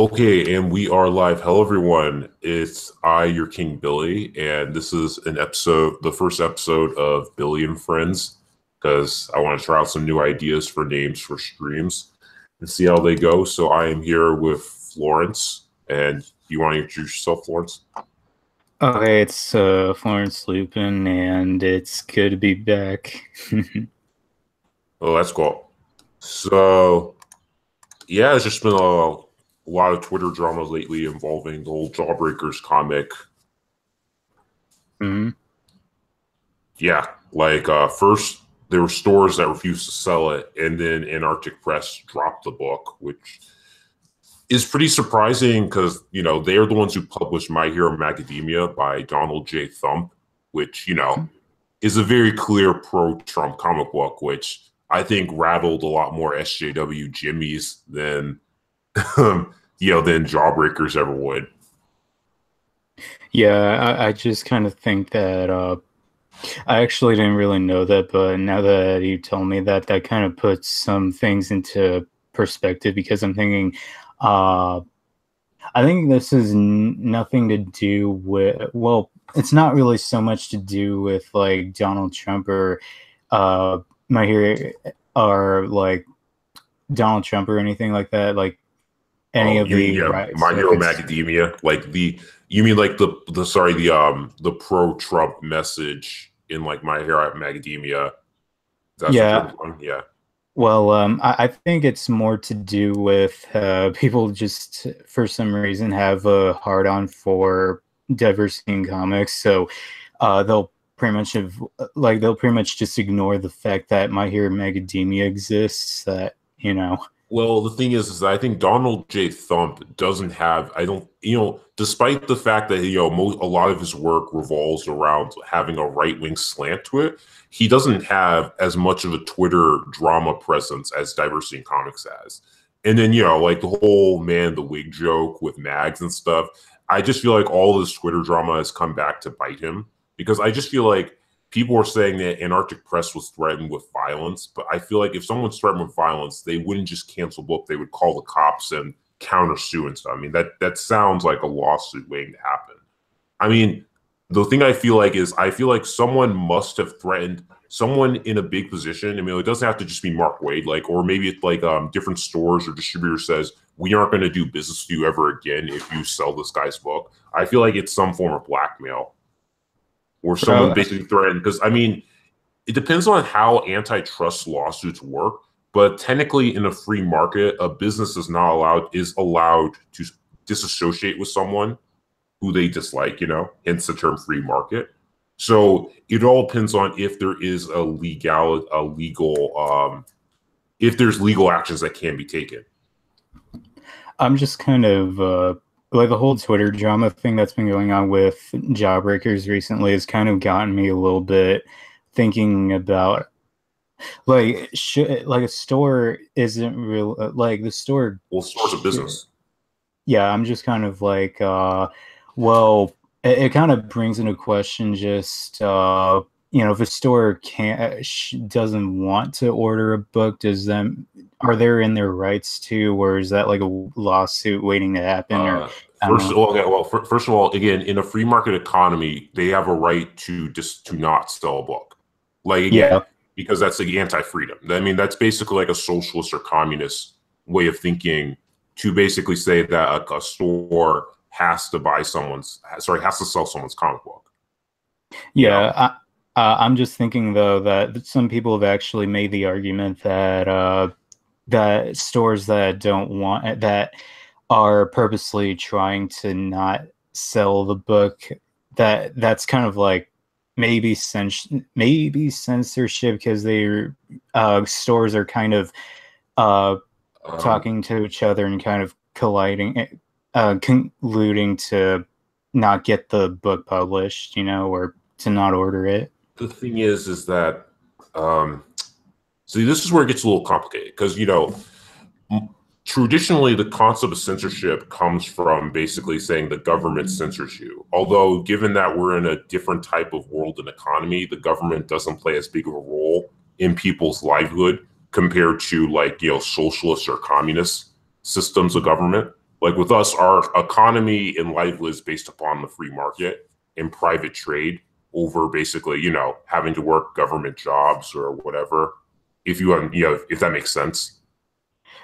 Okay, and we are live. Hello, everyone. It's I, your King Billy, and this is the first episode of Billy and Friends, because I want to try out some new ideas for names for streams and see how they go. So I am here with Florence, and you want to introduce yourself, Florence? Okay, it's Florence Lupin, and it's good to be back. Oh, that's cool. So, yeah, it's just been a lot of Twitter drama lately involving the whole Jawbreakers comic. hmm Yeah, like first there were stores that refused to sell it, and then Antarctic Press dropped the book, which is pretty surprising because they're the ones who published My Hero Macadamia by Donald J. Thump, which is a very clear pro-Trump comic book, which I think rattled a lot more SJW Jimmies than than Jawbreakers ever would. Yeah, I just kind of think that I actually didn't really know that, but now that you tell me that, that kind of puts some things into perspective because I'm thinking, uh, I think this is nothing to do with, well, it's not really so much to do with like Donald Trump or uh, my hero or like Donald Trump or anything like that. Like any Oh, of you mean the rights. My Hero Macadamia, like you mean like the pro-Trump message in like My Hero Macadamia? That's what you're Yeah. implying? Yeah. Well, I think it's more to do with people just for some reason have a hard on for diversity in comics, so they'll pretty much have they'll pretty much just ignore the fact that My Hero Macadamia exists. That Well, the thing is I think Donald J. Thump doesn't have, I don't, despite the fact that, a lot of his work revolves around having a right-wing slant to it, he doesn't have as much of a Twitter drama presence as Diversity in Comics has. And then, like the whole man, the wig joke with Mags and stuff, I just feel like all this Twitter drama has come back to bite him because I just feel like people were saying that Antarctic Press was threatened with violence, but I feel like if someone's threatened with violence, they wouldn't just cancel book; they would call the cops and countersue and stuff. I mean, that sounds like a lawsuit waiting to happen. I mean, the thing I feel like is I feel like someone must have threatened someone in a big position. I mean, it doesn't have to just be Mark Wade, like, or maybe it's like different stores or distributors says we aren't going to do business with you ever again if you sell this guy's book. I feel like it's some form of blackmail or someone bro. basically threatened. Because I mean, it depends on how antitrust lawsuits work. But technically, in a free market, a business is allowed to disassociate with someone who they dislike. Hence the term free market. So it all depends on if there is if there's legal actions that can be taken. I'm just kind of like the whole Twitter drama thing that's been going on with Jawbreakers recently has kind of gotten me a little bit thinking about like a store isn't real like the store. Well, stores of business. Yeah, I'm just kind of like well, it kind of brings into question just if a store can't doesn't want to order a book, does them are they in their rights to, or is that like a lawsuit waiting to happen? Or First of all, again, in a free market economy, they have a right to just to not sell a book. Like again, yeah, because that's like anti-freedom. I mean, that's basically like a socialist or communist way of thinking to basically say that a store has to has to sell someone's comic book. yeah. I'm just thinking though that some people have actually made the argument that that stores that don't want that are purposely trying to not sell the book, that's kind of like maybe censorship because they stores are kind of uh talking to each other and kind of colluding to not get the book published, or to not order it. The thing is that see, this is where it gets a little complicated because traditionally the concept of censorship comes from basically saying the government censors you. Although, given that we're in a different type of world and economy, the government doesn't play as big of a role in people's livelihood compared to like socialist or communist systems of government. Like with us, our economy and livelihood is based upon the free market and private trade over basically, having to work government jobs or whatever. If you have, if that makes sense.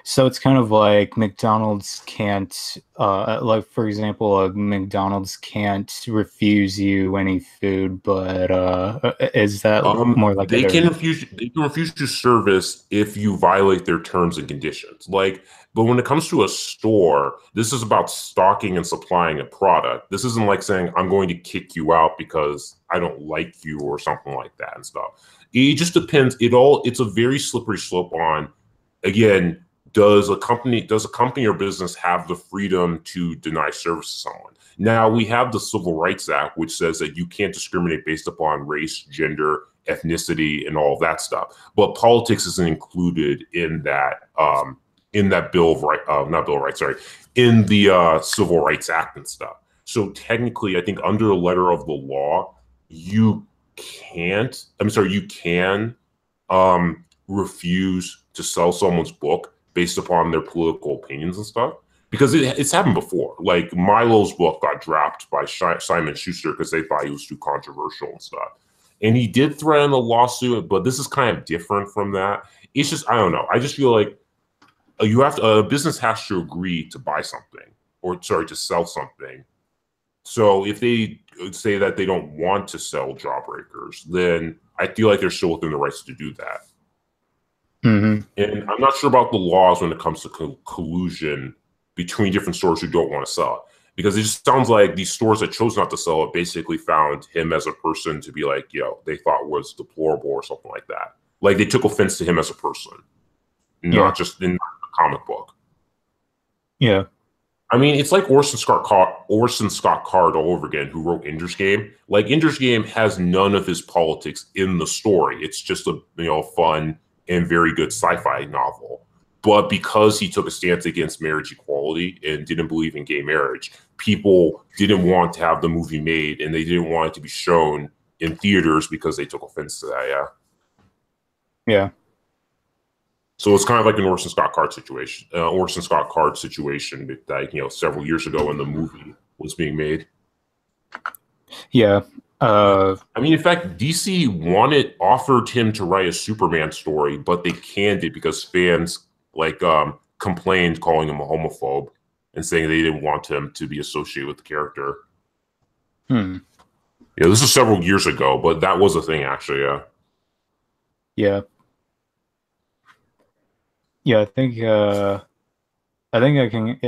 So it's kind of like McDonald's can't, like for example, McDonald's can't refuse you any food, but is that more like They can refuse you service if you violate their terms and conditions. Like, but when it comes to a store, this is about stocking and supplying a product. This isn't like saying I'm going to kick you out because I don't like you or something like that and stuff. It just depends. It's a very slippery slope on, again, does a company or business have the freedom to deny service to someone? Now, we have the Civil Rights Act, which says that you can't discriminate based upon race, gender, ethnicity, and all of that stuff. But politics isn't included in that Bill of Rights, not Bill of Rights, sorry, in the Civil Rights Act and stuff. So technically, I think under the letter of the law, you can refuse to sell someone's book based upon their political opinions and stuff, because it's happened before. Like Milo's book got dropped by Simon Schuster because they thought he was too controversial and stuff. And he did threaten a lawsuit, but this is kind of different from that. It's just, I don't know. I just feel like a business has to agree to buy something to sell something. So if they say that they don't want to sell Jawbreakers, then I feel like they're still within the rights to do that. Mm-hmm. And I'm not sure about the laws when it comes to collusion between different stores who don't want to sell it, because it just sounds like these stores that chose not to sell it basically found him as a person to be like, they thought was deplorable or something like that. Like they took offense to him as a person, not just in the comic book. Yeah. I mean, it's like Orson Scott Card all over again, who wrote Ender's Game. Like Ender's Game has none of his politics in the story. It's just a fun and very good sci-fi novel. But because he took a stance against marriage equality and didn't believe in gay marriage, people didn't want to have the movie made, and they didn't want it to be shown in theaters because they took offense to that. Yeah. So it's kind of like an Orson Scott Card situation. That several years ago when the movie was being made. Yeah. I mean, in fact, DC offered him to write a Superman story, but they canned it because fans complained, calling him a homophobe and saying they didn't want him to be associated with the character. Yeah, this is several years ago, but that was a thing actually. Yeah. I think I can.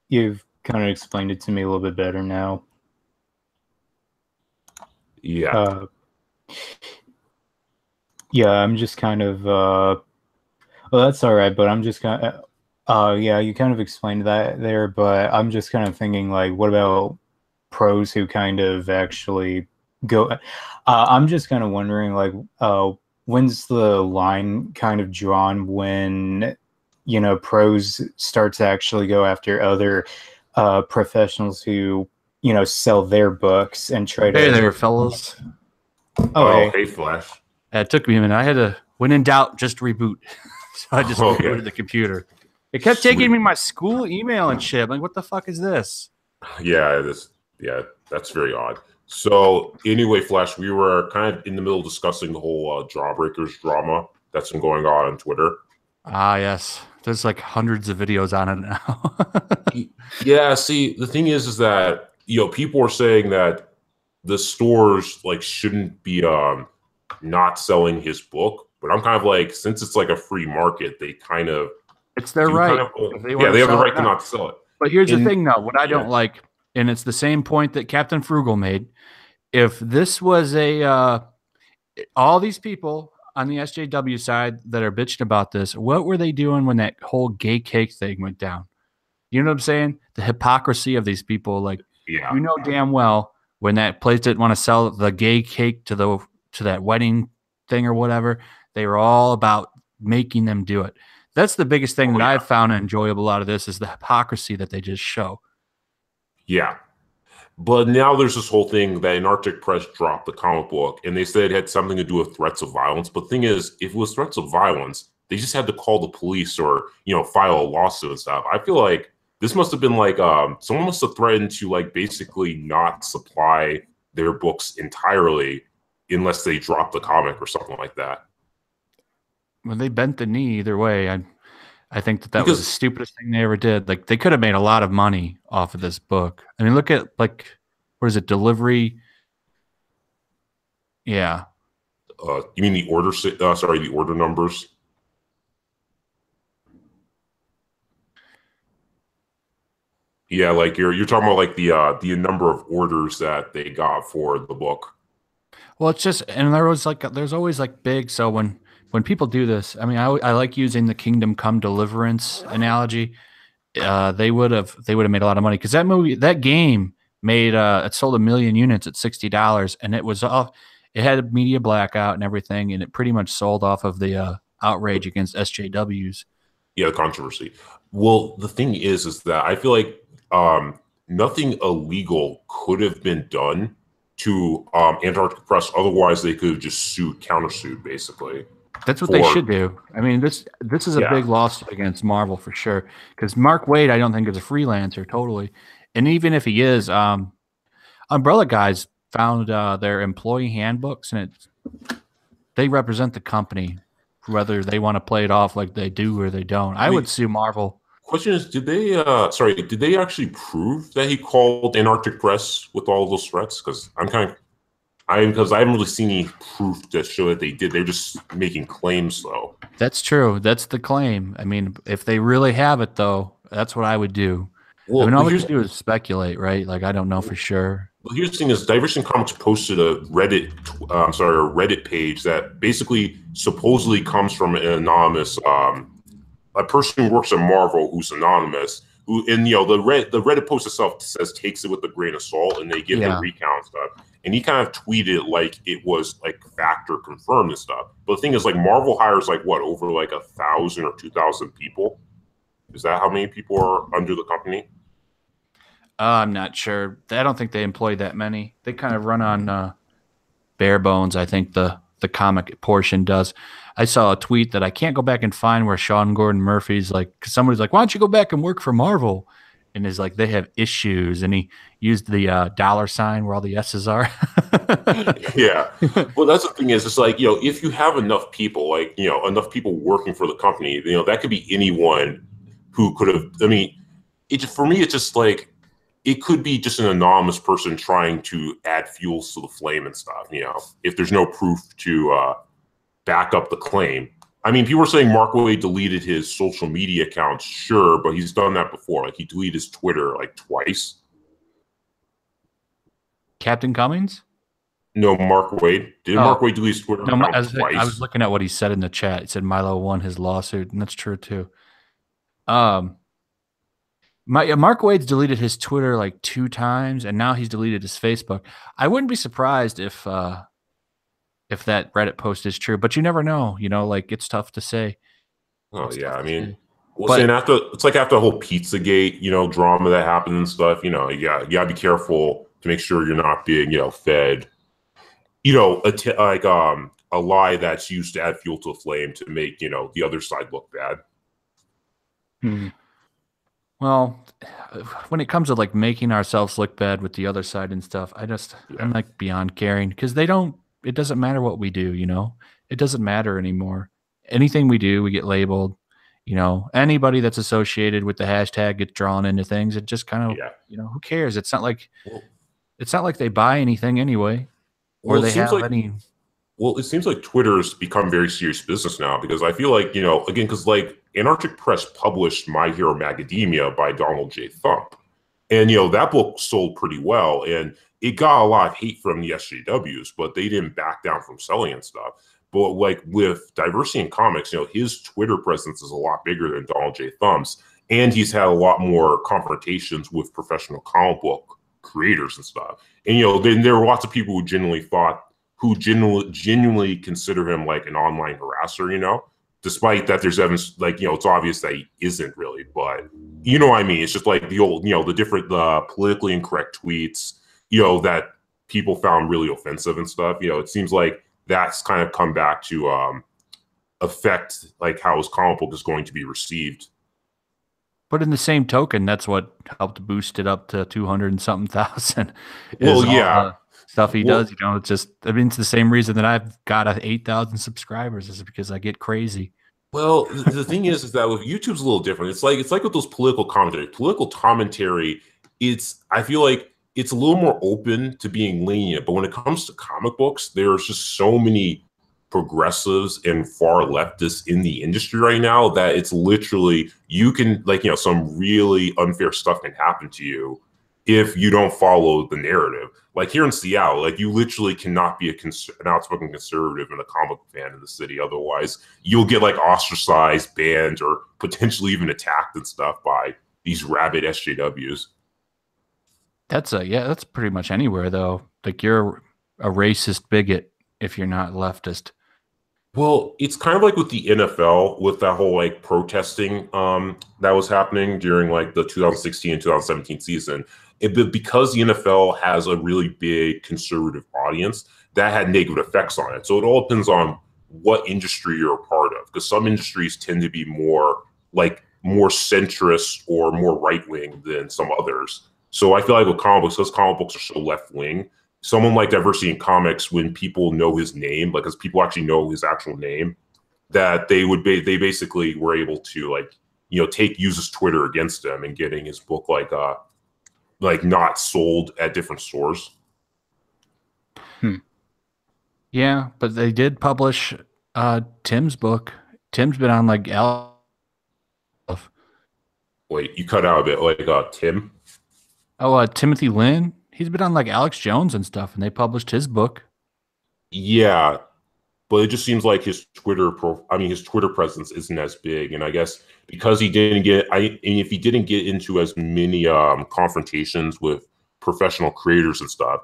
You've kind of explained it to me a little bit better now. Yeah. I'm just kind of. Well, that's all right, but I'm just kind of. You kind of explained that there, but I'm just kind of thinking, like, what about pros who kind of actually go? I'm just kind of wondering, like, when's the line kind of drawn when, pros start to actually go after other professionals who, sell their books and try to. Hey there, fellas. Hey, Flash. It took me a minute. I had to, when in doubt, just reboot. So I just rebooted the computer. It kept taking me my school email and shit. I'm like, what the fuck is this? Yeah, that's very odd. So anyway, Flash, we were kind of in the middle of discussing the whole Jawbreakers drama that's been going on Twitter. Ah, yes. There's like hundreds of videos on it now. Yeah, see, the thing is that, people are saying that the stores shouldn't be not selling his book, but I'm kind of like, since it's like a free market, they kind of it's their right. They have the right to not sell it. But here's the thing, though. What I don't like, and it's the same point that Captain Frugal made. If this was all these people on the SJW side that are bitching about this, what were they doing when that whole gay cake thing went down? You know what I'm saying? The hypocrisy of these people. You know damn well when that place didn't want to sell the gay cake to that wedding thing or whatever, they were all about making them do it. That's the biggest thing that I've found enjoyable out of this is the hypocrisy that they just show. Yeah. But now there's this whole thing that Anarctic Press dropped the comic book, and they said it had something to do with threats of violence. But the thing is, if it was threats of violence, they just had to call the police or, file a lawsuit and stuff. I feel like this must have been like someone must have threatened to like basically not supply their books entirely unless they drop the comic or something like that. Well, they bent the knee either way. I think that was the stupidest thing they ever did. Like they could have made a lot of money off of this book. I mean, look at like what is it? Delivery. Yeah. You mean the order? Sorry, the order numbers. Yeah, like you're talking about like the number of orders that they got for the book. Well, it's just, and there's always like big. So when people do this, I mean, I like using the Kingdom Come Deliverance analogy. They would have made a lot of money because that game made it sold 1 million units at $60, and it was off. It had a media blackout and everything, and it pretty much sold off of the outrage against SJWs. Yeah, the controversy. Well, the thing is that I feel like nothing illegal could have been done to Antarctic Press. Otherwise, they could have just countersued, basically. That's what they should do. I mean, this is a big lawsuit against Marvel for sure. Because Mark Waid, I don't think is a freelancer totally, and even if he is, Umbrella Guys found their employee handbooks, and they represent the company, whether they want to play it off like they do or they don't. I would sue Marvel. Question is, did they actually prove that he called Antarctic Press with all those threats? Because I haven't really seen any proof to show that they did. They're just making claims, though. That's true. That's the claim. I mean, if they really have it, though, that's what I would do. Well, I mean, all we can do is speculate, right? Like, I don't know for sure. Well, here's the thing: is Divergent Comics posted a Reddit page that basically supposedly comes from an anonymous a person who works at Marvel who's anonymous. Who, and the Reddit post itself says takes it with a grain of salt, and they give the recount stuff. And he kind of tweeted like it was like fact or confirmed and stuff. But the thing is, like Marvel hires like what, over like 1,000 or 2,000 people. Is that how many people are under the company? I'm not sure. I don't think they employ that many. They kind of run on bare bones. I think the comic portion does. I saw a tweet that I can't go back and find where Sean Gordon Murphy's like, cause somebody's like, why don't you go back and work for Marvel? And is like, they have issues. And he used the $sign where all the S's are. Yeah. Well, that's the thing is, it's like, if you have enough people, like, enough people working for the company, that could be anyone who could have, I mean, for me, it's just like, it could be just an anonymous person trying to add fuels to the flame and stuff, if there's no proof to back up the claim. I mean, people are saying Mark Waid deleted his social media accounts, sure, but he's done that before. Like, he deleted his Twitter like twice. Captain Cummings? No, Mark Waid. Did Mark Waid delete his Twitter account twice? I was looking at what he said in the chat. He said Milo won his lawsuit, and that's true too. Mark Waid's deleted his Twitter like 2 times, and now he's deleted his Facebook. I wouldn't be surprised if that Reddit post is true, but you never know. Like it's tough to say. Oh yeah, I mean, it's like after the whole Pizzagate, drama that happened and stuff. You gotta be careful to make sure you're not being, fed, a lie that's used to add fuel to the flame to make the other side look bad. Well, when it comes to like making ourselves look bad with the other side and stuff, I'm like beyond caring because it doesn't matter what we do, it doesn't matter anymore. Anything we do, we get labeled, anybody that's associated with the hashtag gets drawn into things. It just kind of, who cares? It's not like they buy anything anyway, or they have any. Well, it seems like Twitter's become very serious business now because I feel like, again, because like Antarctic Press published My Hero Macadamia by Donald J. Thump. And, that book sold pretty well. And it got a lot of hate from the SJWs, but they didn't back down from selling and stuff. But like with Diversity in Comics, his Twitter presence is a lot bigger than Donald J. Thump's. And he's had a lot more confrontations with professional comic book creators and stuff. And, then there were lots of people who genuinely consider him like an online harasser, despite that there's evidence, like, it's obvious that he isn't really, but you know what I mean? It's just like the old, the different politically incorrect tweets, that people found really offensive and stuff. It seems like that's kind of come back to affect like how his comic book is going to be received. But in the same token, that's what helped boost it up to 200 and something thousand. Well, yeah. Stuff he does, it's just, I mean, it's the same reason that I've got 8,000 subscribers is because I get crazy. Well, the thing is that with YouTube's a little different. It's like with those political commentary. Political commentary, I feel like it's a little more open to being lenient. But when it comes to comic books, there's just so many progressives and far leftists in the industry right now that it's literally, you can, like, some really unfair stuff can happen to you if you don't follow the narrative. Like here in Seattle, like you literally cannot be an outspoken conservative and a comic fan in the city. Otherwise, you'll get like ostracized, banned, or potentially even attacked and stuff by these rabid SJWs. That's pretty much anywhere though. Like you're a racist bigot if you're not leftist. Well, it's kind of like with the NFL, with that whole like protesting that was happening during like the 2016 and 2017 season. Because the NFL has a really big conservative audience, that had negative effects on it. So it all depends on what industry you're a part of, because some industries tend to be more centrist or more right wing than some others. So I feel like with comic books, because comic books are so left wing, someone like Diversity in Comics, when people know his name, like because people actually know his actual name, that they basically were able to use his Twitter against him and getting his book like not sold at different stores. Yeah, but they did publish Tim's book. Tim's been on like Wait, you cut out a bit. Like Tim? Oh, Timothy Lynn. He's been on like Alex Jones and stuff, and they published his book. Yeah, but it just seems like his Twitter presence isn't as big, and I guess because he didn't get, if he didn't get into as many confrontations with professional creators and stuff,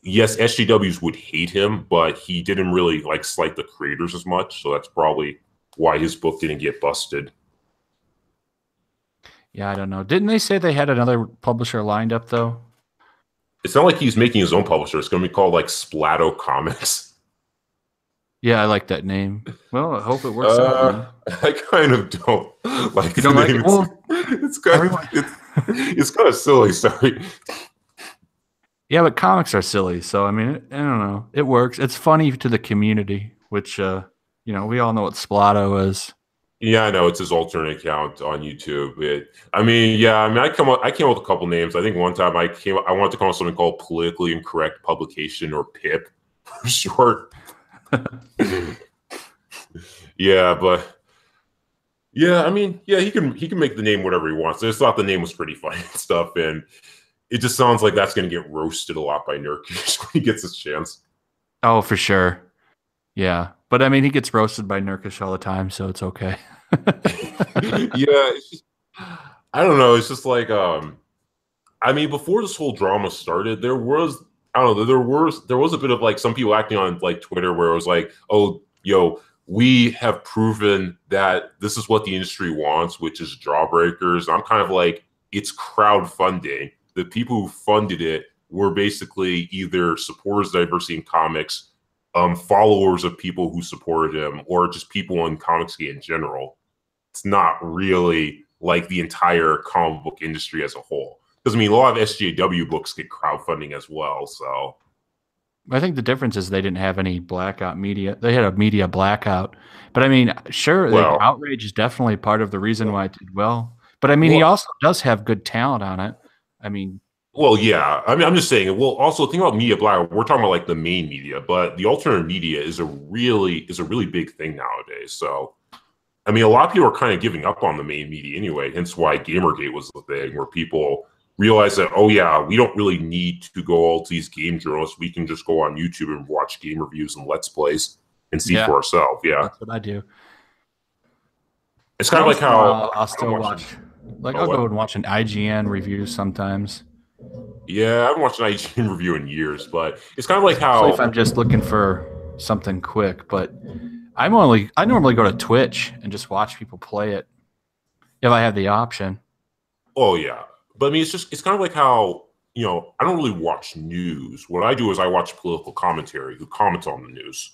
yes, SJWs would hate him, but he didn't really like slight the creators as much, so that's probably why his book didn't get busted. Yeah, I don't know. Didn't they say they had another publisher lined up though? It's not like he's making his own publisher. It's going to be called like Splato Comics. Yeah, I like that name. Well, I hope it works out. I kind of don't like you don't like it? Well, it's kind of silly. Sorry. Yeah, but comics are silly. So, I mean, I don't know. It works. It's funny to the community, which, we all know what Splato is. Yeah, I know. It's his alternate account on YouTube. I came up with a couple names. I think one time I wanted to come up with something called Politically Incorrect Publication, or PIP for short. Yeah, but yeah, I mean, yeah, he can make the name whatever he wants. I just thought the name was pretty funny and stuff, and it just sounds like that's going to get roasted a lot by Nurkish when he gets his chance. Oh, for sure. Yeah, but I mean, he gets roasted by Nurkish all the time, so it's okay. Yeah, I don't know. It's just like, I mean, before this whole drama started, there was a bit of like some people acting on like Twitter where it was like, oh, we have proven that this is what the industry wants, which is Jawbreakers. I'm kind of like, it's crowdfunding. The people who funded it were basically either supporters of Diversity in Comics, followers of people who supported him, or just people in Comicsgate in general. It's not really like the entire comic book industry as a whole. Because I mean, a lot of SJW books get crowdfunding as well. So I think the difference is they didn't have any blackout media. They had a media blackout. But I mean, sure, like, outrage is definitely part of the reason why it did well. But I mean, he also does have good talent on it. I mean, well, yeah. I mean, I'm just saying. Well, also think about media blackout. We're talking about like the main media, but the alternate media is a really big thing nowadays. So I mean, a lot of people are kind of giving up on the main media anyway. Hence why Gamergate was the thing, where people realize that, oh yeah, we don't really need to go all to these game journalists. We can just go on YouTube and watch game reviews and Let's Plays and see for ourselves. Yeah, that's what I do. It's kind of like how I'll still watch. Like I'll go and watch an IGN review sometimes. Yeah, I haven't watched an IGN review in years, but it's kind of like how if I'm just looking for something quick. But I normally go to Twitch and just watch people play it if I have the option. Oh yeah. But I mean, it's kind of like how, I don't really watch news. What I do is I watch political commentary who comments on the news.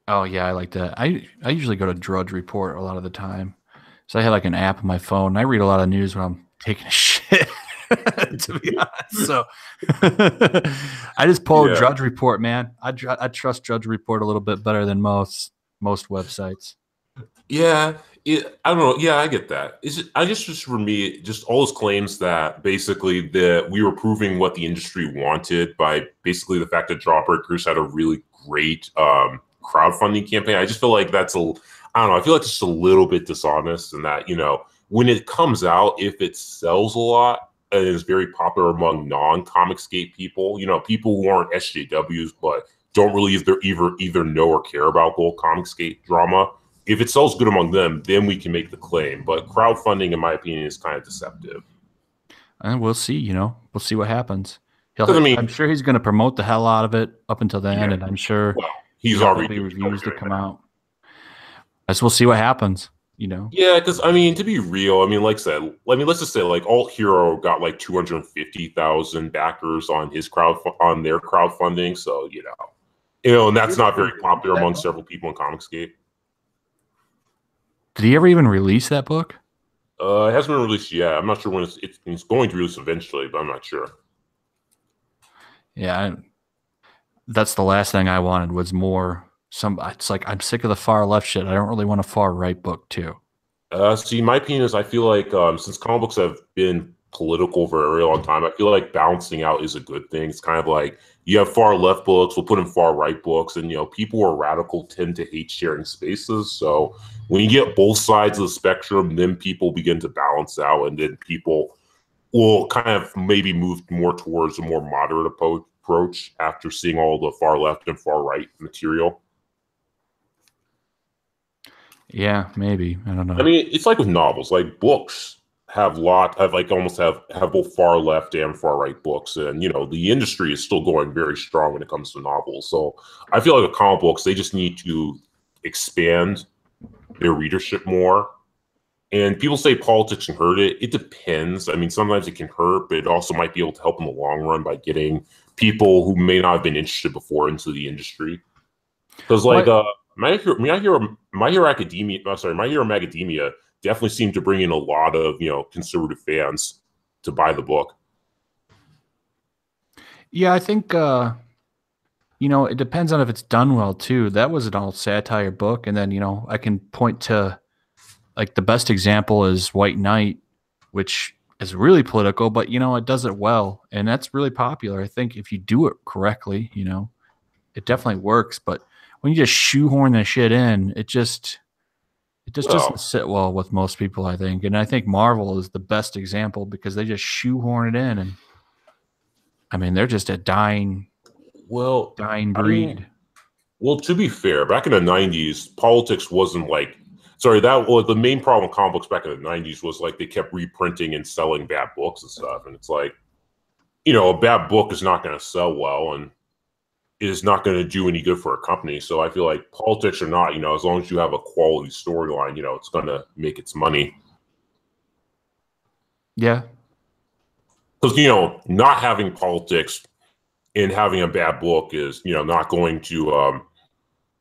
Oh yeah, I like that. I usually go to Drudge Report a lot of the time. So I had like an app on my phone. And I read a lot of news when I'm taking a shit, to be honest. So I just pull Drudge Report, man. I trust Drudge Report a little bit better than most websites. Yeah, I don't know. Yeah, I get that. I guess just for me, just all those claims that basically that we were proving what the industry wanted by basically the fact that Jawbreakers had a really great crowdfunding campaign. I just feel like I don't know. I feel like it's just a little bit dishonest, and that when it comes out, if it sells a lot and is very popular among non-Comicsgate people, people who aren't SJWs but don't really either know or care about the whole Comicsgate drama. If it sells good among them, then we can make the claim. But crowdfunding, in my opinion, is kind of deceptive. And we'll see. We'll see what happens. I'm sure he's going to promote the hell out of it up until the end, and I'm sure he's already reviews to come out. As we'll see what happens. Yeah, because to be real, like I said, let's just say like Alt Hero got like 250,000 backers on their crowdfunding. So and that's not very popular among several people in Comicsgate. Did he ever even release that book? It hasn't been released yet. I'm not sure when it's going to release eventually, but I'm not sure. Yeah, that's the last thing I wanted was more. It's like I'm sick of the far left shit. I don't really want a far right book too. See, my opinion is I feel like since comic books have been political for a very long time, I feel like balancing out is a good thing. It's kind of like you have far left books, we'll put in far right books, and people who are radical tend to hate sharing spaces. So when you get both sides of the spectrum, then people begin to balance out, and then people will kind of maybe move more towards a more moderate approach after seeing all the far left and far right material. Yeah, maybe. I don't know. It's like with novels. Like books have almost both far left and far right books, and the industry is still going very strong when it comes to novels. So I feel like with comic books, they just need to expand their readership more. And people say politics can hurt it. It depends. Sometimes it can hurt, but it also might be able to help in the long run by getting people who may not have been interested before into the industry. Because My Hero Academia definitely seemed to bring in a lot of conservative fans to buy the book. Yeah, I think it depends on if it's done well too. That was an all satire book, and then I can point to like the best example is White Knight, which is really political, but it does it well, and that's really popular. I think if you do it correctly, it definitely works, but when you just shoehorn that shit in, it just doesn't sit well with most people, I think. And I think Marvel is the best example because they just shoehorn it in, and they're just a dying breed. To be fair, back in the 90s, politics wasn't the main problem with comic books back in the 90s was like they kept reprinting and selling bad books and stuff. And it's like, a bad book is not going to sell well, and is not going to do any good for a company. So I feel like politics or not, as long as you have a quality storyline, it's going to make its money. Yeah. Because, not having politics and having a bad book is, not going to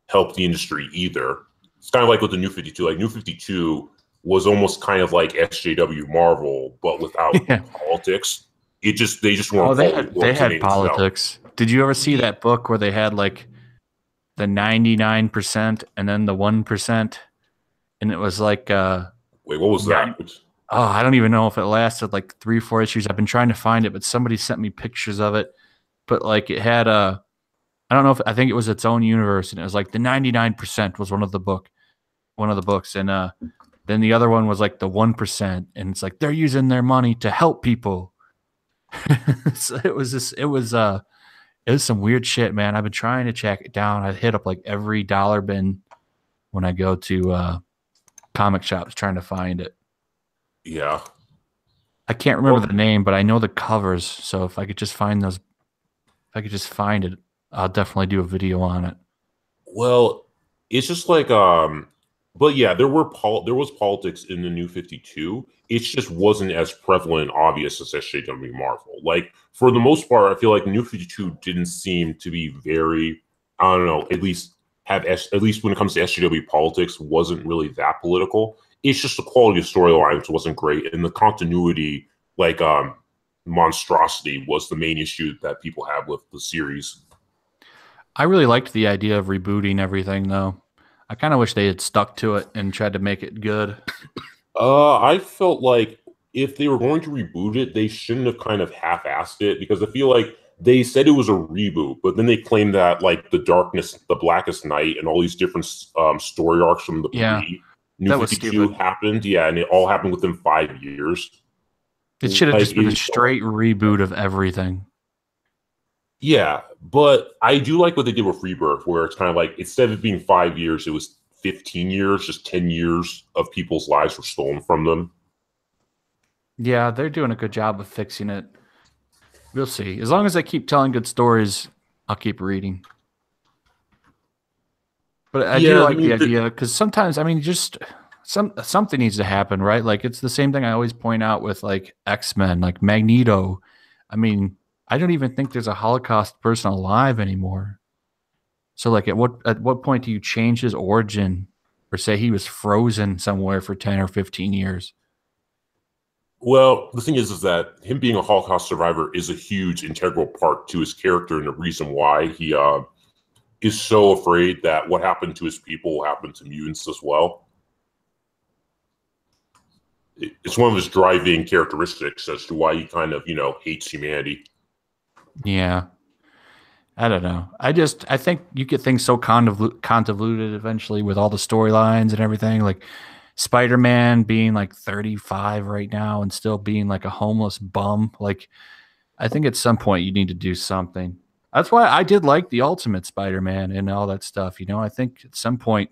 help the industry either. It's kind of like with the New 52. Like New 52 was almost kind of like SJW Marvel, but without politics. They just weren't. They had politics. Did you ever see that book where they had like the 99% and then the 1%? And it was like wait, what was that? Oh, I don't even know if it lasted like 3 or 4 issues. I've been trying to find it, but somebody sent me pictures of it. But like it had I don't know I think it was its own universe, and it was like the 99% was one of the books, and then the other one was like the 1%, and it's like they're using their money to help people. So it was some weird shit, man. I've been trying to track it down. I hit up like every dollar bin when I go to comic shops trying to find it. Yeah. I can't remember the name, but I know the covers. So if I could just find it, I'll definitely do a video on it. Well, it's just like but yeah, there was politics in the New 52. It just wasn't as prevalent and obvious as SJW Marvel. Like for the most part, I feel like New 52 didn't seem to be very, I don't know, at least when it comes to SJW politics, wasn't really that political. it's just the quality of storylines wasn't great, and the continuity, like monstrosity, was the main issue that people have with the series. I really liked the idea of rebooting everything, though. I kind of wish they had stuck to it and tried to make it good. I felt like if they were going to reboot it, they shouldn't have kind of half-assed it, because I feel like they said it was a reboot, but then they claimed that like the Blackest Night, and all these different story arcs from the New 52 happened. Yeah, and it all happened within 5 years. It should have just been a straight reboot of everything. Yeah, but I do like what they did with Rebirth, where it's kind of like, instead of being 5 years, it was 15 years, just 10 years of people's lives were stolen from them. Yeah, they're doing a good job of fixing it. We'll see. As long as they keep telling good stories, I'll keep reading. But I do like the idea, because sometimes, I mean, just something needs to happen, right? Like, it's the same thing I always point out with like X-Men, like Magneto. I mean, I don't even think there's a Holocaust person alive anymore. So like, at what point do you change his origin, or say he was frozen somewhere for 10 or 15 years? Well, the thing is that him being a Holocaust survivor is a huge integral part to his character, and the reason why he is so afraid that what happened to his people will happen to mutants as well. It's one of his driving characteristics as to why he kind of, hates humanity. Yeah. I don't know. I think you get things so convoluted eventually with all the storylines and everything. Like Spider-Man being like 35 right now and still being like a homeless bum. Like, I think at some point you need to do something. That's why I did like the Ultimate Spider-Man and all that stuff. I think at some point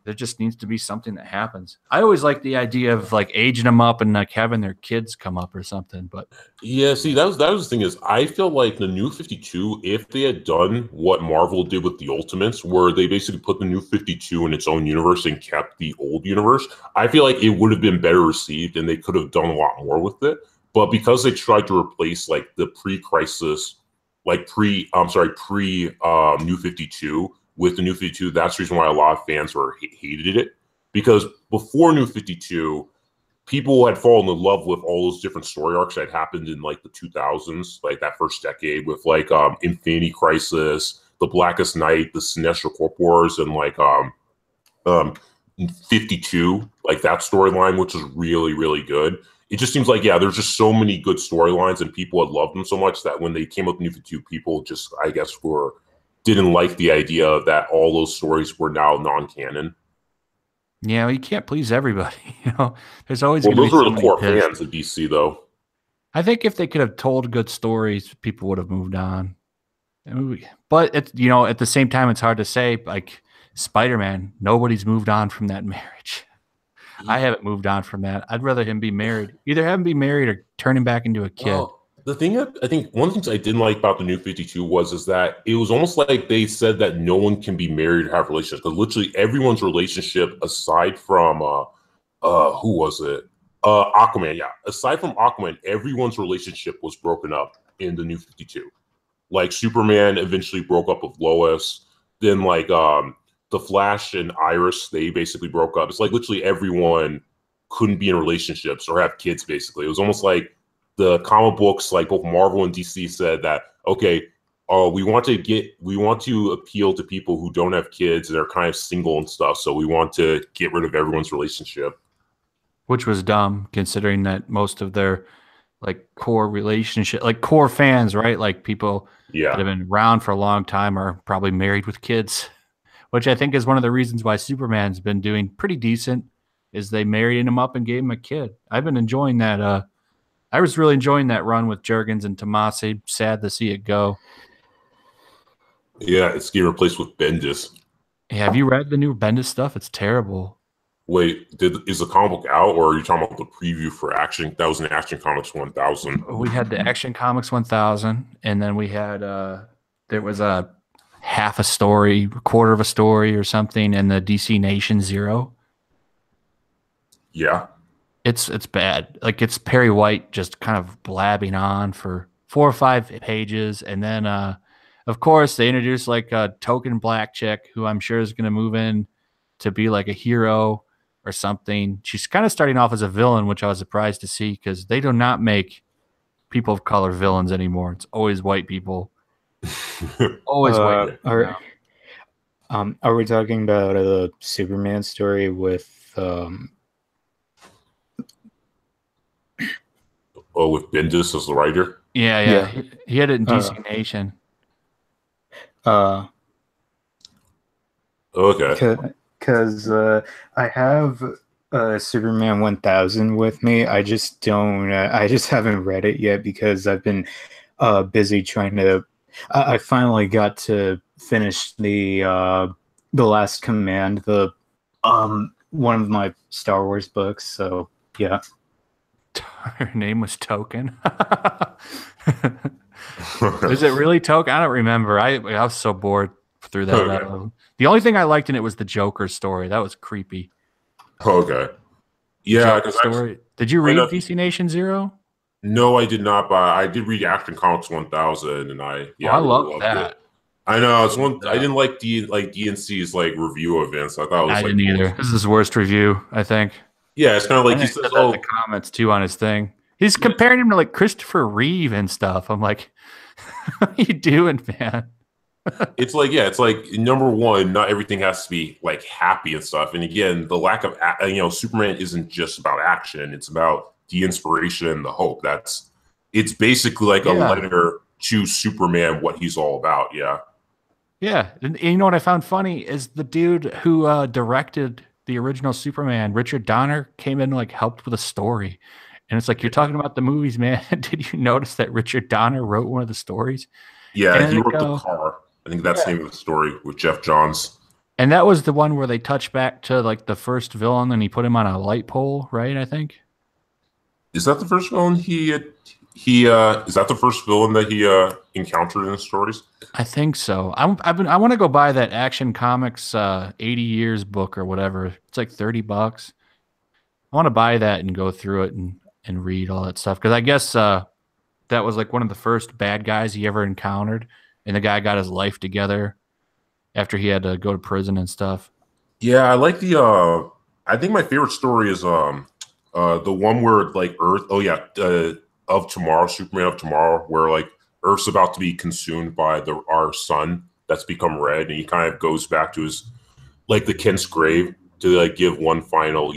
there just needs to be something that happens. I always like the idea of like aging them up and like having their kids come up or something. But yeah, see, that was the thing, is I feel like the New 52, if they had done what Marvel did with the Ultimates, where they basically put the New 52 in its own universe and kept the old universe, I feel like it would have been better received and they could have done a lot more with it. But because they tried to replace like the pre-crisis, like pre New 52 with the New 52, that's the reason why a lot of fans hated it. Because before New 52, people had fallen in love with all those different story arcs that happened in like the 2000s, like that first decade, with like Infinity Crisis, the Blackest Night, the Sinestro Corp Wars, and like 52, like that storyline, which was really, really good. It just seems like, there's just so many good storylines and people had loved them so much that when they came up with New 52, people just, I guess, didn't like the idea that all those stories were now non-canon. Yeah, you can't please everybody. There's always those are the core fans of DC, though. I think if they could have told good stories, people would have moved on. But it's at the same time, it's hard to say. Like Spider-Man, nobody's moved on from that marriage. I haven't moved on from that. I'd rather him be married. Either have him be married or turn him back into a kid. Well, the thing, I think one of the things I didn't like about the New 52 is that it was almost like they said that no one can be married or have relationships. Because literally everyone's relationship, aside from who was it? Aquaman. Yeah, aside from Aquaman, everyone's relationship was broken up in the New 52. Like Superman eventually broke up with Lois. Then like the Flash and Iris, they basically broke up. It's like literally everyone couldn't be in relationships or have kids. Basically, it was almost like the comic books, like both Marvel and DC, said that, okay, we want to appeal to people who don't have kids and are kind of single and stuff. So we want to get rid of everyone's relationship. Which was dumb, considering that most of their like core relationship, like core fans, right? Like people that have been around for a long time are probably married with kids, which I think is one of the reasons why Superman's been doing pretty decent, is they married him up and gave him a kid. I've been enjoying that. I was really enjoying that run with Jurgens and Tomasi. Sad to see it go. Yeah, it's getting replaced with Bendis. Yeah, have you read the new Bendis stuff? It's terrible. Wait, is the comic book out, or are you talking about the preview for Action? That was in Action Comics 1000. We had the Action Comics 1000, and then we had there was a half a story, quarter of a story or something in the DC Nation Zero. Yeah. It's bad. Like, it's Perry White just kind of blabbing on for 4 or 5 pages, and then of course they introduced like a token black chick who I'm sure is going to move in to be like a hero or something. She's kind of starting off as a villain, which I was surprised to see because they do not make people of color villains anymore. It's always white people. Always white. Are we talking about the Superman story with with Bendis as the writer? Yeah. He had it in DC Nation. Okay. Because I have Superman 1000 with me. I just don't. I just haven't read it yet because I've been busy trying to. I finally got to finish the Last Command, the one of my Star Wars books. So yeah. Her name was Token. Is it really Token? I don't remember. I was so bored through that. Okay. The only thing I liked in it was the Joker story. That was creepy. Okay. Yeah. Did you read DC Nation Zero? No, I did not. But I did read Action Comics 1000, and I loved that. It. I know it's one. I didn't like DNC's review events. I thought it was I didn't either. This is his worst review, I think. Yeah, it's kind of like he says, in the comments too on his thing. He's comparing him to Christopher Reeve and stuff. I'm like, what are you doing, man? It's like number one, not everything has to be happy and stuff. And again, the lack of Superman isn't just about action; it's about the inspiration and the hope. It's basically a letter to Superman, what he's all about. Yeah. Yeah, and you know what I found funny is the dude who directed the original Superman, Richard Donner, came in and helped with a story. And it's you're talking about the movies, man. Did you notice that Richard Donner wrote one of the stories? Yeah, and he wrote The Car. I think that's the name of the story with Jeff Johns. And that was the one where they touched back to the first villain and he put him on a light pole, right? I think. Is that the first villain is that the first villain that he encountered in the stories? I think so. I want to go buy that Action Comics 80 Years book or whatever. It's $30. I want to buy that and go through it and read all that stuff because I guess that was one of the first bad guys he ever encountered, and the guy got his life together after he had to go to prison and stuff. Yeah, I like the. I think my favorite story is the one where Earth. Of Tomorrow, Superman of Tomorrow, where Earth's about to be consumed by our sun that's become red, and he kind of goes back to his the Kent's grave to give one final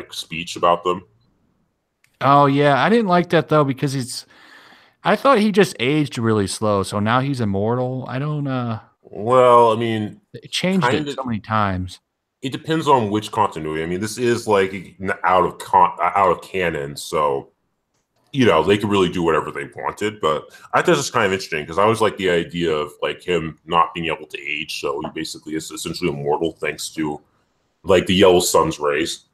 speech about them. Oh yeah, I didn't like that though because I thought he just aged really slow, so now he's immortal. I don't. Well, I mean, it changed it so many times. It depends on which continuity. I mean, this is out of canon, so. They could really do whatever they wanted, but I thought it was kind of interesting because I always like the idea of him not being able to age, so he basically is essentially immortal thanks to the yellow sun's rays.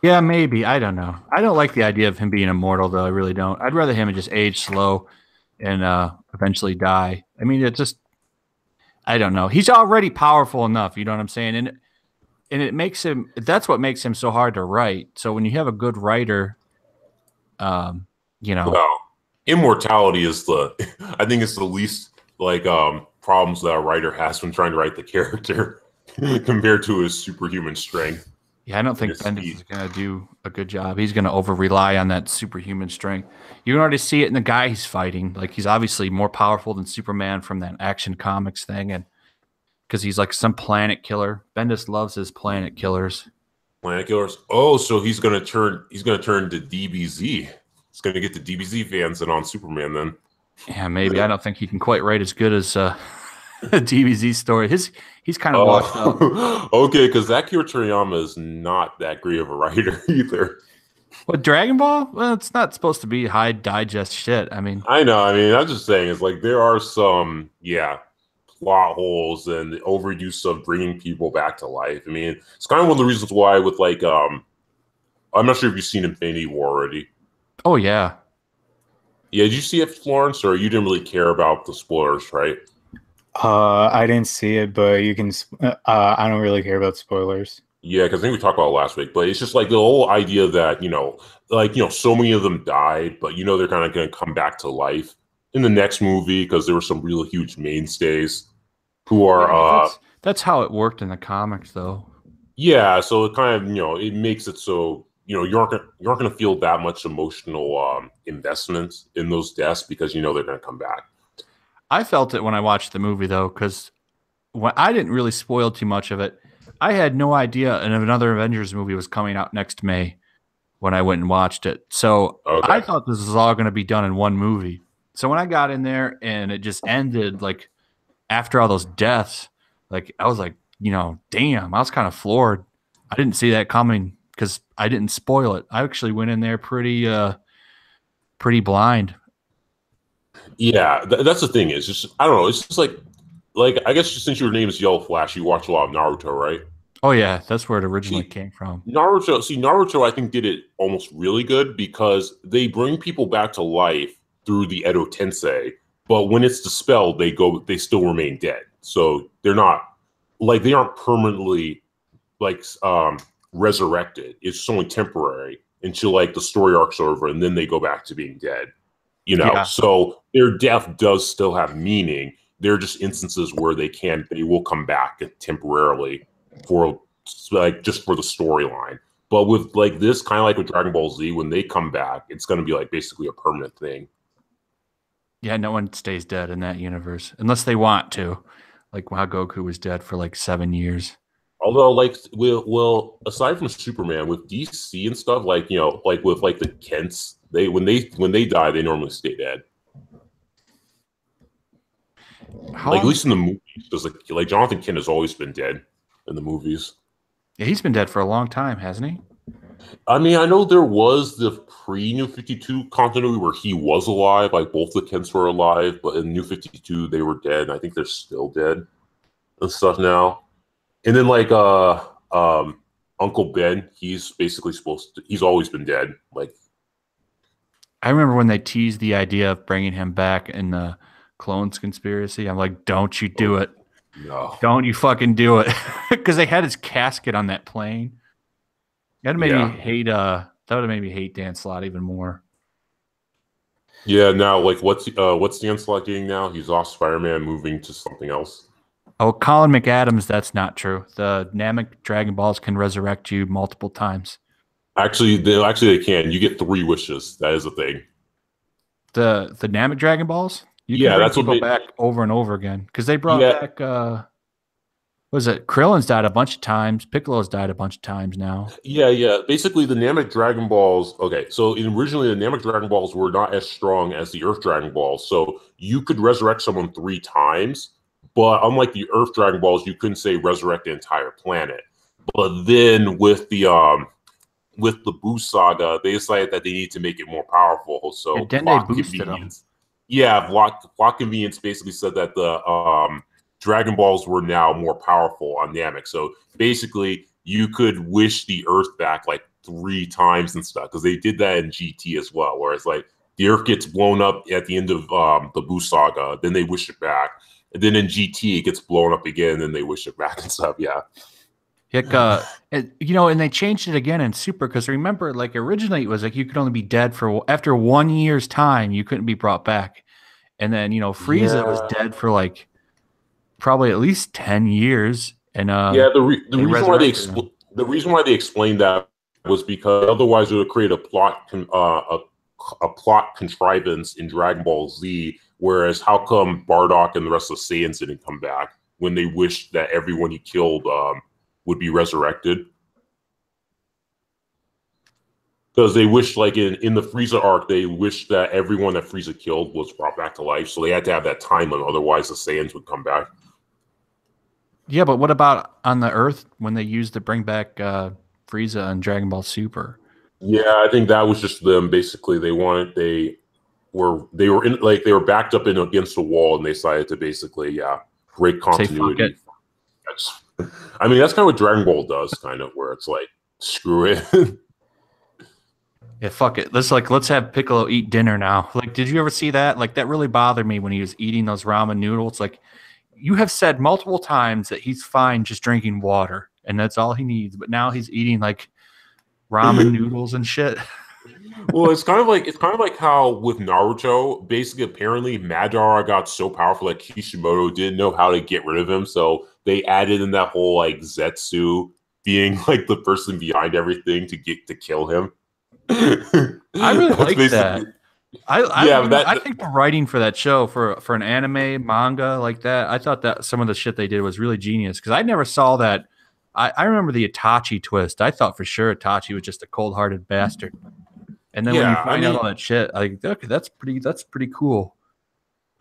Yeah, maybe. I don't know. I don't like the idea of him being immortal, though. I really don't. I'd rather him just age slow and eventually die. I mean, I don't know. He's already powerful enough. You know what I'm saying? And it makes him. That's what makes him so hard to write. So when you have a good writer, Well, immortality is I think it's the least problems that a writer has when trying to write the character compared to his superhuman strength. Yeah, I don't think Bendis is going to do a good job. He's going to over-rely on that superhuman strength. You can already see it in the guy he's fighting. He's obviously more powerful than Superman from that Action Comics thing, and because he's some planet killer. Bendis loves his planet killers. Planet killers? Oh, so he's going to turn to DBZ. He's going to get the DBZ fans in on Superman then. Yeah, maybe. I don't think he can quite write as good as a DBZ story. He's kind of washed up. Okay, because Akira Toriyama is not that great of a writer either. What, Dragon Ball? Well, it's not supposed to be high digest shit. I mean, I know. I mean, I'm just saying, it's there are some, plot holes and the overuse of bringing people back to life. I mean, it's kind of one of the reasons why with I'm not sure if you've seen Infinity War already. Oh yeah. Yeah, did you see it, Florence, or you didn't really care about the spoilers, right? I didn't see it, but you can. I don't really care about spoilers. Yeah, because I think we talked about it last week, but it's just the whole idea that so many of them died, but they're kind of going to come back to life in the next movie because there were some really huge mainstays. who are that's how it worked in the comics, though. Yeah, so it kind of it makes it so you aren't gonna feel that much emotional investment in those deaths because they're gonna come back. I felt it when I watched the movie though, because I didn't really spoil too much of it. I had no idea another Avengers movie was coming out next May when I went and watched it. So I thought this was all going to be done in one movie. So when I got in there and it just ended, like after all those deaths, like I was like, damn, I was kind of floored. I didn't see that coming because I didn't spoil it. I actually went in there pretty blind. Yeah, that's the thing. Is just I don't know. It's just like I guess since your name is Yellow Flash, you watch a lot of Naruto, right? Oh yeah, that's where it originally came from. Naruto, I think did it almost really good because they bring people back to life through the Edo Tensei, but when it's dispelled, they still remain dead. So they're not they aren't permanently resurrected. It's just only temporary until the story arc's over, and then they go back to being dead. So their death does still have meaning. There are just instances where they will come back temporarily for just for the storyline. But with this, kind of like with Dragon Ball Z, when they come back, it's going to be basically a permanent thing. Yeah, no one stays dead in that universe unless they want to, like how Goku was dead for 7 years. Although, aside from Superman, with DC and stuff, with the Kents, when they die, they normally stay dead. At least in the movies, because Jonathan Kent has always been dead in the movies. Yeah, he's been dead for a long time, hasn't he? I mean, I know there was the pre-New 52 continuity where he was alive, both the Kents were alive, but in New 52 they were dead, and I think they're still dead and stuff now. And then Uncle Ben, he's basically he's always been dead. I remember when they teased the idea of bringing him back in the Clones conspiracy. I'm like, don't you do it. No. Don't you fucking do it. Because they had his casket on that plane. That made me hate that would have made me hate Dan Slott even more. Yeah, now what's Dan Slott getting now? He's off Spider-Man, moving to something else. Oh, Colin McAdams, that's not true. The Namek Dragon Balls can resurrect you multiple times. Actually they can. You get 3 wishes. That is a thing. The Namek Dragon Balls? You can bring people back over and over again. Because they brought back was it Krillin's died a bunch of times, Piccolo's died a bunch of times now. Yeah. Basically the Namek Dragon Balls, so originally the Namek Dragon Balls were not as strong as the Earth Dragon Balls. So you could resurrect someone 3 times. But unlike the Earth Dragon Balls, you couldn't say resurrect the entire planet. But then with the Buu saga, they decided that they need to make it more powerful. So plot convenience. Yeah, plot convenience basically said that the Dragon Balls were now more powerful on Namek. So basically, you could wish the Earth back 3 times and stuff because they did that in GT as well. Whereas the Earth gets blown up at the end of the Buu saga, then they wish it back. And then in GT, it gets blown up again, and then they wish it back and stuff. Yeah. And they changed it again in Super because remember, originally it was you could only be dead for after 1 year's time, you couldn't be brought back. And then, Frieza was dead for probably at least 10 years. And the reason why they explained that was because otherwise it would create a plot contrivance in Dragon Ball Z. Whereas how come Bardock and the rest of the Saiyans didn't come back when they wished that everyone he killed would be resurrected? Because they wished, in the Frieza arc, they wished that everyone that Frieza killed was brought back to life. So they had to have that time limit, otherwise the Saiyans would come back. Yeah, but what about on the Earth when they used to bring back Frieza and Dragon Ball Super? Yeah, I think that was just them. Basically, they were backed up against the wall, and they decided to basically break continuity. I mean, that's kind of what Dragon Ball does, kind of, where it's screw it. Yeah, fuck it. Let's have Piccolo eat dinner now. Did you ever see that? That really bothered me when he was eating those ramen noodles. You have said multiple times that he's fine just drinking water, and that's all he needs. But now he's eating ramen noodles and shit. Well, it's kind of like how with Naruto, basically apparently Madara got so powerful that Kishimoto didn't know how to get rid of him, so they added in that whole like Zetsu being like the person behind everything to get to kill him. I really like that. I that think the writing for that show for an anime manga like that, I thought that some of the shit they did was really genius because I never saw that. I remember the Itachi twist. I thought for sure Itachi was just a cold-hearted bastard, and then when you find out all that shit, like okay, that's pretty cool.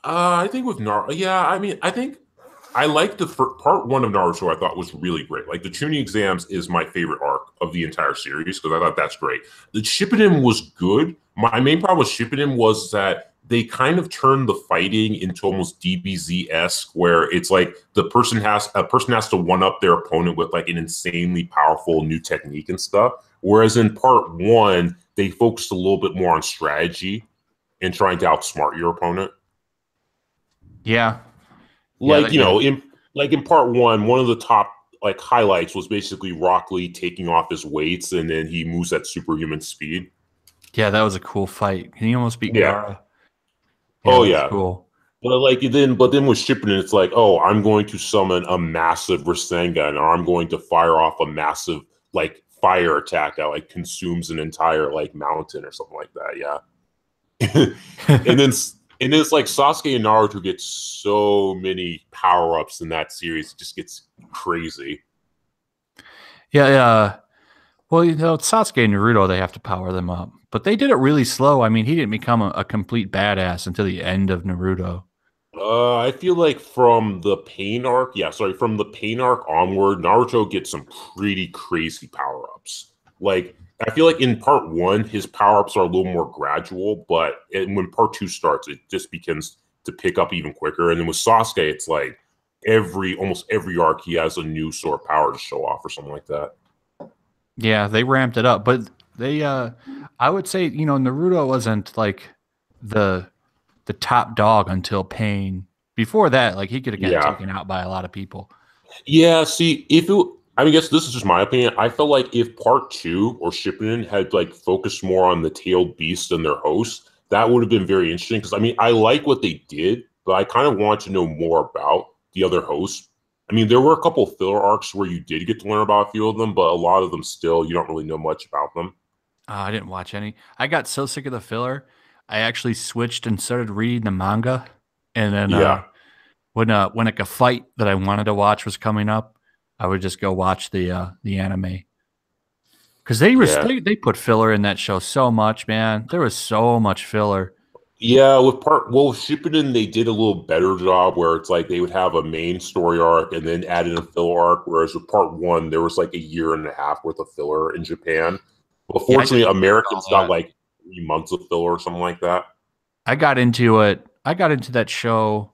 I think with Naruto, yeah, I think I like the part one of Naruto. I thought was really great. Like the Chunin exams is my favorite arc of the entire series because I thought that's great. The Shippuden was good. My main problem with Shippuden was that they kind of turned the fighting into almost DBZ esque, where it's like a person has to one up their opponent with like an insanely powerful new technique and stuff. Whereas in part one, they focused a little bit more on strategy and trying to outsmart your opponent. Yeah, Like in part one of the top like highlights was basically Rock Lee taking off his weights and then he moves at superhuman speed. yeah, that was a cool fight. He almost beat Yeah. Gaara. Oh, That was yeah. cool. But then with Shippuden, it's like, oh, I'm going to summon a massive Rasengan, or I'm going to fire off a massive like fire attack that like consumes an entire like mountain or something like that. Yeah. and then it's like Sasuke and Naruto get so many power ups in that series, it just gets crazy. Yeah, yeah. Well, Sasuke and Naruto, they have to power them up, but they did it really slow. I mean, he didn't become a complete badass until the end of Naruto. I feel like from the from the Pain arc onward, Naruto gets some pretty crazy power ups. Like, I feel like in part one, his power ups are a little more gradual, but when part two starts, it just begins to pick up even quicker. And then with Sasuke, it's like almost every arc, he has a new sort of power to show off or something like that. Yeah, they ramped it up, but they I would say, Naruto wasn't like the top dog until Pain. Before that, like he could have gotten Yeah. taken out by a lot of people. Yeah, see, I guess this is just my opinion. I felt like if part two or Shippuden had like focused more on the tailed beast and their host, that would have been very interesting. Because I mean, I like what they did, but I kind of want to know more about the other hosts. I mean, there were a couple of filler arcs where you did get to learn about a few of them, but a lot of them still you don't really know much about them. I didn't watch any. I got so sick of the filler, I actually switched and started reading the manga. And then Yeah. when like a fight that I wanted to watch was coming up, I would just go watch the anime. Because they put filler in that show so much, man. There was so much filler. Yeah, with Shippuden, they did a little better job where it's like they would have a main story arc and then add in a filler arc. Whereas with part one, there was like a year and a half worth of filler in Japan. But fortunately, Americans got like 3 months of filler or something like that. I got into it. I got into that show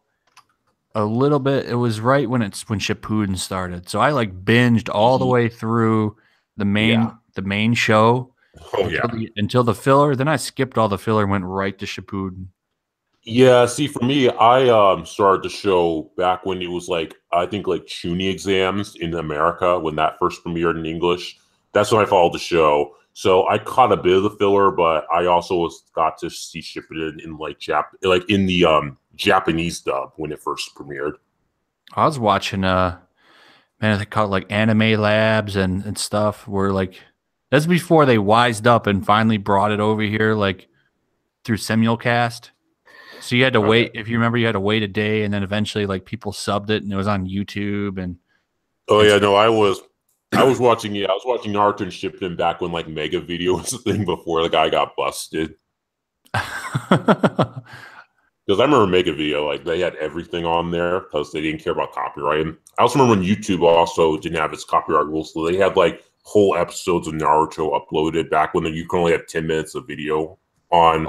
a little bit. It was right when Shippuden started. So I like binged all the way through the main show. Oh yeah. Until the filler. Then I skipped all the filler and went right to Shippuden. Yeah, see, for me, I started the show back when it was like I think like Chunin exams in America when that first premiered in English. That's when I followed the show. So I caught a bit of the filler, but I also got to see Shippuden in in the Japanese dub when it first premiered. I was watching they call it like Anime Labs and stuff where like that's before they wised up and finally brought it over here like through Simulcast. So you had to wait. If you remember, you had to wait a day, and then eventually, like people subbed it, and it was on YouTube. And oh yeah, no, I was watching. Yeah, I was watching Naruto and Shippuden back when like Mega Video was the thing before the guy got busted. Because I remember Mega Video, like they had everything on there because they didn't care about copyright. And I also remember when YouTube also didn't have its copyright rules, so they had like whole episodes of Naruto uploaded back when you can only have 10 minutes of video on.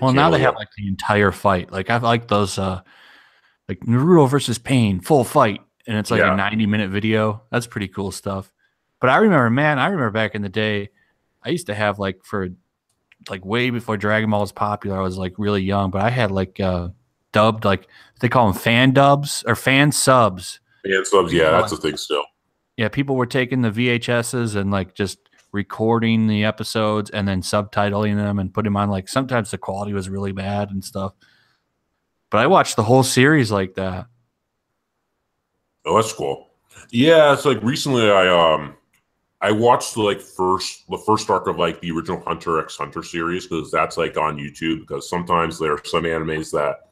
Well, now they have like the entire fight. Like I like those, like Naruto versus Pain full fight, and it's like a 90-minute video. That's pretty cool stuff. But I remember back in the day, I used to have like way before Dragon Ball was popular. I was like really young, but I had like dubbed, like they call them fan dubs or fan subs. Fan subs, yeah, that's a thing still. Yeah, people were taking the VHSs and like just recording the episodes and then subtitling them and putting them on. Like sometimes the quality was really bad and stuff. But I watched the whole series like that. Oh, that's cool. Yeah, it's like recently I watched the first arc of like the original Hunter x Hunter series because that's like on YouTube, because sometimes there are some animes that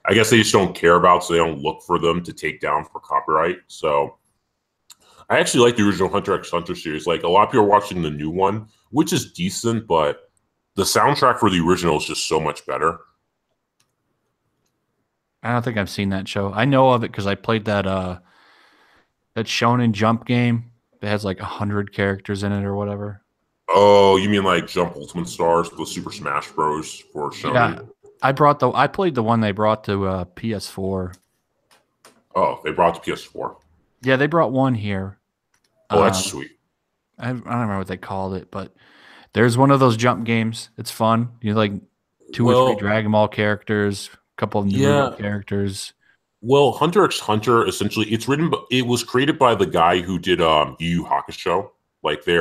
I guess they just don't care about, so they don't look for them to take down for copyright. So I actually like the original Hunter x Hunter series. Like a lot of people are watching the new one, which is decent, but the soundtrack for the original is just so much better. I don't think I've seen that show. I know of it because I played that Shonen Jump game that has like 100 characters in it or whatever. Oh, you mean like Jump Ultimate Stars, the Super Smash Bros. For Shonen? Yeah, I played the one they brought to PS4. Oh, they brought the PS4. Yeah, they brought one here. Oh, that's sweet. I don't remember what they called it, but there's one of those jump games. It's fun. You like two or three Dragon Ball characters, a couple of Naruto characters. Well, Hunter x Hunter, essentially, it was created by the guy who did Yu Yu Hakusho. Like this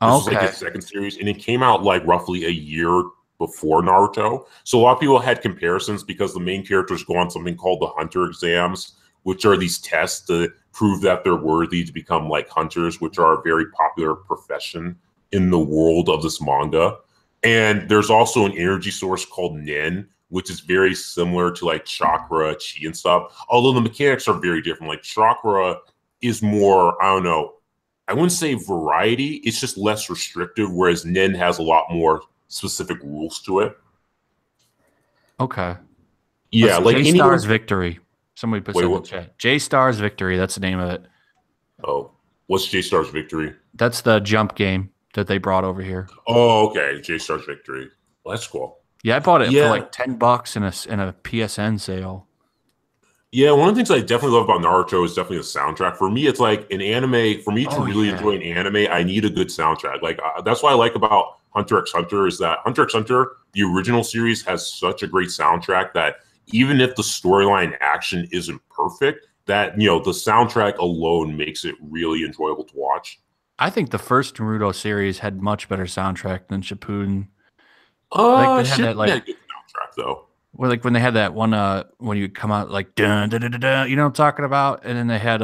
was like his second series, and it came out like roughly a year before Naruto. So a lot of people had comparisons because the main characters go on something called the Hunter exams, which are these tests to prove that they're worthy to become like hunters, which are a very popular profession in the world of this manga. And there's also an energy source called Nen, which is very similar to like chakra, chi, and stuff. Although the mechanics are very different. Like chakra is more, I don't know, I wouldn't say variety. It's just less restrictive, whereas Nen has a lot more specific rules to it. Okay. Yeah, like J-Star's Victory. Somebody put something in the chat. J-Star's Victory. That's the name of it. Oh, what's J-Star's Victory? That's the jump game that they brought over here. Oh, okay. J-Star's Victory. Well, that's cool. Yeah, I bought it for like $10 in a PSN sale. Yeah, one of the things I definitely love about Naruto is definitely the soundtrack. For me, it's like an anime. For me to really enjoy an anime, I need a good soundtrack. Like that's what I like about Hunter x Hunter is that Hunter x Hunter, the original series, has such a great soundtrack that even if the storyline action isn't perfect, that the soundtrack alone makes it really enjoyable to watch. I think the first Naruto series had much better soundtrack than Shippuden. Like they had that like good soundtrack though. Well, like when they had that one when you come out like dun dun dun dun, dun, you know what I'm talking about, and then they had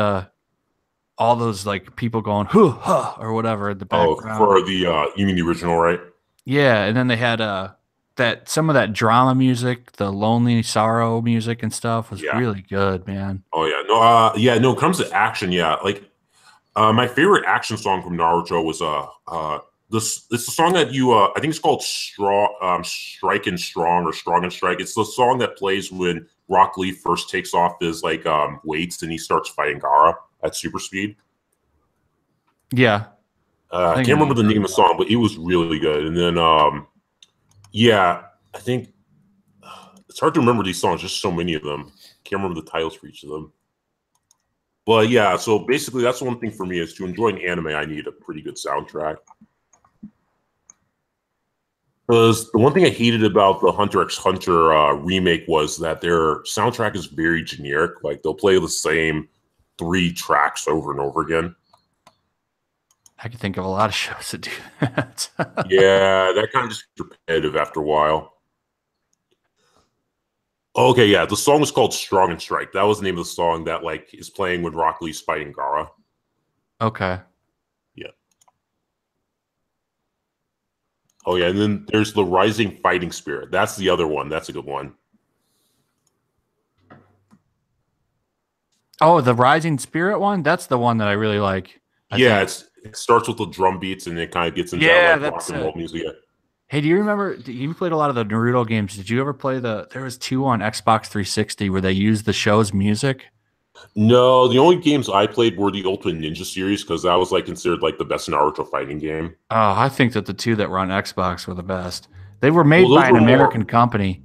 all those like people going hoo ha or whatever in the background. Oh, for the you mean the original, right? Yeah, and then they had that some of that drama music, the lonely sorrow music and stuff was really good, man. Oh yeah, no, it comes to action, like my favorite action song from Naruto was it's the song that I think it's called Strike and Strong or Strong and Strike. It's the song that plays when Rock Lee first takes off his like weights and he starts fighting Gaara at super speed. Yeah. I can't remember the name of the song, but it was really good. And then I think it's hard to remember these songs, just so many of them. Can't remember the titles for each of them. But yeah, so basically that's one thing for me is to enjoy an anime, I need a pretty good soundtrack. Because the one thing I hated about the Hunter x Hunter remake was that their soundtrack is very generic. Like they'll play the same 3 tracks over and over again. I can think of a lot of shows that do that. Yeah, that kind of just gets repetitive after a while. Okay, yeah, the song was called Strong and Strike. That was the name of the song that like is playing when Rock Lee's fighting Gaara. Okay. Yeah. Oh yeah, and then there's the Rising Fighting Spirit. That's the other one. That's a good one. Oh, the Rising Spirit one? That's the one that I really like. It starts with the drum beats and it kind of gets into that, like, rock and roll music. Yeah. Hey, do you remember? You played a lot of the Naruto games. Did you ever play there was 2 on Xbox 360 where they used the show's music? No, the only games I played were the Ultimate Ninja series because that was like considered like the best Naruto fighting game. Oh, I think that the 2 that were on Xbox were the best. They were made by an American company.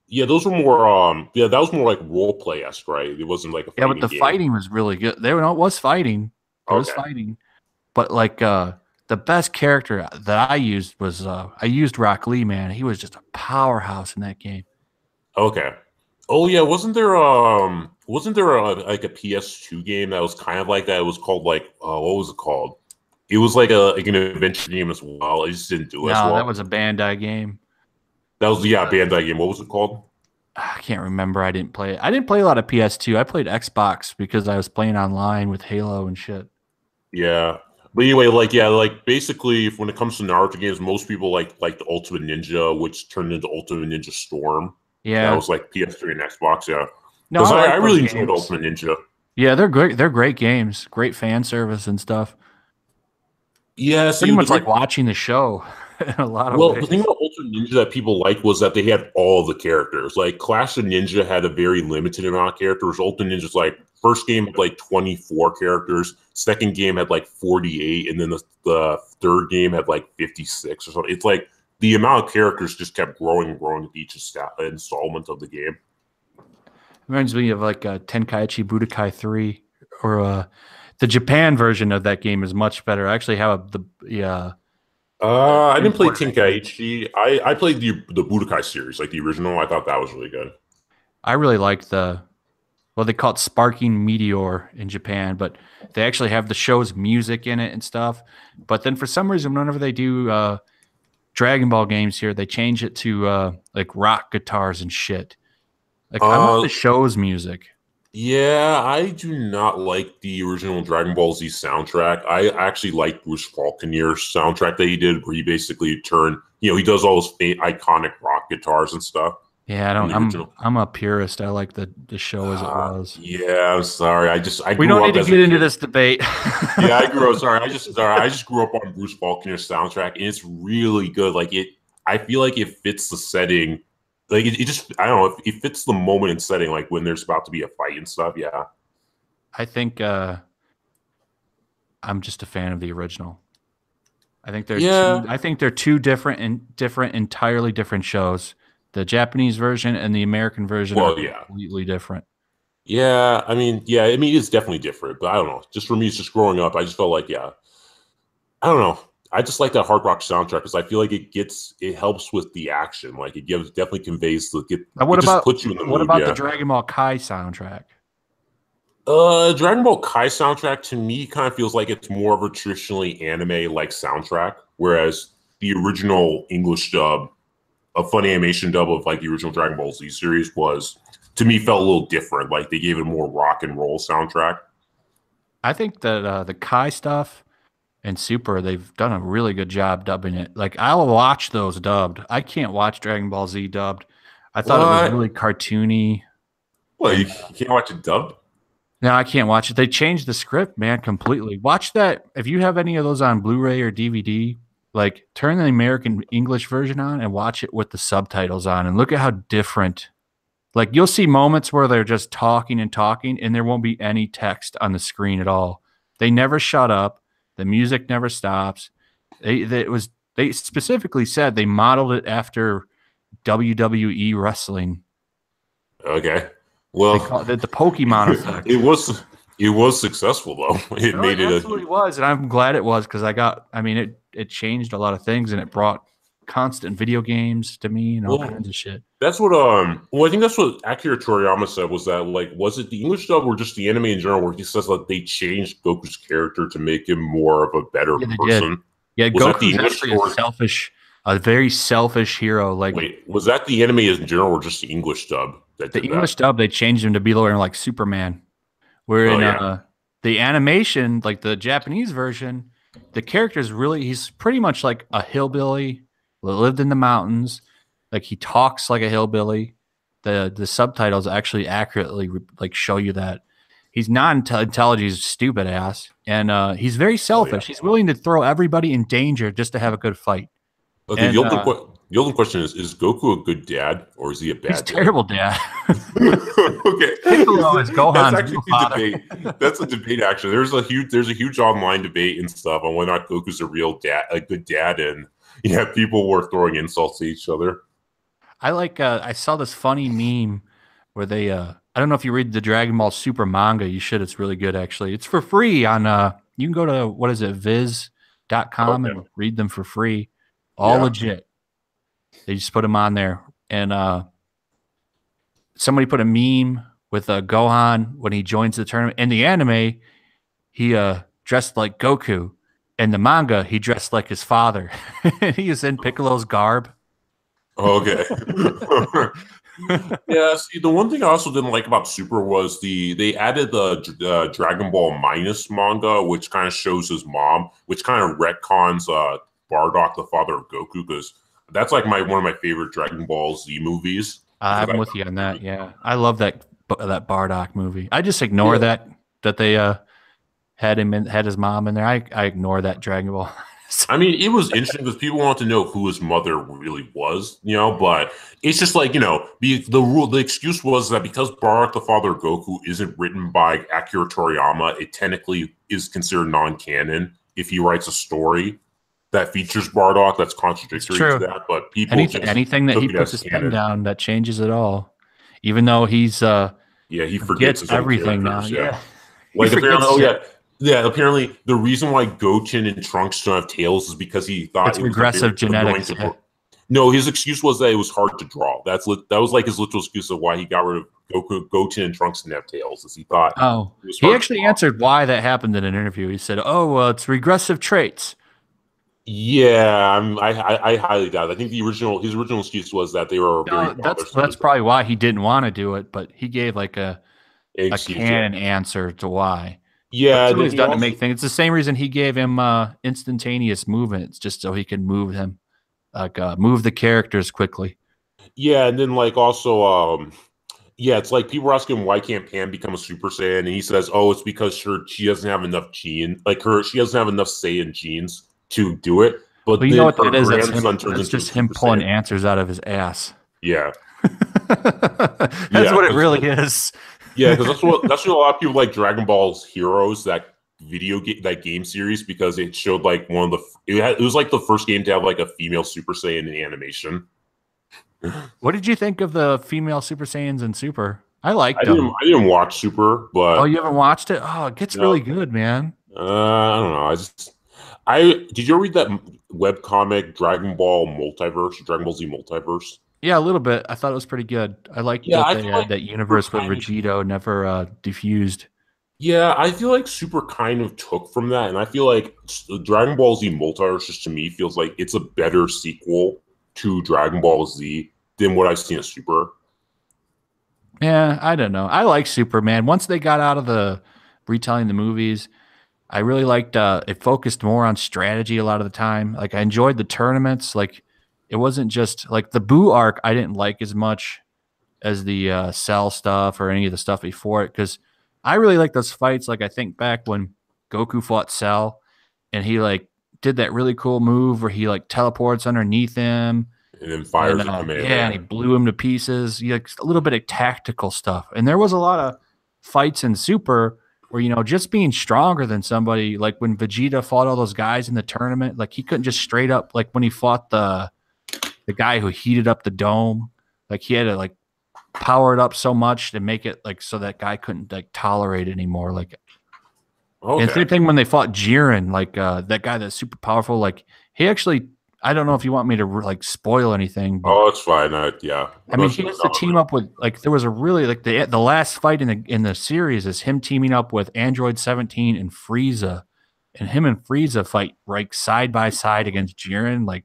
Yeah, those were more. That was more like role play-esque, right? It wasn't like a fighting but the fighting was really good. It was fighting. It was fighting, but like the best character that I used was I used Rock Lee. Man, he was just a powerhouse in that game. Okay. Oh yeah, wasn't there like a PS2 game that was kind of like that? It was called like what was it called? It was like an adventure game as well. It just didn't do as well. No, that was a Bandai game. That was Bandai game. What was it called? I can't remember. I didn't play it. I didn't play a lot of PS2. I played Xbox because I was playing online with Halo and shit. Yeah. But anyway, like basically, when it comes to Naruto games, most people like the Ultimate Ninja, which turned into Ultimate Ninja Storm. Yeah, that was like PS3 and Xbox. Yeah, no, because I like really games. enjoyed Ultimate Ninja. Yeah, they're great. They're great games. Great fan service and stuff. Yeah, pretty much like watching the show. In a lot of ways. The thing about Ultimate Ninja that people liked was that they had all the characters. Like Clash of Ninja had a very limited amount of characters. Ultimate Ninja's like first game had like 24 characters, second game had like 48, and then the third game had like 56 or something. It's like the amount of characters just kept growing and growing with each installment of the game. Reminds me of like Tenkaichi Budokai 3, or the Japan version of that game is much better. I actually have I didn't play Tenkaichi. I played the Budokai series, like the original. I thought that was really good. I really liked they call it Sparking Meteor in Japan, but they actually have the show's music in it and stuff. But then for some reason, whenever they do Dragon Ball games here, they change it to like rock guitars and shit. Like I want the show's music. Yeah, I do not like the original Dragon Ball Z soundtrack. I actually like Bruce Falconer's soundtrack that he did, where he basically turned, he does all those iconic rock guitars and stuff. Yeah, I'm a purist. I like the show as it was. Yeah, I'm sorry. We don't need to get into this debate. Yeah, I grew up. I just grew up on Bruce Falconer's soundtrack, and it's really good. Like I feel like it fits the setting. Like it just, I don't know, it fits the moment and setting, like when there's about to be a fight and stuff. Yeah, I think I'm just a fan of the original. I think they're two entirely different shows. The Japanese version and the American version are completely different. Yeah, I mean, it's definitely different, but I don't know. Just for me, it's just growing up. I just felt like, I don't know. I just like that hard rock soundtrack because I feel like it helps with the action. Like it definitely conveys puts you in the mood. What about the Dragon Ball Kai soundtrack? Dragon Ball Kai soundtrack to me kind of feels like it's more of a traditionally anime like soundtrack, whereas the original English dub, a Funimation dub of like the original Dragon Ball Z series felt a little different. Like they gave it a more rock and roll soundtrack. I think that the Kai stuff and Super, they've done a really good job dubbing it. Like I'll watch those dubbed. I can't watch Dragon Ball Z dubbed. I thought it was really cartoony. Well, you can't watch it dubbed? No, I can't watch it. They changed the script, man, completely. Watch that. If you have any of those on Blu-ray or DVD, like turn the American English version on and watch it with the subtitles on and look at how different. Like you'll see moments where they're just talking and there won't be any text on the screen at all. They never shut up. The music never stops. They specifically said they modeled it after WWE wrestling. Okay. Well, they call it the Pokemon effect. It was successful though. It absolutely was, and I'm glad it was because it changed a lot of things and it brought constant video games to me and all kinds of shit. That's what I think that's what Akira Toriyama said, was that like, was it the English dub or just the anime in general, where he says that they changed Goku's character to make him more of a better person? Yeah, Goku's actually a very selfish hero. Like, wait, was that the anime in general or just the English dub? The English dub, they changed him to be like Superman. Where in the animation, like the Japanese version, the character is he's pretty much like a hillbilly, lived in the mountains. Like he talks like a hillbilly. The subtitles actually accurately like show you that he's not intelligent. He's a stupid ass, and he's very selfish. He's willing to throw everybody in danger just to have a good fight. Okay, and, the ultimate question is Goku a good dad or is he a bad? He's a terrible dad. Okay, Piccolo is Gohan's that's actually a debate. That's a debate. Actually, there's a huge online debate and stuff on whether or not Goku's a good dad, and people were throwing insults to each other. I saw this funny meme where they I don't know if you read the Dragon Ball Super manga. You should. It's really good, actually. It's for free on you can go to viz.com and read them for free. All legit. They just put them on there. And somebody put a meme with Gohan when he joins the tournament. In the anime, he dressed like Goku. In the manga, he dressed like his father. He was in Piccolo's garb. Okay. Yeah, see, the one thing I also didn't like about Super was they added the Dragon Ball Minus manga, which kind of shows his mom, which kind of retcons Bardock, the father of Goku, because that's like one of my favorite Dragon Ball Z movies. I'm with you on that. Yeah, I love that Bardock movie. I just ignore that they had his mom in there. I ignore that Dragon Ball. I mean, it was interesting because people want to know who his mother really was, but it's just like, the excuse was that because Bardock, the father of Goku, isn't written by Akira Toriyama, it technically is considered non-canon if he writes a story that features Bardock that's contradictory to that. But people anything that he puts his pen down that changes it all, even though he's he forgets his everything now. Like apparently, apparently the reason why Goten and Trunks don't have tails is because he thought it's regressive genetics. No, his excuse was that it was hard to draw. That was like his literal excuse of why he got rid of Goten and Trunks didn't have tails, is he thought. Oh, he actually answered why that happened in an interview. He said, it's regressive traits. Yeah, I highly doubt it. I think his original excuse was that they were very that's probably why he didn't want to do it, but he gave like a canon answer to why. Yeah, he's done to make things. It's the same reason he gave him instantaneous movements, just so he can move him, move the characters quickly. Yeah, and then like also, it's like people are asking why can't Pan become a Super Saiyan, and he says, it's because she doesn't have enough gene, she doesn't have enough Saiyan genes to do it. But you know what that is? It's just him pulling answers out of his ass. Yeah, that's what it really is. Yeah, because that's what a lot of people like Dragon Ball's Heroes, that game series, because it showed like it was like the first game to have like a female Super Saiyan in animation. What did you think of the female Super Saiyans in Super? I liked them. I didn't watch Super, but you haven't watched it? Oh, it gets really good, man. I don't know. Did you ever read that webcomic Dragon Ball Z Multiverse? Yeah, a little bit. I thought it was pretty good. I liked that universe where Vegito never diffused. Yeah, I feel like Super kind of took from that, and I feel like Dragon Ball Z Multiverse, just to me, feels like it's a better sequel to Dragon Ball Z than what I've seen of Super. Yeah, I don't know. I like Superman. Once they got out of the retelling the movies, I really liked it focused more on strategy a lot of the time. Like I enjoyed the tournaments. Like it wasn't just like the Buu arc I didn't like as much as the Cell stuff or any of the stuff before it, because I really like those fights. Like I think back when Goku fought Cell and he like did that really cool move where he like teleports underneath him and then fires a command. Yeah, and he blew him to pieces. Like a little bit of tactical stuff. And there was a lot of fights in Super where, just being stronger than somebody, like when Vegeta fought all those guys in the tournament, like he couldn't just straight up, like when he fought the guy who heated up the dome, like he had to like power it up so much to make it like so that guy couldn't like tolerate it anymore. Like, and same thing when they fought Jiren, like that guy that's super powerful, like he actually, I don't know if you want me to like spoil anything. But, it's fine. I mean, he has to team up with like there was a really like the last fight in the series is him teaming up with Android 17 and Frieza, and him and Frieza fight like side by side against Jiren, like,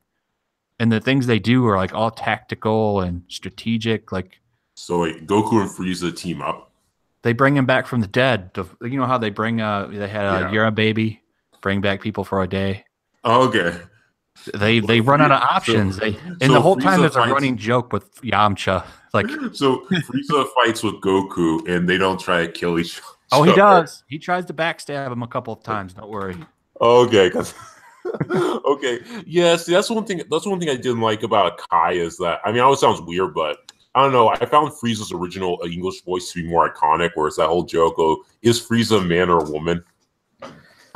and the things they do are like all tactical and strategic. Like, so wait, Goku and Frieza team up. They bring him back from the dead. You know how they bring they had Yura baby, bring back people for a day. Oh, okay. They run out of options. The whole time there's a running joke with Yamcha. Like, so Frieza fights with Goku and they don't try to kill each other. Oh, he does. He tries to backstab him a couple of times. Don't worry. Okay, okay. Yeah, see, that's one thing I didn't like about Kai is that, I mean, I know it sounds weird, but I don't know. I found Frieza's original English voice to be more iconic, where it's that whole joke of, is Frieza a man or a woman?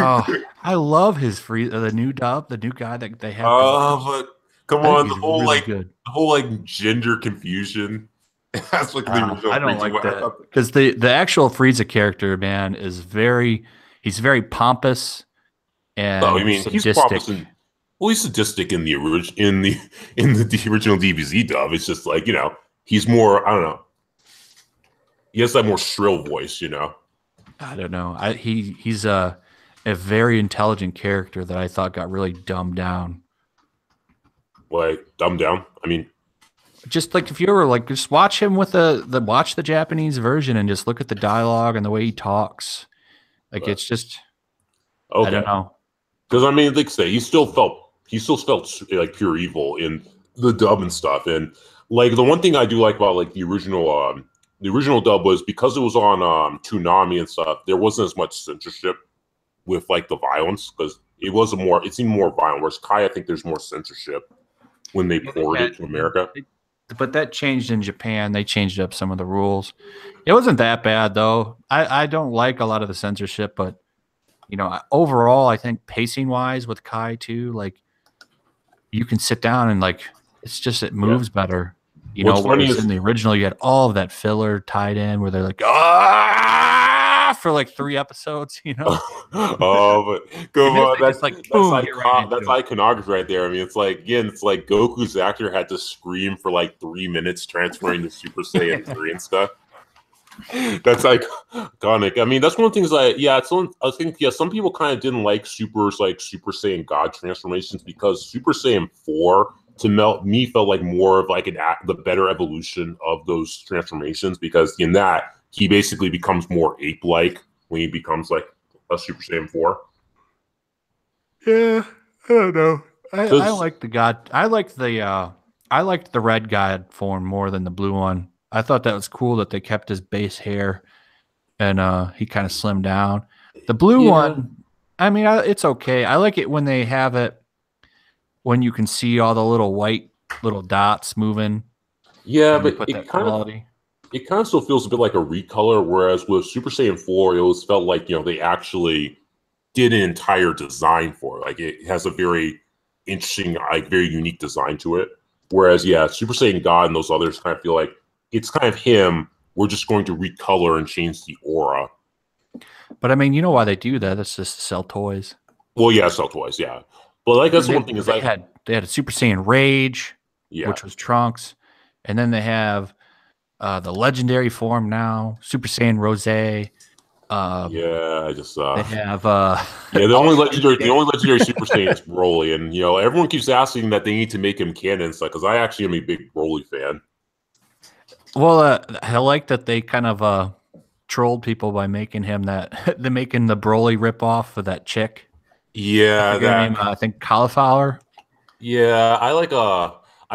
Oh, I love his the new dub, the new guy that they have. But come on, the whole really the whole gender confusion. That's like the original. I don't like that because the actual Frieza character, man, is he's very pompous and sadistic. He's pompous he's sadistic in the original DBZ dub. It's just like, he's more, I don't know. He has that more shrill voice, I don't know. He's a very intelligent character that I thought got really dumbed down. Like dumbed down. I mean, just like if you were like just watch him with watch the Japanese version and just look at the dialogue and the way he talks. Like it's just okay. I don't know. Because I mean, like I say, he still felt like pure evil in the dub and stuff. And like the one thing I do like about like the original dub was because it was on Toonami and stuff, there wasn't as much censorship with like the violence because it seemed more violent. Whereas Kai, I think there's more censorship when they ported it to America. But that changed in Japan. They changed up some of the rules. It wasn't that bad though. I don't like a lot of the censorship, but you know, overall, I think pacing wise with Kai too, like you can sit down and like it's just it moves better. You know, whereas in the original, you had all of that filler tied in where they're like, for like 3 episodes, you know? Oh, but come on. That's like, boom, that's iconography right there. I mean, it's like, again, it's like Goku's actor had to scream for like 3 minutes transferring to Super Saiyan 3 and stuff. That's iconic. I mean, that's one of the things I think some people kind of didn't like Super Saiyan God transformations because Super Saiyan 4 to me felt like more of like the better evolution of those transformations because in that he basically becomes more ape-like when he becomes like a Super Saiyan 4. Yeah, I don't know. I like the God. I liked the red God form more than the blue one. I thought that was cool that they kept his base hair and he kind of slimmed down. The blue one, I mean, it's okay. I like it when they have it when you can see all the little white little dots moving. Yeah, but it kind of still feels a bit like a recolor, whereas with Super Saiyan 4, it felt like, they actually did an entire design for it. Like, it has a very interesting, like, very unique design to it. Whereas, Super Saiyan God and those others kind of feel like it's kind of him. We're just going to recolor and change the aura. But, I mean, you know why they do that? That's just to sell toys. Well, yeah, sell toys, yeah. But, like, that's one thing is they had a Super Saiyan Rage, which was Trunks. And then they have the legendary form now, Super Saiyan Rose. They have the only legendary Super Saiyan is Broly, and everyone keeps asking that they need to make him canon stuff because I actually am a big Broly fan. Well, I like that they kind of trolled people by making him they're making the Broly ripoff of that chick. Yeah, I think Cauliflower. Yeah, I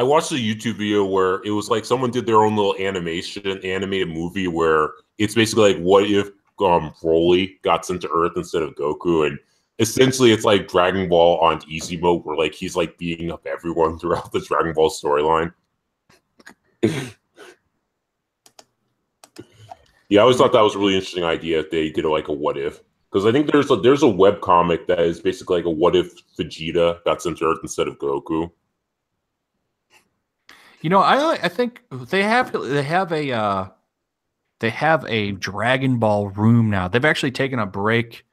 watched a YouTube video where it was like someone did their own little animated movie where it's basically like what if Broly got sent to Earth instead of Goku, and essentially it's like Dragon Ball on easy mode where like he's like beating up everyone throughout the Dragon Ball storyline. Yeah, I always thought that was a really interesting idea if they did like a what if. Because I think there's a web comic that is basically like a what if Vegeta got sent to Earth instead of Goku. I think they have a Dragon Ball room now. They've actually taken a break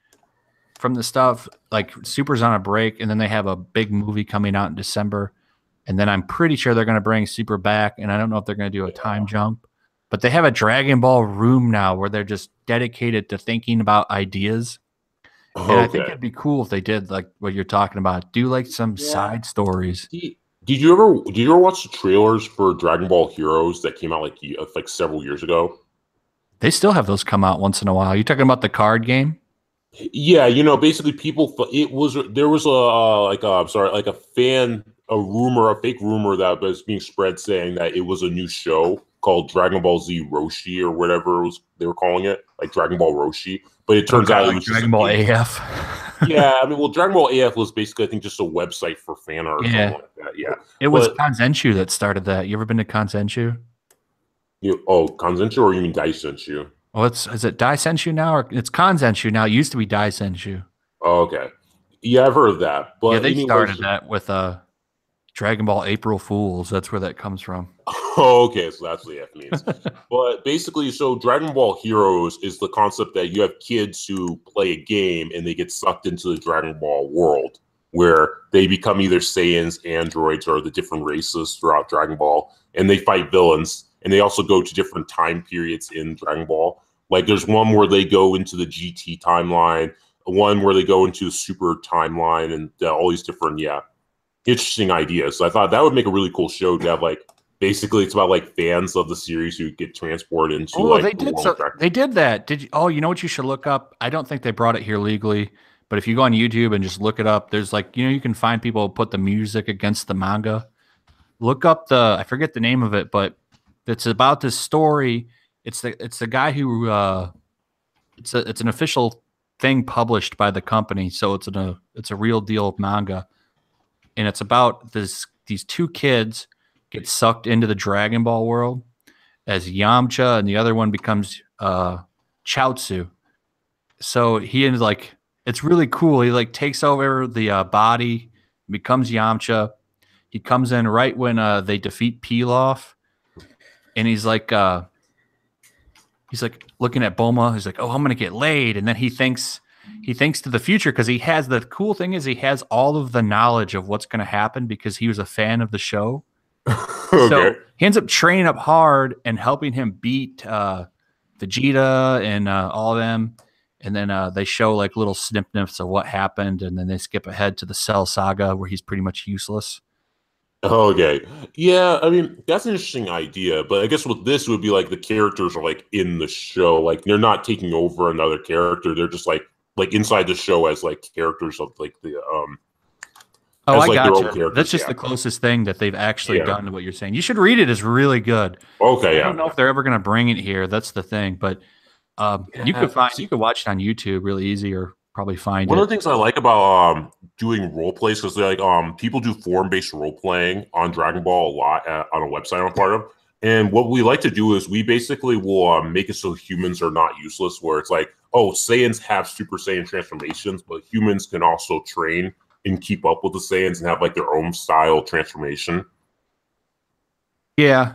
from the stuff. Like Super's on a break, and then they have a big movie coming out in December. And then I'm pretty sure they're going to bring Super back, and I don't know if they're going to do a time jump. But they have a Dragon Ball room now where they're just dedicated to thinking about ideas. And I think it'd be cool if they did like what you're talking about. Do like some side stories. Did you ever watch the trailers for Dragon Ball Heroes that came out like several years ago? They still have those come out once in a while. You talking about the card game? Yeah, basically there was a fake rumor that was being spread saying that it was a new show called Dragon Ball Z Roshi or whatever they were calling it, like Dragon Ball Roshi. But it turns out it was Dragon Ball AF. Yeah, I mean, well, Dragon Ball AF was basically, I think, just a website for fan art or something like that. Yeah, it was Kanzenshu that started that. You ever been to Kanzenshu? Kanzenshu, or you mean Daisenshu? Well, is it Daisenshu now, or it's Kanzenshu now? It used to be Daisenshu. Oh, okay. Yeah, I've heard of that. But they started that with Dragon Ball April Fools. That's where that comes from. Oh, okay, so that's what F means. But basically, so Dragon Ball Heroes is the concept that you have kids who play a game and they get sucked into the Dragon Ball world where they become either Saiyans, androids, or the different races throughout Dragon Ball, and they fight villains. And they also go to different time periods in Dragon Ball. Like there's one where they go into the GT timeline. one where they go into the super timeline and all these different interesting ideas. So I thought that would make a really cool show to have like basically it's about like fans of the series who get transported into they did that. Did you? Oh, you know what you should look up? I don't think they brought it here legally, but if you go on YouTube and just look it up, there's like you can find people who put the music against the manga. Look up I forget the name of it, but it's about this story. It's the guy who it's an official thing published by the company, so it's a real deal manga, and it's about these two kids get sucked into the Dragon Ball world as Yamcha, and the other one becomes Chaozu. So he ends like it's really cool. He like takes over the body, becomes Yamcha. He comes in right when they defeat Pilaf, and he's like looking at Bulma. He's like, "Oh, I'm gonna get laid," and then he thinks to the future because he has the cool thing is he has all of the knowledge of what's gonna happen because he was a fan of the show. Okay. So he ends up training up hard and helping him beat Vegeta and all of them. And then they show like little snippets of what happened, and then they skip ahead to the Cell Saga where he's pretty much useless. Okay. Yeah, I mean, that's an interesting idea, but I guess with this would be like the characters are like in the show, like they're not taking over another character. They're just like inside the show as like characters of like the Oh, I got you. That's just the closest thing that they've actually done to what you're saying. You should read it. It's really good. Okay, I don't know if they're ever going to bring it here. That's the thing, but you could watch it on YouTube really easy, or probably find One of the things I like about doing role plays, because they're like people do forum-based role playing on Dragon Ball a lot on a website I'm part of. And what we like to do is we basically will make it so humans are not useless, where it's like, oh, Saiyans have Super Saiyan transformations, but humans can also train and keep up with the Saiyans and have like their own style transformation. Yeah.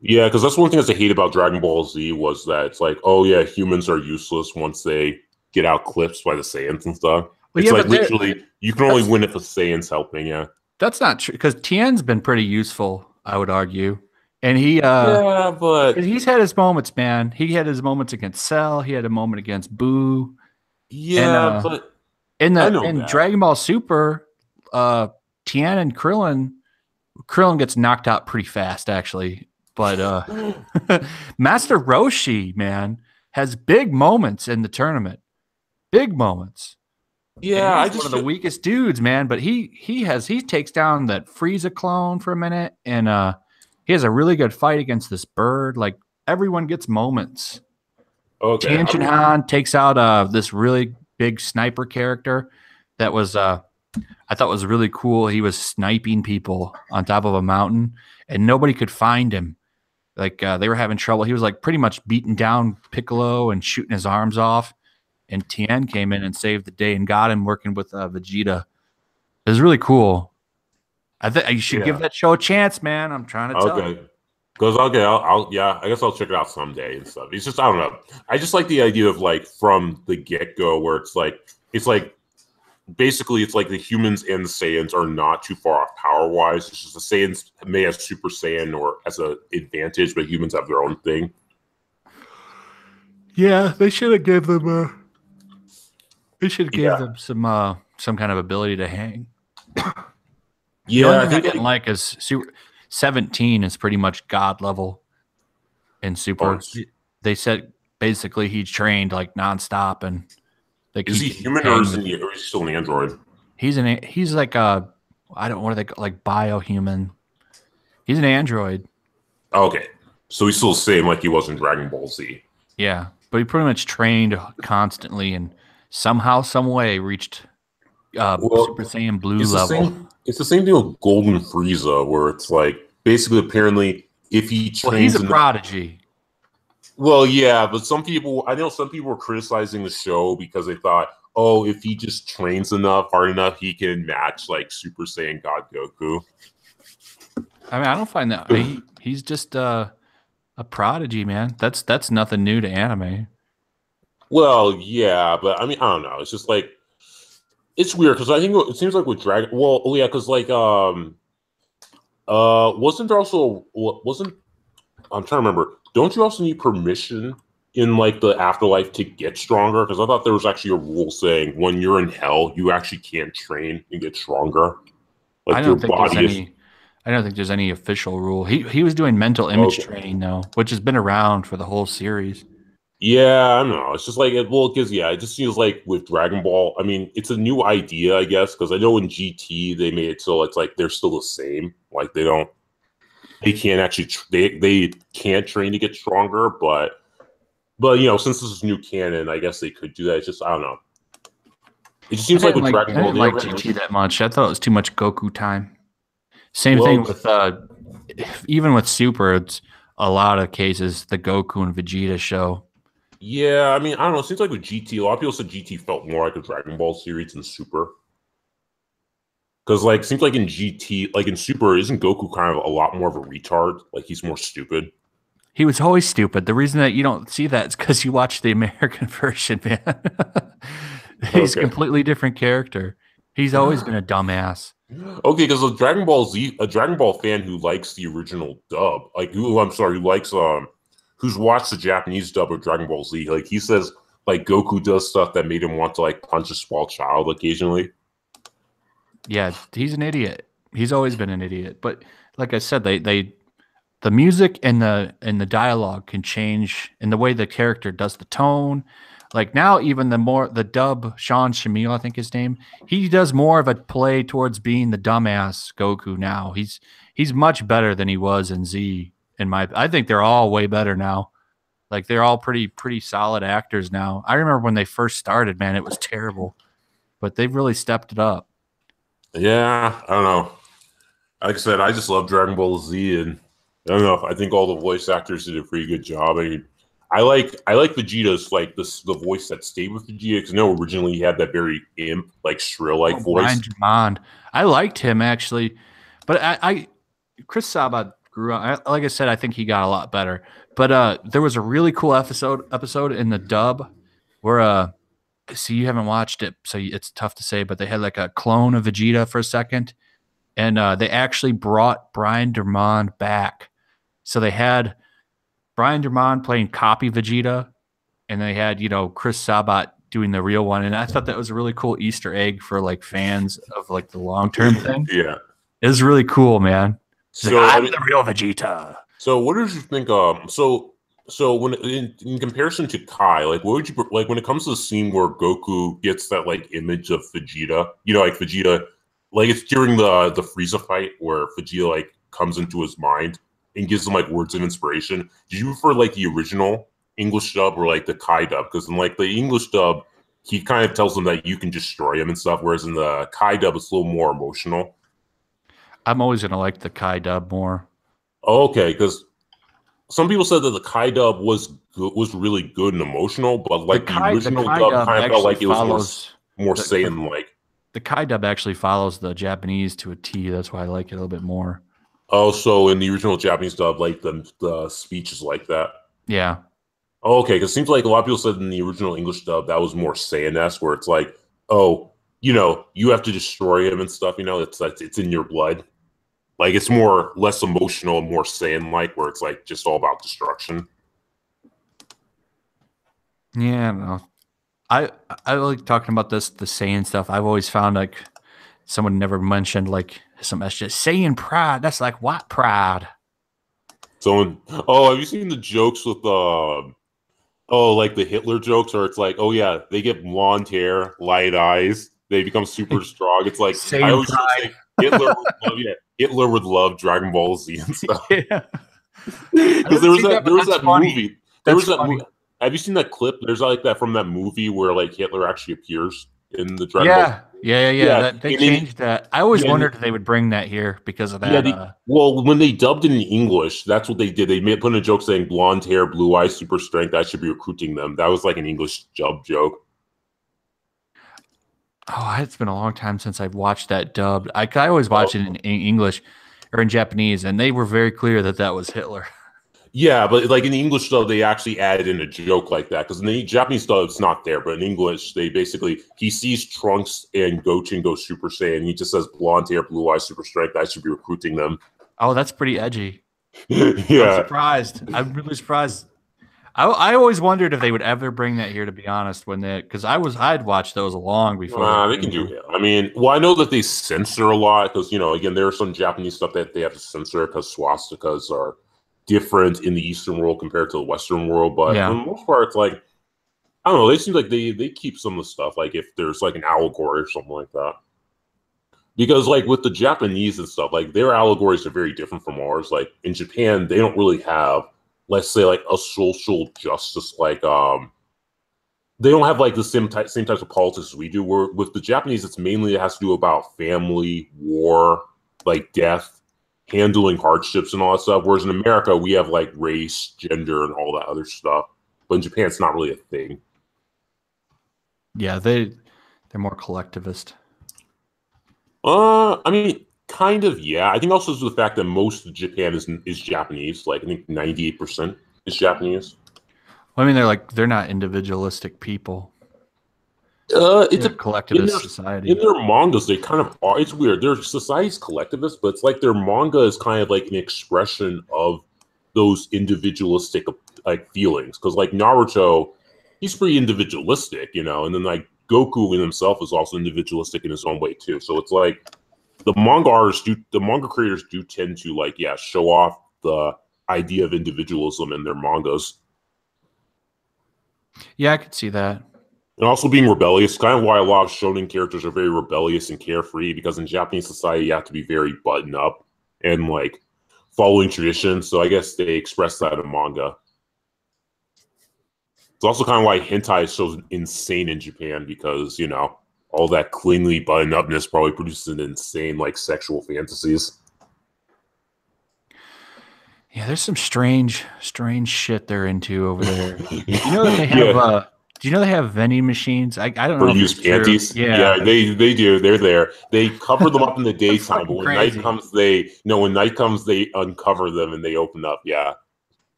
Yeah, because that's one thing I hate about Dragon Ball Z was that it's like, oh yeah, humans are useless once they get outclipped by the Saiyans and stuff. Well, it's like literally you can only win if the Saiyans helping, That's not true, because Tien's been pretty useful, I would argue. And he but he's had his moments, man. He had his moments against Cell, he had a moment against Boo. Yeah, but in Dragon Ball Super, Tien and Krillin gets knocked out pretty fast, actually. But Master Roshi, man, has big moments in the tournament. Big moments. Yeah, he's one of the weakest dudes, man. But he takes down that Frieza clone for a minute, and he has a really good fight against this bird. Like everyone gets moments. Okay. Tien Han takes out this really big sniper character that was I thought was really cool. He was sniping people on top of a mountain, and nobody could find him. Like they were having trouble. He was like pretty much beating down Piccolo and shooting his arms off. And Tien came in and saved the day and got him working with Vegeta. It was really cool. I think you should give that show a chance, man. I'm trying to tell you. Because I guess I'll check it out someday and stuff. It's just, I don't know. I just like the idea of like from the get-go where it's like basically it's like the humans and the Saiyans are not too far off power-wise. It's just the Saiyans may have Super Saiyan or as an advantage, but humans have their own thing. Yeah, they should have given them some kind of ability to hang. Yeah, I didn't like is 17 is pretty much God level in Super. They said basically he trained like nonstop, and is he human or is he still an android? He's like a like biohuman. He's an android. Okay, so he's still the same like he was in Dragon Ball Z. Yeah, but he pretty much trained constantly and somehow, some way reached Super Saiyan Blue level. It's the same thing with Golden Frieza, where it's like basically apparently if he trains, he's a prodigy. Well, yeah, but I know some people were criticizing the show because they thought, oh, if he just trains hard enough, he can match like Super Saiyan God Goku. I mean, I don't find that he's just a prodigy, man. That's nothing new to anime. Well, yeah, but I mean, I don't know. It's just like it's weird because I think it seems like with Dragon. Well, yeah, because like wasn't I'm trying to remember. Don't you also need permission in like the afterlife to get stronger? Because I thought there was actually a rule saying when you're in hell, you actually can't train and get stronger. Like I don't think there's any official rule. He was doing mental image training though, which has been around for the whole series. Yeah, I don't know. It's just like it just seems like with Dragon Ball. I mean, it's a new idea, I guess, because I know in GT they made it so it's like they're still the same. Like they can't actually they can't train to get stronger, but since this is new canon, I guess they could do that. It's just I don't know. It just seems like with Dragon Ball, I didn't like GT that much. I thought it was too much Goku time. Same thing with even with Super. It's a lot of cases the Goku and Vegeta show. Yeah, I mean, I don't know. It seems like with GT, a lot of people said GT felt more like a Dragon Ball series than Super. Because, like, it seems like in GT, like in Super, isn't Goku kind of a lot more of a retard? Like, he's more stupid. He was always stupid. The reason that you don't see that is because you watch the American version, man. He's a completely different character. He's always been a dumbass. Okay, because a Dragon Ball fan who likes the original dub, who's watched the Japanese dub of Dragon Ball Z, like he says, like Goku does stuff that made him want to like punch a small child occasionally. Yeah, he's an idiot. He's always been an idiot. But like I said, the music and the dialogue can change in the way the character does the tone. Like now, even the dub, Sean Shamil, I think his name, he does more of a play towards being the dumbass Goku now. He's much better than he was in Z. I think they're all way better now. Like they're all pretty solid actors now. I remember when they first started, man, it was terrible, but they've really stepped it up. Yeah, I don't know. Like I said, I just love Dragon Ball Z, and I don't know. I think all the voice actors did a pretty good job. I mean, I like Vegeta's like the voice that stayed with Vegeta because originally he had that very imp like shrill like voice. Brian Drummond. I liked him actually, but I Chris Sabat grew up. Like I said, I think he got a lot better. But there was a really cool episode in the dub where see, you haven't watched it, so it's tough to say. But they had like a clone of Vegeta for a second, and they actually brought Brian Drummond back. So they had Brian Drummond playing copy Vegeta, and they had, Chris Sabat doing the real one. And I thought that was a really cool Easter egg for like fans of like the long-term thing. Yeah. It was really cool, man. So I'm the real Vegeta. So what did you think? So when in comparison to Kai, like what would you like when it comes to the scene where Goku gets that like image of Vegeta? Like Vegeta, like it's during the Frieza fight where Vegeta like comes into his mind and gives him like words of inspiration. Did you prefer like the original English dub or like the Kai dub? Because in like the English dub, he kind of tells him that you can destroy him and stuff, whereas in the Kai dub, it's a little more emotional. I'm always gonna like the Kai dub more. Oh, okay, because some people said that the Kai dub was really good and emotional, but like the original dub kind of felt like it was more Saiyan-like. The Kai dub actually follows the Japanese to a T. That's why I like it a little bit more. Oh, so in the original Japanese dub, like the speech is like that? Yeah. Oh, okay, because it seems like a lot of people said in the original English dub that was more Saiyan-esque, where it's like, oh, you have to destroy him and stuff. It's in your blood. Like it's less emotional and more Saiyan-like, where it's like just all about destruction. Yeah, I don't know. I like talking about the Saiyan stuff. I've always found like someone never mentioned like some Saiyan pride. That's like what pride? Have you seen the jokes with like the Hitler jokes, where it's like, oh yeah, they get blonde hair, light eyes, they become super strong. It's like Saiyan I always say Hitler would love Dragon Ball Z and stuff. Yeah, because there was that movie. Have you seen that clip? There's like that from that movie where like Hitler actually appears in the Dragon Ball. Yeah. They changed that. I always wondered if they would bring that here because of that. Well, when they dubbed it in English, that's what they did. They put in a joke saying blonde hair, blue eyes, super strength. I should be recruiting them. That was like an English dub joke. Oh, it's been a long time since I've watched that dubbed. I always watch it in English or in Japanese, and they were very clear that was Hitler. Yeah, but like in the English dub, they actually added in a joke like that because in the Japanese dub, it's not there. But in English, he sees Trunks and Gochin go Super Saiyan. And he just says blonde hair, blue eyes, super strength. I should be recruiting them. Oh, that's pretty edgy. Yeah, I'm surprised. I'm really surprised. I always wondered if they would ever bring that here. To be honest, because I'd watched those long before. They can do it. I mean, well, I know that they censor a lot because again, there are some Japanese stuff that they have to censor because swastikas are different in the Eastern world compared to the Western world. But for the most part, it's like I don't know. They seem like they keep some of the stuff, like if there's like an allegory or something like that. Because like with the Japanese and stuff, like their allegories are very different from ours. Like in Japan, they don't really have, let's say, like a social justice. Like they don't have like the same types of politics as we do. Where with the Japanese, it has to do about family, war, like death, handling hardships, and all that stuff. Whereas in America, we have like race, gender, and all that other stuff. But in Japan, it's not really a thing. Yeah, they're more collectivist. I mean, kind of, yeah. I think also is the fact that most of Japan is Japanese. Like I think 98% is Japanese. Well, I mean, they're not individualistic people. It's a collectivist society. In their mangas, they kind of are. It's weird. Their society's collectivist, but it's like their manga is kind of like an expression of those individualistic like feelings. Because like Naruto, he's pretty individualistic, and then like Goku in himself is also individualistic in his own way too. So it's like the manga creators do tend to like, show off the idea of individualism in their mangas. Yeah, I could see that. And also being rebellious, kind of why a lot of shonen characters are very rebellious and carefree, because in Japanese society you have to be very buttoned up and like following tradition. So I guess they express that in manga. It's also kind of why hentai is so insane in Japan, because, all that cleanly buttoned upness probably produces an insane, like, sexual fantasies. Yeah, there's some strange shit they're into over there. You know that they have, do you know they have vending machines? I don't know. For used panties? Yeah, they do. They're there. They cover them up in the daytime, but when night comes, when night comes, they uncover them and they open up. Yeah.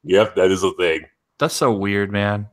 Yep, that is a thing. That's so weird, man.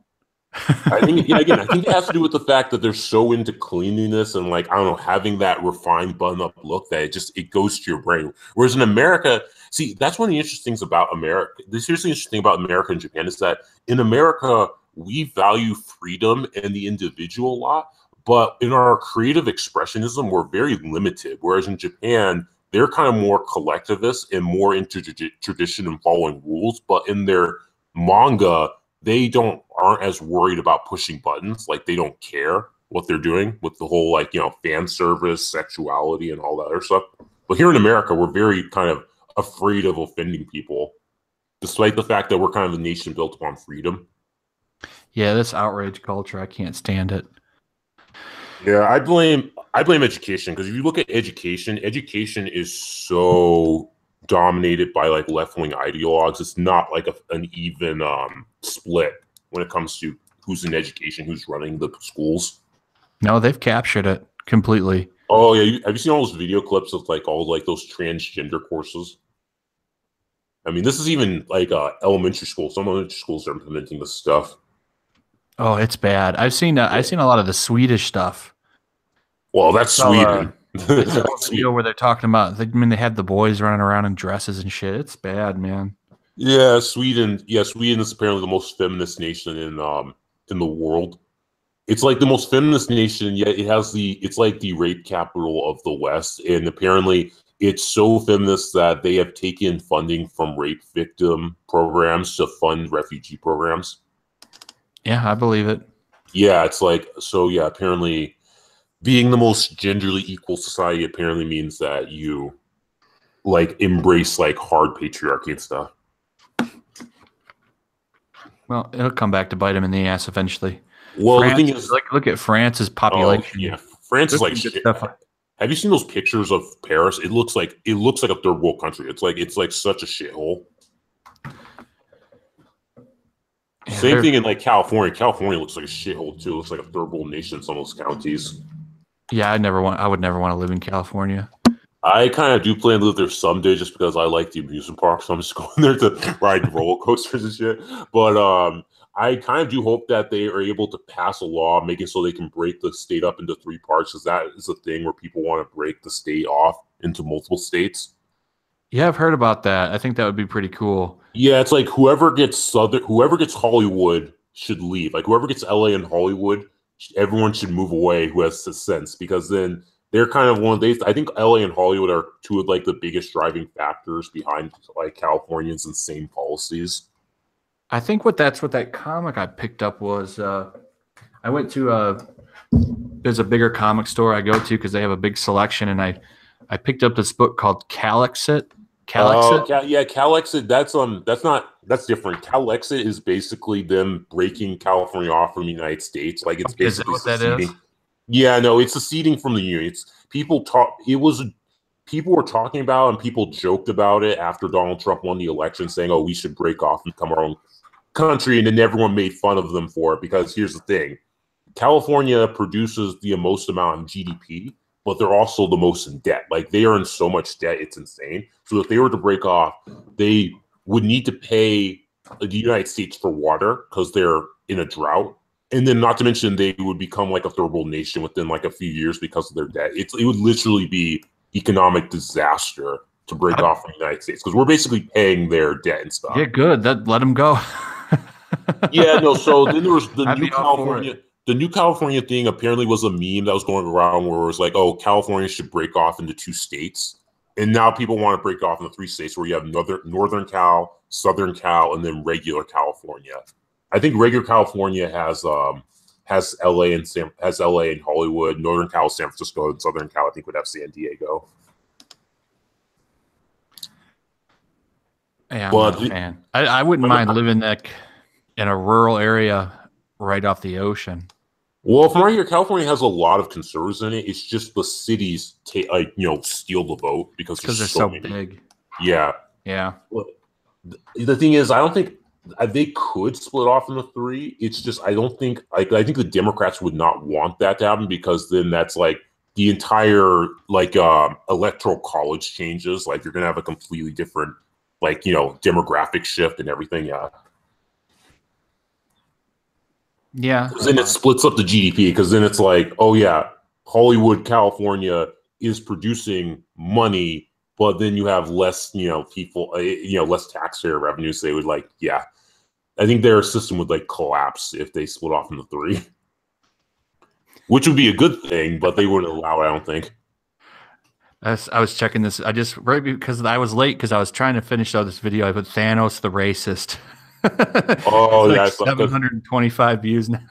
I think it has to do with the fact that they're so into cleanliness and like, I don't know, having that refined button-up look that it goes to your brain. Whereas in America, see, that's one of the interesting things about America. The seriously interesting thing about America and Japan is that in America, we value freedom and the individual a lot, but in our creative expressionism, we're very limited. Whereas in Japan, they're kind of more collectivist and more into tradition and following rules. But in their manga, they aren't as worried about pushing buttons. Like they don't care what they're doing with the whole like, fan service, sexuality, and all that other stuff. But here in America, we're very kind of afraid of offending people, despite the fact that we're kind of a nation built upon freedom. Yeah, this outrage culture, I can't stand it. Yeah, I blame education, because if you look at education is so dominated by like left-wing ideologues. It's not like an even split when it comes to who's in education, who's running the schools. No, they've captured it completely. Oh yeah, have you seen all those video clips of like all like those transgender courses? I mean, this is even like elementary school. Some elementary schools are implementing this stuff. Oh, it's bad. I've seen a lot of the Swedish stuff. Well, that's Sweden. It's a video where they're talking about. They had the boys running around in dresses and shit. It's bad, man. Yeah, Sweden. Yeah, Sweden is apparently the most feminist nation in the world. It's like the most feminist nation, yet it's like the rape capital of the West, and apparently it's so feminist that they have taken funding from rape victim programs to fund refugee programs. Yeah, I believe it. Yeah, it's like, so yeah, apparently being the most genderly equal society apparently means that you like embrace like hard patriarchy and stuff. Well, it'll come back to bite him in the ass eventually. Well, France, the thing is, look at France's population. Oh, yeah, France is like shit. Have you seen those pictures of Paris? It looks like a third world country. It's like such a shithole. Yeah, same thing in like California. California looks like a shithole too. It looks like a third world nation in some of those counties. Yeah, I would never want to live in California. I kind of do plan to live there someday, just because I like the amusement park. So I'm just going there to ride roller coasters and shit. But I kind of do hope that they are able to pass a law making so they can break the state up into 3 parts, because that is a thing where people want to break the state off into multiple states. Yeah, I've heard about that. I think that would be pretty cool. Yeah, it's like whoever gets Hollywood should leave. Like whoever gets LA and Hollywood, everyone should move away who has the sense, because then they're kind of I think LA and Hollywood are two of like the biggest driving factors behind like California's insane policies. I think that's what that comic I picked up was. I went to there's a bigger comic store I go to because they have a big selection, and I picked up this book called Calexit. Calexit? Yeah, Calexit. That's different. Calexit is basically them breaking California off from the United States. Like it's basically is that what that is? Yeah, no, it's seceding from the Union. People were talking about and people joked about it after Donald Trump won the election, saying, "Oh, we should break off and become our own country," and then everyone made fun of them for it. Because here's the thing: California produces the most amount in GDP, but they're also the most in debt. Like they are in so much debt, it's insane. So if they were to break off, they would need to pay the United States for water because they're in a drought. And then not to mention they would become like a third world nation within like a few years because of their debt. It would literally be economic disaster to break off from the United States because we're basically paying their debt and stuff. Yeah, good. Let them go. Yeah, no. So then there was the new California. The new California thing apparently was a meme that was going around where it was like, oh, California should break off into 2 states. And now people want to break off into 3 states where you have Northern Cal, Southern Cal, and then regular California. I think regular California has LA and Hollywood. Northern Cal, San Francisco, and Southern Cal, I think, would have San Diego. Yeah, I'm not a fan. I wouldn't mind living in a rural area right off the ocean. Well, from right here, California has a lot of conservatives in it. It's just the cities steal the vote because they're so big. Yeah. Well, the thing is, I don't think they could split off into 3. It's just I think the Democrats would not want that to happen because then that's like the entire electoral college changes. Like you're gonna have a completely different demographic shift and everything. Yeah. Because then it splits up the GDP. Because then it's like, oh yeah, Hollywood, California is producing money, but then you have less, people, less taxpayer revenue. So they would I think their system would collapse if they split off into 3, which would be a good thing, but they wouldn't allow it, I don't think. I was checking this. Right because I was late because I was trying to finish out this video. I put Thanos the racist. Oh, yeah, 725 views now.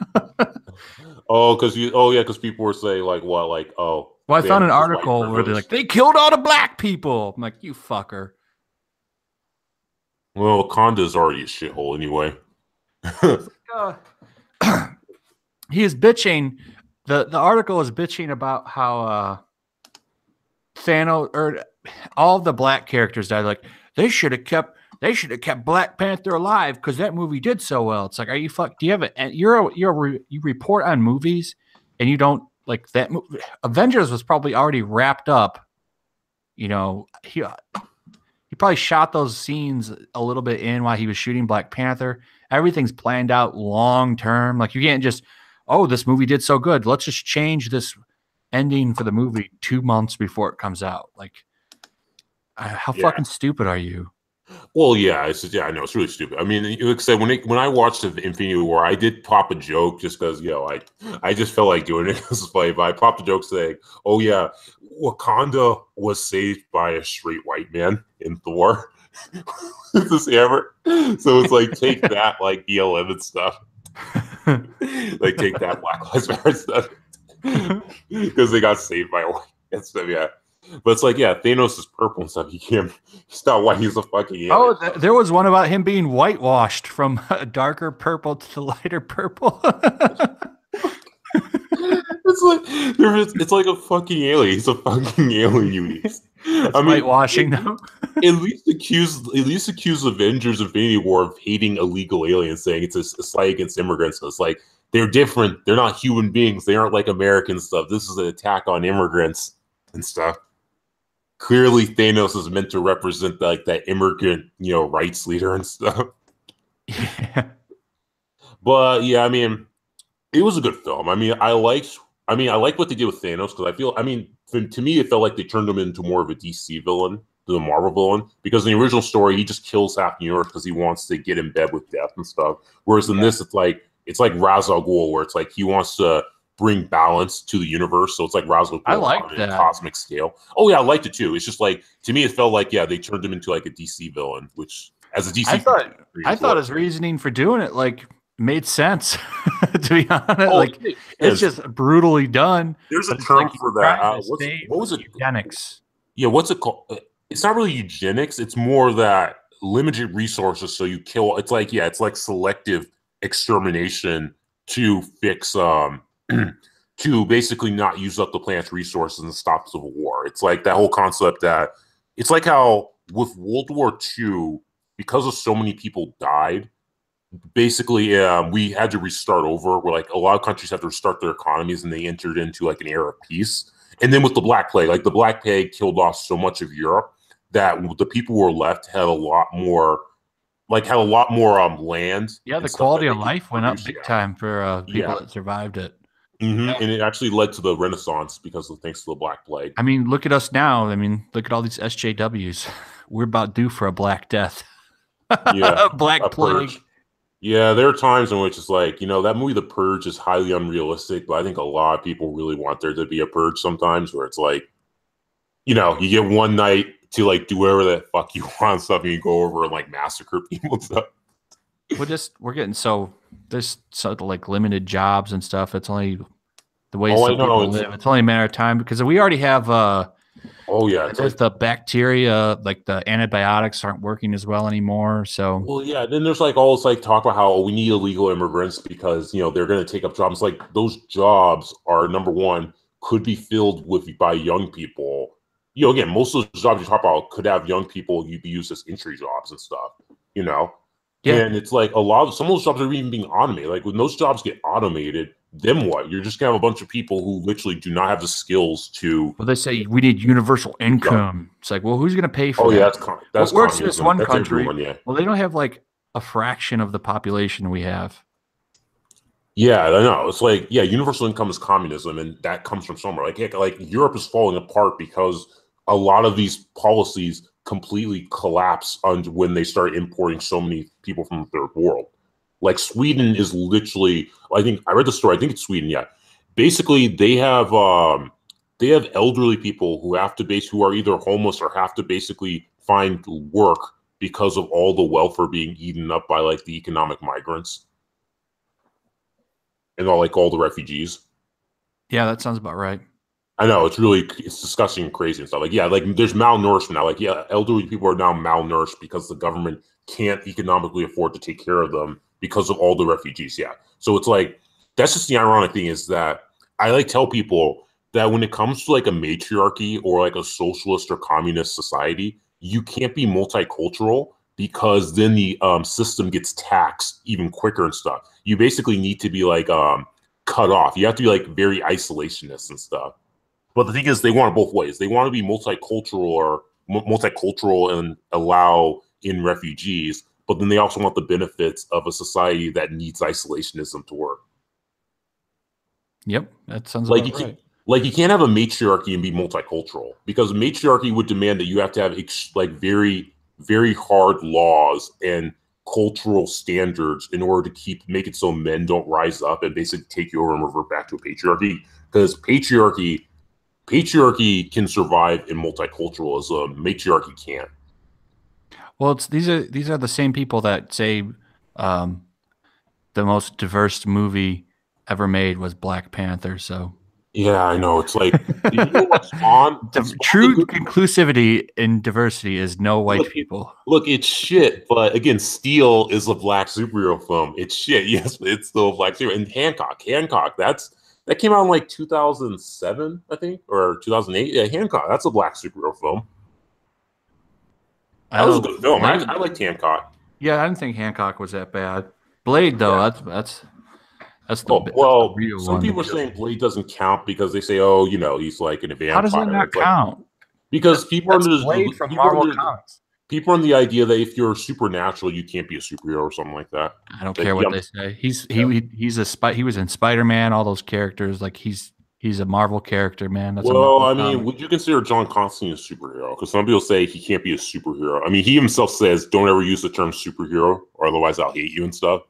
because people were saying well, I found an article where they're like, they killed all the black people. I'm like, you fucker. Well, Wakanda's already a shithole anyway. He is bitching. The article is bitching about how Thanos or all the black characters died. Like they should have kept Black Panther alive because that movie did so well. It's like, are you fuck? Do you have it? You report on movies and you don't like that. Avengers was probably already wrapped up. He probably shot those scenes a little bit in while he was shooting Black Panther. Everything's planned out long term. Like you can't just, oh, this movie did so good. Let's just change this ending for the movie 2 months before it comes out. Like, how fucking stupid are you? Well, yeah, I know it's really stupid. I mean, like I said, when I watched Infinity War, I did pop a joke just because I just felt like doing it because it's funny. But I popped a joke saying, "Oh yeah, Wakanda was saved by a straight white man in Thor." This hammer. So it's like take that, BLM and stuff. Take that Black Lives Matter stuff because they got saved by a white and stuff. Yeah. But it's Thanos is purple and stuff. He's not white. He's a fucking alien. Oh, there was one about him being whitewashed from a darker purple to lighter purple. It's like a fucking alien. He's a fucking alien. Whitewashing though. At least accuse Avengers Infinity War of hating illegal aliens, saying it's a slight against immigrants. So it's like they're different. They're not human beings. They aren't like American stuff. This is an attack on immigrants and stuff. Clearly, Thanos is meant to represent that immigrant, rights leader and stuff. Yeah. But yeah, I mean, it was a good film. I like what they did with Thanos because to me, it felt like they turned him into more of a DC villain the Marvel villain, because in the original story he just kills half New York because he wants to get in bed with death and stuff. Whereas in this, it's like Ra's al Ghul, where it's like he wants to bring balance to the universe. So it's like Ra's al Ghul I like on that. a cosmic scale. Oh yeah, I liked it too. It's just like, to me, it felt like they turned him into like a DC villain, which as a DC, I thought his reasoning for doing it like made sense. To be honest, it's just brutally done. There's a term for that. What was it? Eugenics. Yeah, what's it called? It's not really eugenics. It's more that limited resources, so you kill. It's like selective extermination to fix to basically not use up the planet's resources and stop civil war. It's like that whole concept that it's like how with World War II, because of so many people died, basically we had to restart over, where like a lot of countries have to restart their economies, and they entered into like an era of peace. And then with the Black Plague, like the Black Plague killed off so much of Europe that the people who were left had a lot more land. Yeah, the quality of life went up big time for people that survived it. Mm-hmm. Yeah. And it actually led to the Renaissance thanks to the Black Plague. I mean, look at us now. I mean, look at all these SJWs. We're about due for a Black Death. Yeah, Black Plague. Purge. Yeah, there are times in which it's like, that movie The Purge is highly unrealistic, but I think a lot of people really want there to be a purge sometimes, where it's like, you get one night to like do whatever the fuck you want and stuff, and you go over and like massacre people and stuff. There's so like limited jobs and stuff. It's only the way people live. It's only a matter of time, because we already have there's the bacteria, like the antibiotics aren't working as well anymore. So then there's like all this like talk about how we need illegal immigrants because they're going to take up jobs. Like those jobs are, number one, could be filled by young people. Again, most of those jobs you talk about could have young people you use as entry jobs and stuff. Yeah. And it's like some of those jobs are even being automated. Like when those jobs get automated, then what? You're just gonna have a bunch of people who literally do not have the skills to. Well, they say we need universal income. Yeah. It's like, well, who's gonna pay for that? Yeah, that's what works in this one country. Well, they don't have like a fraction of the population we have. Yeah, I know. It's like, universal income is communism, and that comes from somewhere. Like Europe is falling apart because a lot of these policies completely collapse when they start importing so many people from the third world. Like Sweden is literally, I think I read the story. I think it's Sweden. Yeah, basically they have elderly people who are either homeless or have to basically find work because of all the welfare being eaten up by like the economic migrants and all the refugees. Yeah, that sounds about right. I know, it's disgusting and crazy and stuff. There's malnourishment now. Elderly people are now malnourished because the government can't economically afford to take care of them because of all the refugees. Yeah. So it's like, that's just the ironic thing, is that I tell people that when it comes to like a matriarchy or like a socialist or communist society, you can't be multicultural, because then the system gets taxed even quicker and stuff. You basically need to be like cut off. You have to be like very isolationist and stuff. But the thing is, they want it both ways. They want to be multicultural and allow in refugees, but then they also want the benefits of a society that needs isolationism to work. Yep, that sounds like right. You can't have a matriarchy and be multicultural, because matriarchy would demand that you have to have very, very hard laws and cultural standards in order to make it so men don't rise up and basically take you over and revert back to a patriarchy. Because patriarchy can survive in multiculturalism. Matriarchy can't. Well, these are the same people that say the most diverse movie ever made was Black Panther. So yeah, I know. It's like, you know what's on? True inclusivity and diversity is no white people. Look, it's shit. But again, Steel is a black superhero film. It's shit. Yes, but it's still a black superhero. And Hancock, that came out in like 2007, I think, or 2008. Yeah, Hancock. That's a black superhero film. That was a good film. I liked Hancock. Yeah, I didn't think Hancock was that bad. Blade, though, that's the real some one. people are saying Blade doesn't count because they say, he's like an vampire. How does that not count? Because people are Blade from Marvel Comics. People are in the idea that if you're supernatural, you can't be a superhero or something like that. I don't care what they say. He was in Spider-Man, all those characters. Like he's He's a Marvel character, man. That's a Well, Marvel I mean, comic. would you consider John Constantine a superhero? Because some people say he can't be a superhero. I mean, he himself says, "Don't ever use the term superhero, or otherwise I'll hate you" and stuff.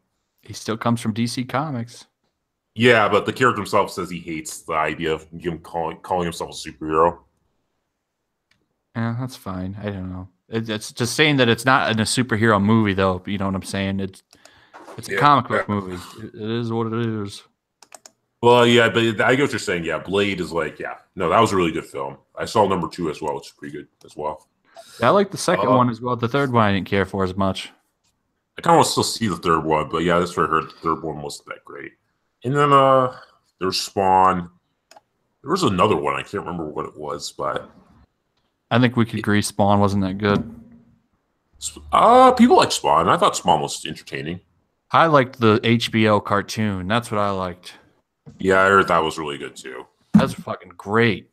He still comes from DC Comics. Yeah, but the character himself says he hates the idea of him calling himself a superhero. Yeah, that's fine. I don't know. It's just saying that it's not in a superhero movie, though. You know what I'm saying? It's a comic book movie. It is what it is. Well, yeah, but I get what you're saying. Yeah, Blade is like, yeah, no, that was a really good film. I saw number 2 as well, which is pretty good as well. Yeah, I like the second one as well. The third one I didn't care for as much. I kind of want to still see the third one, but yeah, that's what I heard. The third one wasn't that great. And then there's Spawn. There was another one. I can't remember what it was, but I think we could agree Spawn wasn't that good. people like Spawn. I thought Spawn was entertaining. I liked the HBO cartoon. That's what I liked. Yeah, I heard that was really good too. That's fucking great.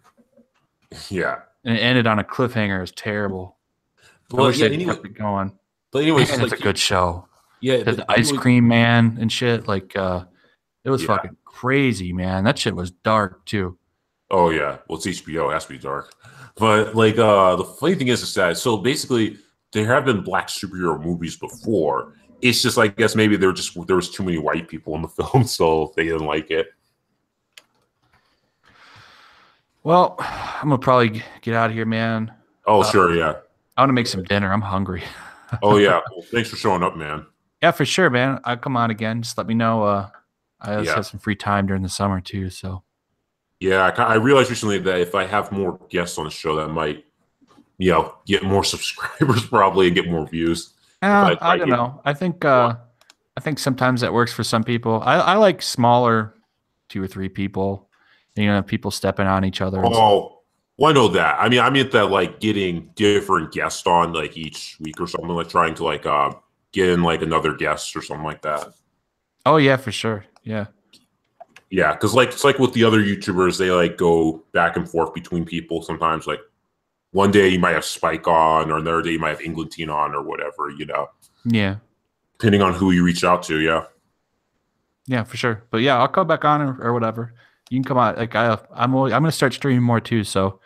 Yeah. And it ended on a cliffhanger. It was terrible. Well, I wish yeah, they anyway, kept it going. but anyways, Man, it's like, a good show. yeah, The Ice Cream Man and shit. Like, it was fucking crazy, man. That shit was dark too. Oh yeah, well it's HBO, it has to be dark. But like the funny thing is that so basically there have been black superhero movies before. It's just I guess maybe there was too many white people in the film, so they didn't like it. Well, I'm gonna probably get out of here, man. Oh sure, yeah. I want to make some dinner. I'm hungry. Oh yeah. Well, thanks for showing up, man. Yeah, for sure, man. I'll come on again. Just let me know. I also have some free time during the summer too. So Yeah, I realized recently that if I have more guests on the show, that might, get more subscribers probably and get more views. I don't know. I think sometimes that works for some people. I like smaller, 2 or 3 people. People stepping on each other. Oh, well, I know that. I mean that like getting different guests on like each week or something, like trying to like get in like another guest or something like that. Oh yeah, for sure. Yeah. Yeah, because like it's like with the other YouTubers, they like go back and forth between people. Sometimes like one day you might have Spike on, or another day you might have Englentine on, or whatever. Yeah. Depending on who you reach out to. Yeah. Yeah, for sure. But yeah, I'll come back on or whatever. You can come out. Like I'm gonna start streaming more too. So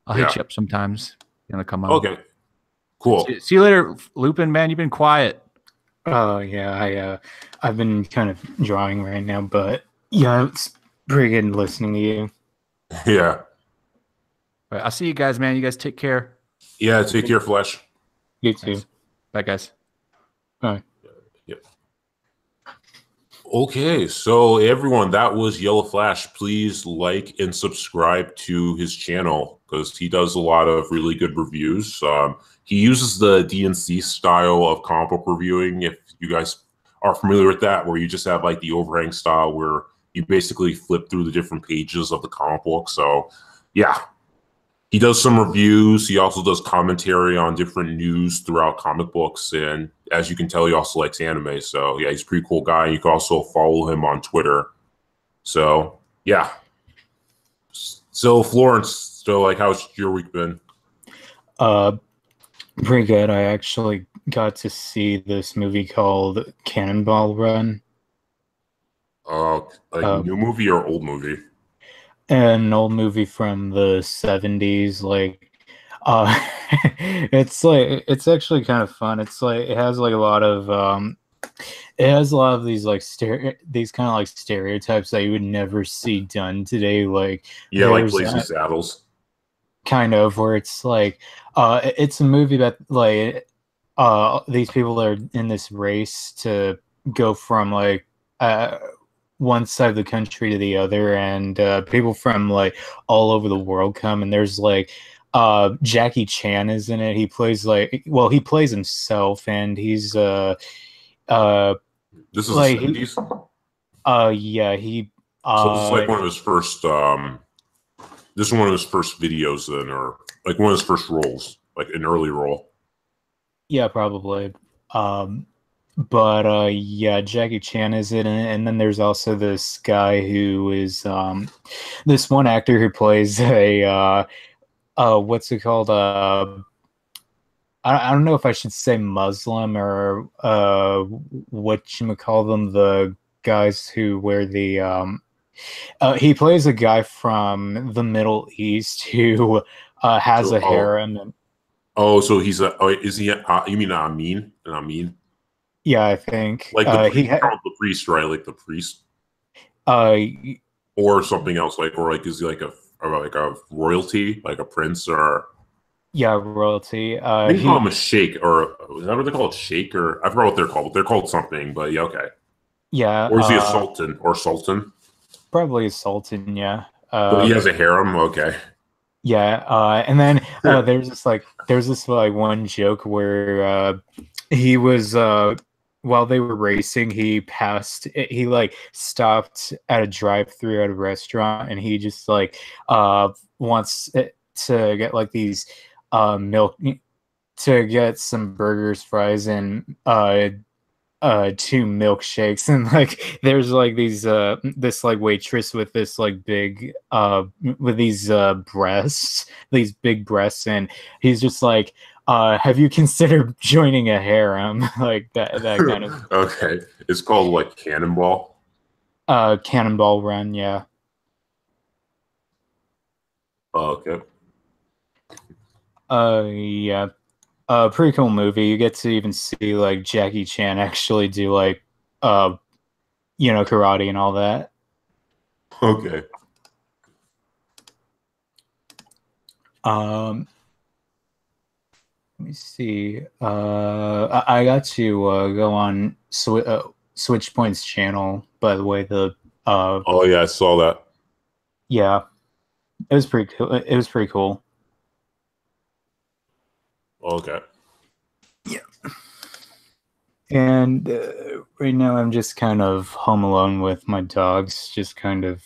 I'll hit you up sometimes. You wanna come on? Okay. Cool. See you later, Lupin. Man, you've been quiet. Oh yeah, I've been kind of drawing right now, but yeah, it's pretty good listening to you. Yeah. All right, I'll see you guys, man. You guys take care. Yeah. Take care, Flesh. You too. Thanks. Bye, guys. Bye. Yep. Okay, so everyone, that was Yellow Flash. Please like and subscribe to his channel because he does a lot of really good reviews. He uses the DNC style of comic book reviewing. If you guys are familiar with that, where you just have like the overhang style where you basically flip through the different pages of the comic book. So yeah, he does some reviews. He also does commentary on different news throughout comic books. And as you can tell, he also likes anime. So yeah, he's a pretty cool guy. You can also follow him on Twitter. So yeah. So Florence, so like how's your week been? Pretty good. I actually got to see this movie called Cannonball Run. New movie or old movie? An old movie from the 70s. Like, it's actually kind of fun. It's like it has like a lot of these like these kind of like stereotypes that you would never see done today. Like like Blazing Saddles. Kind of, where it's like it's a movie that like these people are in this race to go from like one side of the country to the other, and people from like all over the world come, and there's like Jackie Chan is in it. He plays he plays himself, and he's this is like the 70s? Yeah, he so this is like one of his first this is one of his first videos then, or like one of his first roles, like an early role. Yeah, probably. But yeah, Jackie Chan is in it, and then there's also this guy who is this one actor who plays a what's it called? I don't know if I should say Muslim or what you call them, the guys who wear the He plays a guy from the Middle East who has a harem. And, so he's is he? You mean Amin? And Amin? yeah, I think Like the priest, right? Like the priest, or something else, or is he like a royalty, like a prince, or royalty. they call him a sheikh, or is that what they call it? Sheikh, or I forgot what they're called. They're called something, but yeah, okay. Yeah, or is he a sultan or sultan? Probably a sultan. Yeah, but he has a harem. Okay. Yeah, and then there's this one joke where he was while they were racing, he stopped at a drive-through at a restaurant, and he just wants to get like these milk to get some burgers, fries, and 2 milkshakes, and there's these this waitress with this big with these big breasts, and he's just like, have you considered joining a harem? Like that kind of. Okay, it's called Cannonball. Cannonball Run, yeah. Oh, okay. Yeah. Pretty cool movie. You get to even see Jackie Chan actually do karate and all that. Okay. Let me see. I got to go on Switchpoint's channel. By the way, oh yeah, I saw that. Yeah, it was pretty cool. It was pretty cool. Okay. Yeah. And right now I'm just kind of home alone with my dogs, just kind of,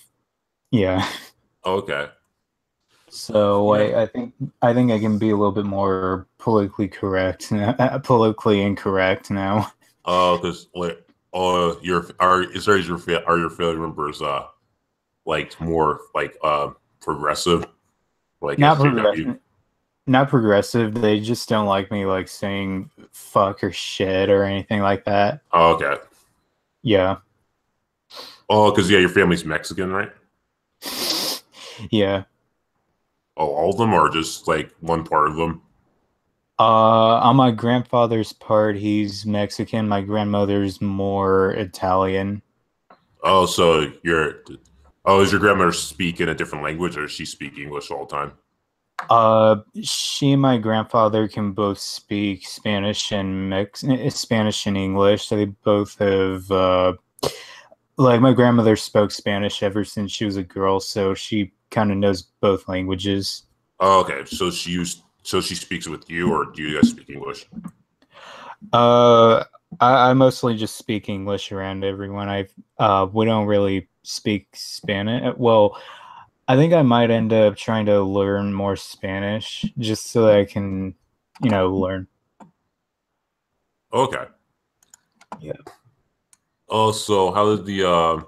yeah. Okay. So yeah. I think I can be a little bit more politically politically incorrect now. Because are your family members more progressive? Not progressive. Not progressive. They just don't like me saying fuck or shit or anything like that. Oh, okay. Yeah. Oh, because your family's Mexican, right? Yeah. Oh, all of them, or just one part of them? On my grandfather's part, he's Mexican. My grandmother's more Italian. Oh, so does your grandmother speak in a different language, or does she speak English all the time? She and my grandfather can both speak Spanish and Spanish and English. So they both have my grandmother spoke Spanish ever since she was a girl, so she kind of knows both languages. Oh, okay. So she speaks with you, or do you guys speak English? I mostly just speak English around everyone. We don't really speak Spanish. Well, I think I might end up trying to learn more Spanish just so that I can, learn. Okay. Yeah. Oh, so how did the I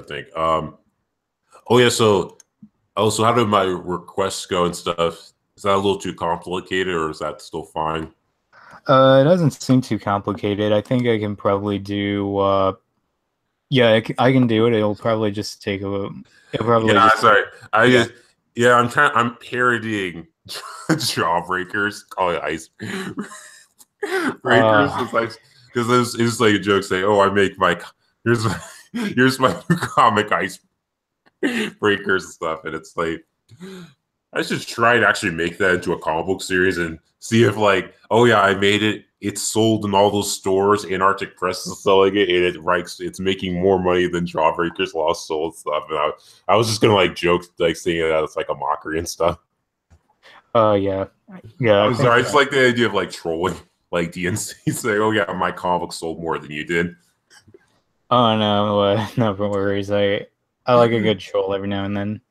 think oh yeah, so how did my requests go and stuff? Is that a little too complicated, or is that still fine? It doesn't seem too complicated. I think I can probably do. Yeah, I can do it. It'll probably just take a little. Sorry. I'm parodying Jawbreakers. Call it Ice Breakers. Because it's like a joke saying, "Oh, I make my here's my new comic Ice Breakers and stuff," and it's like, I should try to actually make that into a comic book series and see if oh yeah, I made it. It's sold in all those stores, Antarctic Press is selling it, and it's making more money than Jawbreakers Lost Soul and stuff. And I was just gonna joke saying that it's a mockery and stuff. Yeah. I'm sorry. I just like the idea of trolling DNC saying, "Oh yeah, my comic book sold more than you did." Oh no, no worries. I like a good troll every now and then.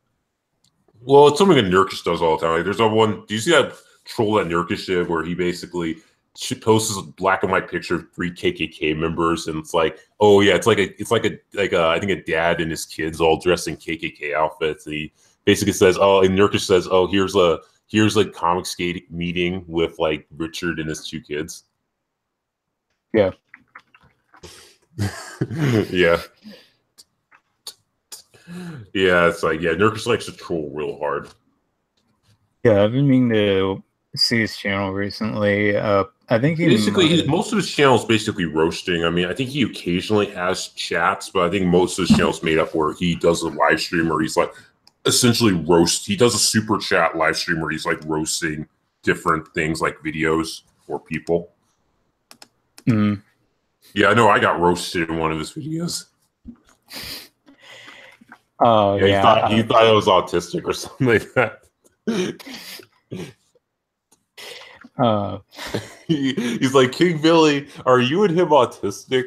Well, it's something that Nurkish does all the time. There's one. Do you see that troll that Nurkish did where he basically posts this black and white picture of 3 KKK members, and it's oh yeah, it's like I think a dad and his kids all dressed in KKK outfits, and he basically says, oh, and Nurkish says, oh, here's a comic skate meeting with Richard and his 2 kids. Yeah. Yeah. Yeah, it's like, yeah, Nurkic likes to troll real hard. Yeah, I've been meaning to see his channel recently. I think Most of his channel is basically roasting. I mean, I think he occasionally has chats, but I think most of his channel is made up where he does a live stream where he's like essentially roast. He does a super chat live stream where he's like roasting different things like videos or people. Mm. Yeah, I know I got roasted in one of his videos. Oh, yeah. He thought I was autistic or something like that. He's like, King Billy, are you and him autistic?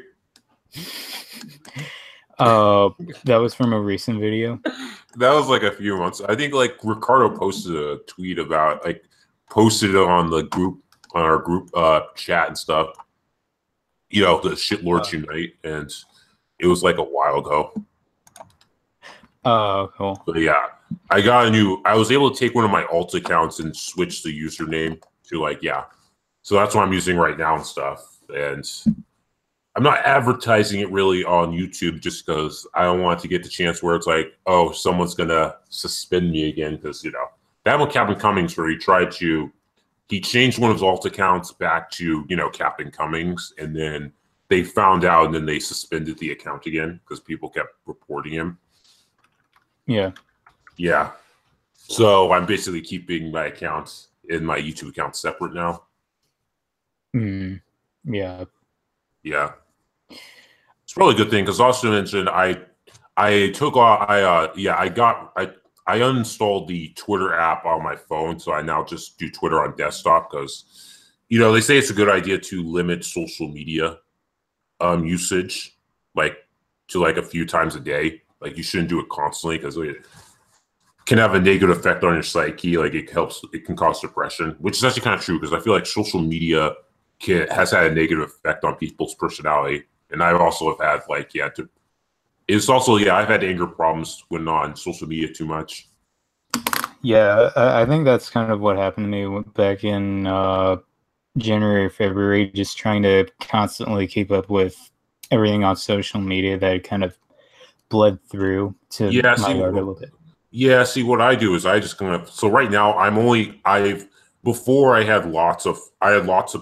That was from a recent video. That was like a few months. I think like Ricardo posted a tweet about posted it on the group on our group chat and stuff. You know, the Shitlords Unite, and it was like a while ago. Oh, cool. But yeah, I was able to take one of my alt accounts and switch the username to so that's what I'm using right now and stuff. And I'm not advertising it really on YouTube just because I don't want to get the chance where it's like, oh, someone's gonna suspend me again, because that happened with Captain Cummings, where he changed one of his alt accounts back to Captain Cummings, and then they found out, and then they suspended the account again because people kept reporting him. Yeah. So I'm basically keeping my accounts in my YouTube account separate now. Yeah. It's probably a good thing because also mentioned I uninstalled the Twitter app on my phone, so I now just do Twitter on desktop because they say it's a good idea to limit social media usage to a few times a day. Like, you shouldn't do it constantly because it can have a negative effect on your psyche. Like, it can cause depression, which is actually kind of true because I feel like social media has had a negative effect on people's personality. And I also have had I've had anger problems when on social media too much. Yeah, I think that's kind of what happened to me back in January, February, just trying to constantly keep up with everything on social media that kind of bled through to my art a little bit. Yeah, see, what I do is I just so right now before I had lots of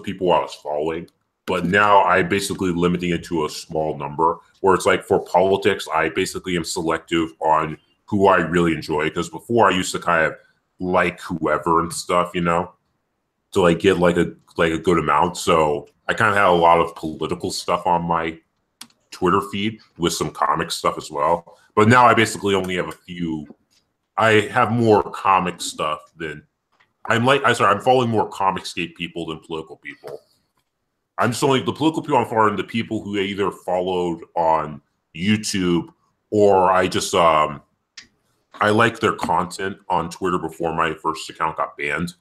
people I was following, but now I'm basically limiting it to a small number, where it's like for politics, I basically am selective on who I really enjoy, because before I used to kind of like whoever and stuff, to get a good amount. So I kind of had a lot of political stuff on my Twitter feed with some comic stuff as well. But now I basically only have a few. I have more comic stuff than I'm following more Comicscape people than political people. I'm just only the political people I'm following, the people who either followed on YouTube or I just I like their content on Twitter before my first account got banned.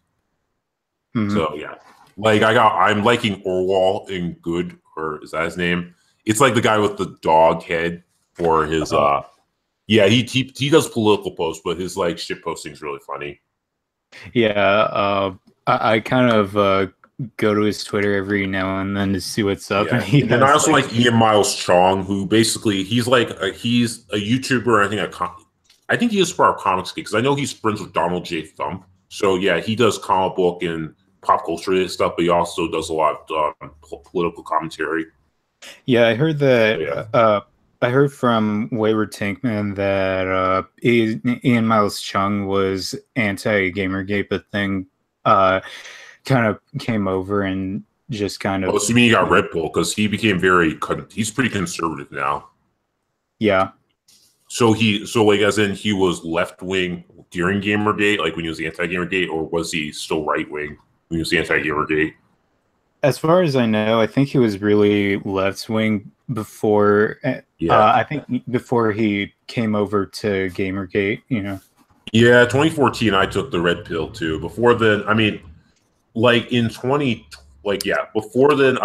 Mm-hmm. So yeah, I'm liking Orwell in Good, or is that his name? It's like the guy with the dog head for his he does political posts, but his shit posting is really funny. Yeah, I kind of go to his Twitter every now and then to see what's up. Yeah. And I also like Ian Miles Chong, who basically he's a YouTuber. I think he is for our Comicscape, because I know he's friends with Donald J. Thumb. So yeah, he does comic book and pop culture stuff, but he also does a lot of political commentary. Yeah, I heard that. I heard from Wayward Tankman that Ian Miles Chung was anti-Gamergate, but then kind of came over and just kind of. Oh, so you mean he got Red Bull because he became he's pretty conservative now. Yeah. So he was left wing during Gamergate, like when he was anti-Gamergate, or was he still right wing when he was anti-Gamergate? As far as I know, I think he was really left wing before. I think before he came over to Gamergate, Yeah, 2014, I took the red pill too. Before then, I mean, before then,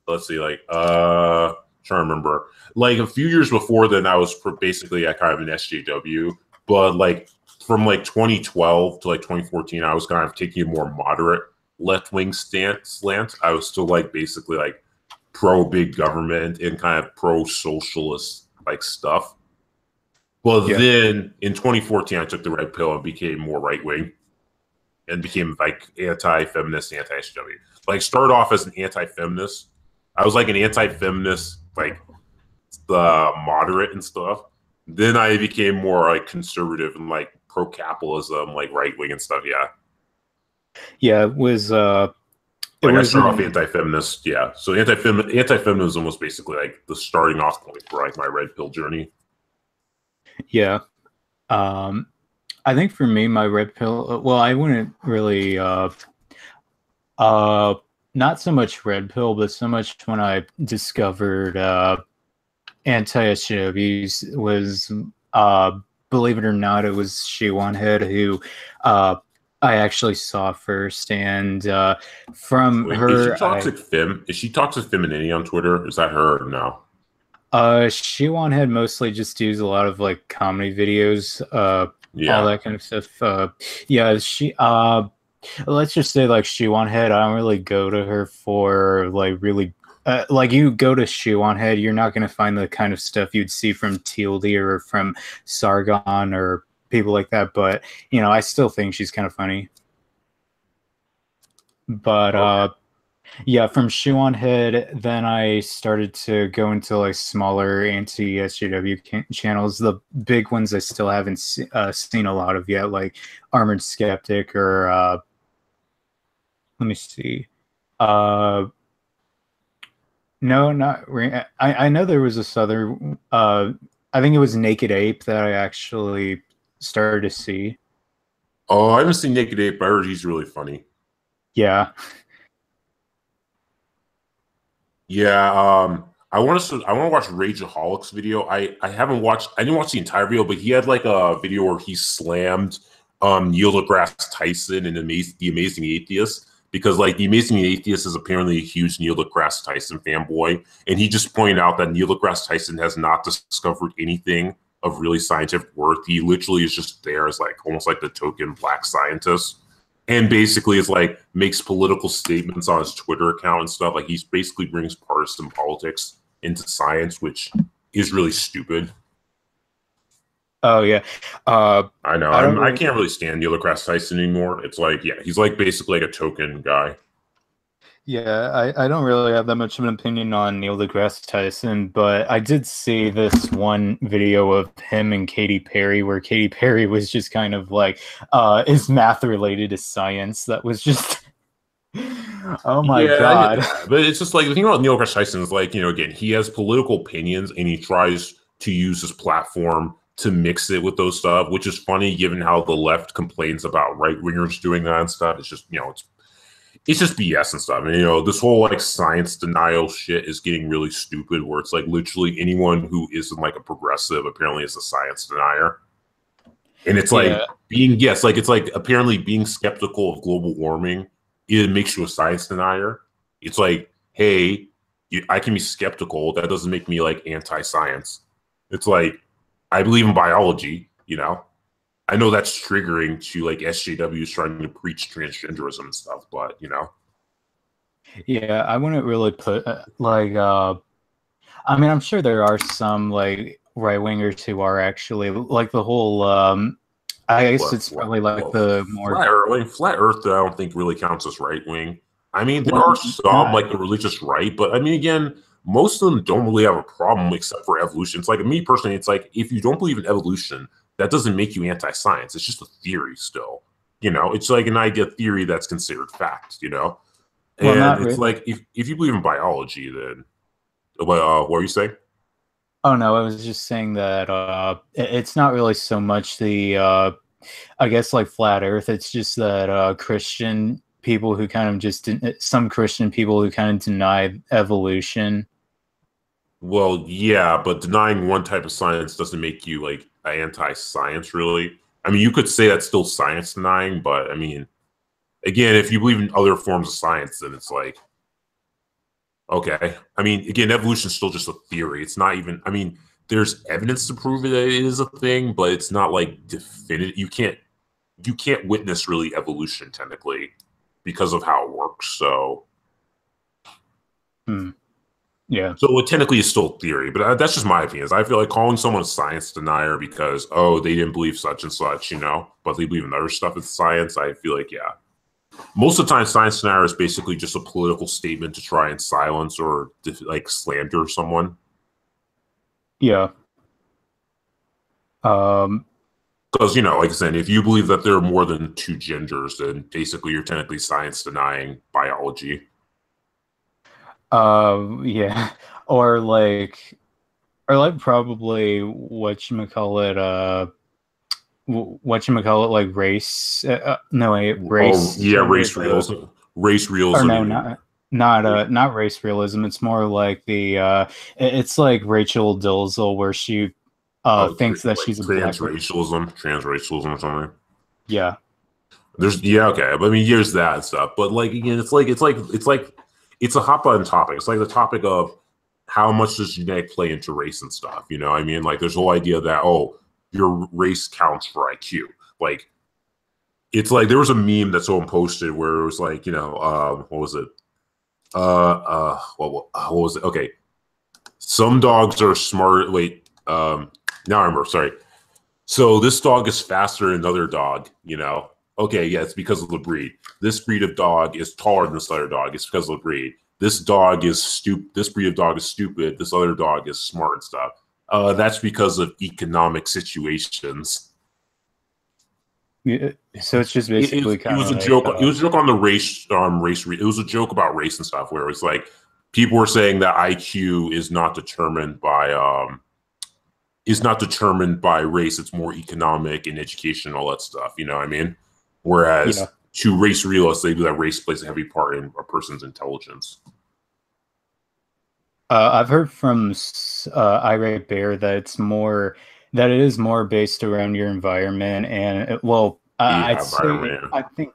let's see, trying to remember, a few years before then, I was basically at kind of an SJW, but from 2012 to 2014, I was kind of taking a more moderate left-wing slant. I was still basically pro big government and kind of pro socialist like stuff. Well, then in 2014, I took the red pill and became more right wing, and became like anti-feminist, anti-SJW. Like started off as an anti-feminist. I was like an anti-feminist, like the moderate and stuff. Then I became more like conservative and like pro-capitalism, like right wing and stuff. Yeah. Yeah, it was. I started off anti-feminist. Yeah. So anti-feminism was basically like the starting off point for like my red pill journey. Yeah. I think for me, my red pill, well, I wouldn't really, not so much red pill, but so much when I discovered anti-SJWs was, believe it or not, it was Shiwan Head who I actually saw first. And from her... Is she Toxic Femininity on Twitter? Is that her or no? Shiwan Head mostly just does a lot of like comedy videos, all that kind of stuff. Yeah, she let's just say like Shiwan Head, I don't really go to her for like really like you go to Shiwan Head, you're not going to find the kind of stuff you'd see from TLD or from Sargon or people like that, but you know, I still think she's kind of funny. But yeah, from Shiwan Head, then I started to go into like smaller anti-SJW channels. The big ones I still haven't seen a lot of yet, like Armored Skeptic or let me see. No, not I know there was this other. I think it was Naked Ape that I actually started to see. Oh, I haven't seen Naked Ape, but I heard he's really funny. Yeah. Yeah, I want to watch Rageaholics video. I didn't watch the entire video, but he had like a video where he slammed Neil deGrasse Tyson and The Amazing Atheist, because like The Amazing Atheist is apparently a huge Neil deGrasse Tyson fanboy, and he just pointed out that Neil deGrasse Tyson has not discovered anything of really scientific worth. He literally is just there as like almost like the token black scientist. And basically, it's like makes political statements on his Twitter account and stuff. Like he's basically brings partisan politics into science, which is really stupid. Oh yeah, I know. I can't really stand Neil deGrasse Tyson anymore. It's like, yeah, he's like basically like a token guy. Yeah, I don't really have that much of an opinion on Neil deGrasse Tyson, but I did see this one video of him and Katy Perry where Katy Perry was just kind of like, is math related to science? That was just, oh my God. But it's just like, the thing about Neil deGrasse Tyson is like, you know, again, he has political opinions and he tries to use his platform to mix it with those stuff, which is funny given how the left complains about right-wingers doing that and stuff. It's just, you know, it's just BS and stuff. And, you know, this whole like science denial shit is getting really stupid, where it's like literally anyone who isn't like a progressive apparently is a science denier. And it's like it's like apparently being skeptical of global warming, it makes you a science denier. It's like, hey, I can be skeptical. That doesn't make me like anti-science. It's like, I believe in biology, you know. I know that's triggering to like SJWs trying to preach transgenderism and stuff, but you know. Yeah, I wouldn't really put like I mean, I'm sure there are some like right wingers who are actually like the whole I guess it's probably like the more flat Earth. I don't think really counts as right wing. I mean, there are some like the religious right, but I mean, again, most of them don't really have a problem except for evolution. It's like me personally, it's like if you don't believe in evolution, that doesn't make you anti-science. It's just a theory still. You know, it's like an idea theory that's considered fact, you know? And it's like, if you believe in biology, then what were you saying? Oh, no, I was just saying that it's not really so much the, I guess, like flat Earth. It's just that Christian people who kind of just, some Christian people who kind of deny evolution. Well, yeah, but denying one type of science doesn't make you like anti-science, really. I mean, you could say that's still science denying, but I mean, again, if you believe in other forms of science, then it's like, okay. I mean, again, evolution is still just a theory. It's not even, I mean, there's evidence to prove that it is a thing, but it's not like definitive. You can't witness really evolution technically because of how it works. So Yeah. So it technically is still theory, but that's just my opinion. I feel like calling someone a science denier because, oh, they didn't believe such and such, but they believe in other stuff in science. I feel like, yeah. Most of the time, science denier is basically just a political statement to try and silence or like slander someone. Yeah. Because, like I said, if you believe that there are more than two genders, then basically you're technically science denying biology. Yeah. Or like probably whatchamacallit, like race. No, wait, race. Oh, yeah, race realism. Race realism. Or no, not race realism. It's more like it's like Rachel Dolezal, where she thinks that like she's a transracialism or something. Yeah. Okay. I mean, here's that and stuff. But like again, it's a hot button topic. It's like the topic of how much does genetic play into race and stuff. You know what I mean? Like there's the whole idea that, oh, your race counts for IQ. Like it's like there was a meme that someone posted where it was like, what was it? What was it? Okay. Some dogs are smart. Wait, now I remember. Sorry. So this dog is faster than another dog, Okay, yeah, it's because of the breed. This breed of dog is taller than this other dog. It's because of the breed. This dog is stupid. This breed of dog is stupid. This other dog is smart and stuff. That's because of economic situations. Yeah, so it's just basically it was a joke. It was a joke on the race. It was a joke about race and stuff, where it was like people were saying that IQ is not determined by race. It's more economic and education and all that stuff. You know what I mean? Whereas to race realists, they do that race plays a heavy part in a person's intelligence. I've heard from Irate Bear that it is more based around your environment, and I think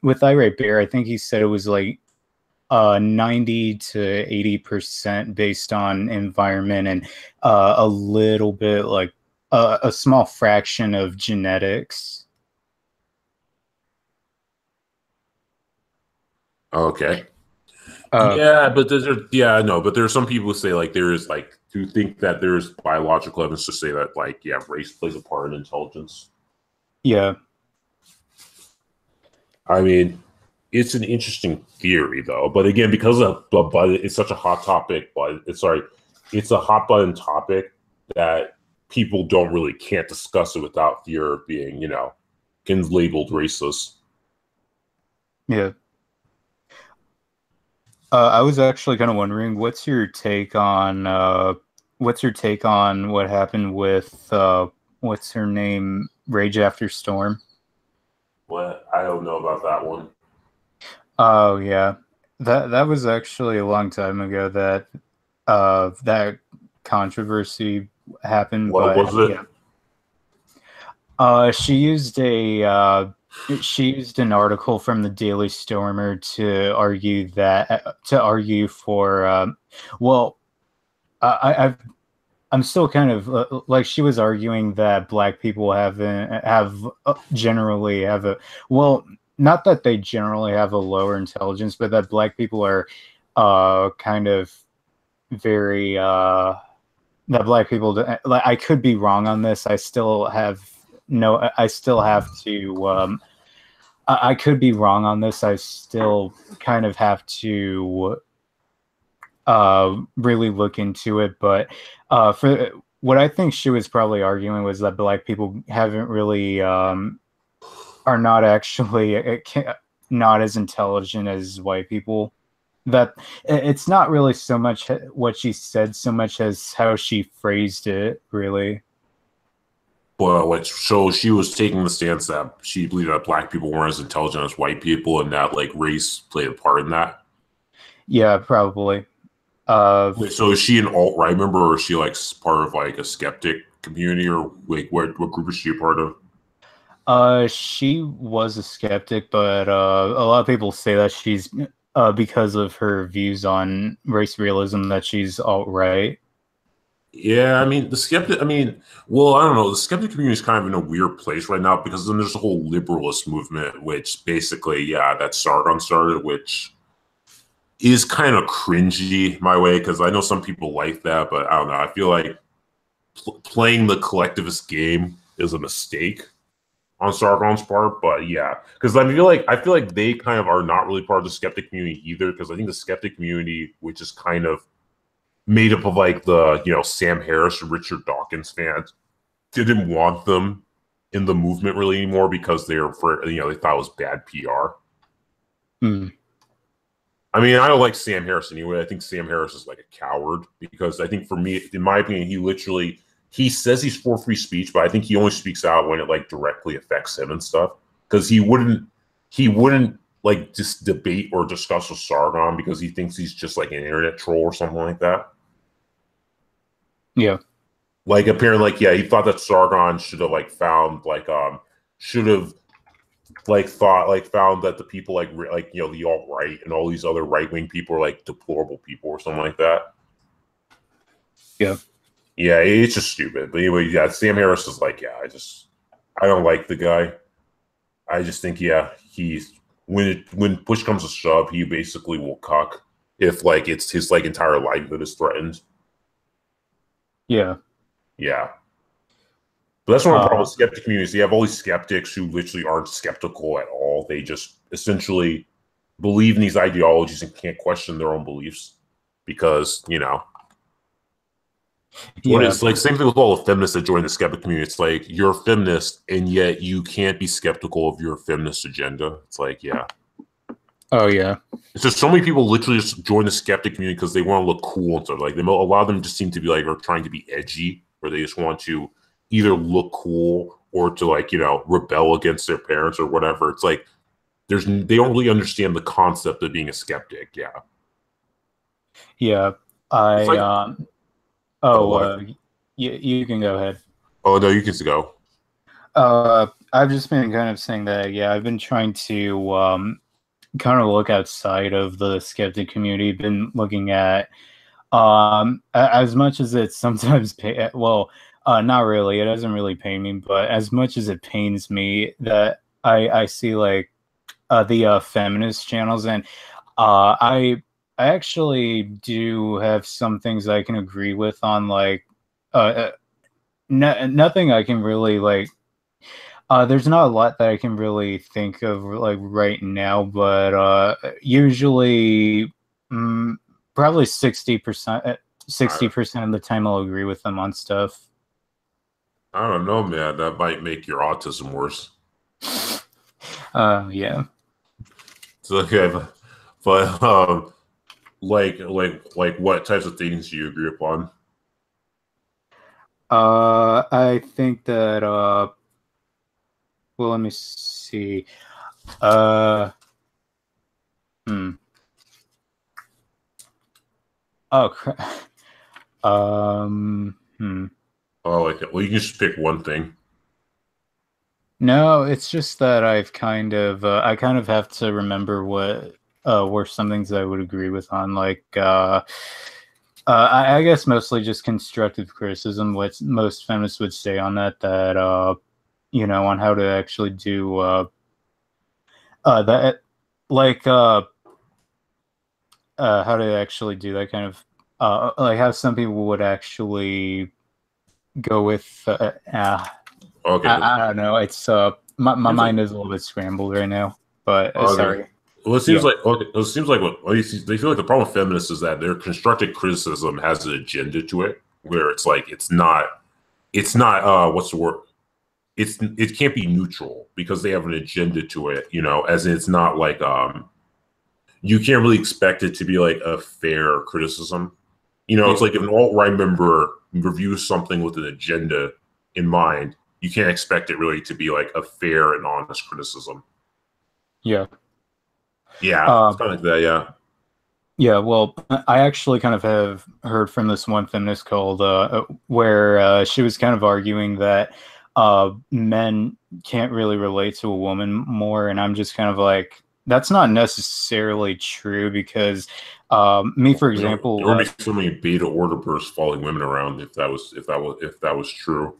with Irate Bear, I think he said it was like 90 to 80% based on environment, and a little bit like a small fraction of genetics. Okay. But there's some people who say like there is like to think that there's biological evidence to say that like race plays a part in intelligence. Yeah. I mean, it's an interesting theory though, but again, because it's such a hot topic, it's a hot button topic that people can't discuss it without fear of being, labeled racist. Yeah. I was actually kind of wondering, what's your take on what happened with what's her name, Rage After Storm? What? I don't know about that one. Oh yeah, that was actually a long time ago that that controversy happened. What was it? Yeah. She used an article from the Daily Stormer to argue for I'm still kind of like, she was arguing that black people generally have a not that they generally have a lower intelligence, but that black people are kind of very that black people, like, I could be wrong on this. I could be wrong on this. I still kind of have to really look into it. But for what I think she was probably arguing was that black people haven't really are not actually not as intelligent as white people. That it's not really so much what she said, so much as how she phrased it, really. So she was taking the stance that she believed that black people weren't as intelligent as white people, and that like race played a part in that. Yeah, probably. So is she an alt-right member, or is she like part of like a skeptic community, or like what group is she a part of? She was a skeptic, but a lot of people say that she's because of her views on race realism, that she's alt-right. Yeah, I mean, well, I don't know. The skeptic community is kind of in a weird place right now, because then there's a whole liberalist movement, which basically, that Sargon started, which is kind of cringy my way, because I know some people like that, but I don't know. I feel like playing the collectivist game is a mistake on Sargon's part. But yeah, because I feel like they kind of are not really part of the skeptic community either, because I think the skeptic community, which is kind of made up of like the Sam Harris and Richard Dawkins fans, didn't want them in the movement really anymore because they thought it was bad PR. Mm. I mean, I don't like Sam Harris anyway. I think Sam Harris is like a coward, because I think, for me, in my opinion, he says he's for free speech, but I think he only speaks out when it like directly affects him and stuff. Because he wouldn't like just debate or discuss with Sargon because he thinks he's just like an internet troll or something like that. Yeah. Like, apparently, like, yeah, he thought that Sargon should have found that the people like the alt-right and all these other right-wing people are like deplorable people or something like that. Yeah. Yeah, it's just stupid. But anyway, yeah, Sam Harris is like, yeah, I don't like the guy. I just think, yeah, when push comes to shove, he basically will cuck if like it's his like entire livelihood is threatened. Yeah. Yeah. But that's one of the problems with skeptic communities. You have all these skeptics who literally aren't skeptical at all. They just essentially believe in these ideologies and can't question their own beliefs because, it's like same thing with all the feminists that join the skeptic community. It's like, you're a feminist and yet you can't be skeptical of your feminist agenda. It's like, yeah. Oh, yeah. It's just so many people literally just join the skeptic community because they want to look cool and stuff. Like, a lot of them just seem to be like, are trying to be edgy, or they just want to either look cool or to like, rebel against their parents or whatever. It's like, they don't really understand the concept of being a skeptic. Yeah. Yeah. You can go ahead. Oh, no, you can go. I've just been kind of saying that, yeah, I've been trying to kind of look outside of the skeptic community. Been looking at as much as it sometimes not really, it doesn't really pain me, but as much as it pains me that I see like the feminist channels, and I actually do have some things I can agree with on, like nothing I can really like. There's not a lot that I can really think of like right now, but usually probably 60% of the time I'll agree with them on stuff. I don't know, man. That might make your autism worse. Yeah. It's okay, but like what types of things do you agree upon? I think that well, let me see. Oh crap. Oh, like, well, you can just pick one thing. No, it's just that I kind of have to remember what were some things I would agree with on, like I guess mostly just constructive criticism, what most feminists would say on that on how to actually do that, like how to actually do that kind of like how some people would actually go with Okay. I don't know. It's my mind is a little bit scrambled right now, but sorry. Well, it seems like they feel like the problem with feminists is that their constructive criticism has an agenda to it, where it's like it's not what's the word? It can't be neutral because they have an agenda to it, as in it's not like you can't really expect it to be like a fair criticism. It's like if an alt-right member reviews something with an agenda in mind, you can't expect it really to be like a fair and honest criticism. Yeah. Yeah, it's kind of like that, yeah. Yeah, well, I actually kind of have heard from this one feminist called where she was kind of arguing that men can't really relate to a woman more, and I'm just kind of like, that's not necessarily true, because me, for example, there would be so many beta order bursts following women around if that was true.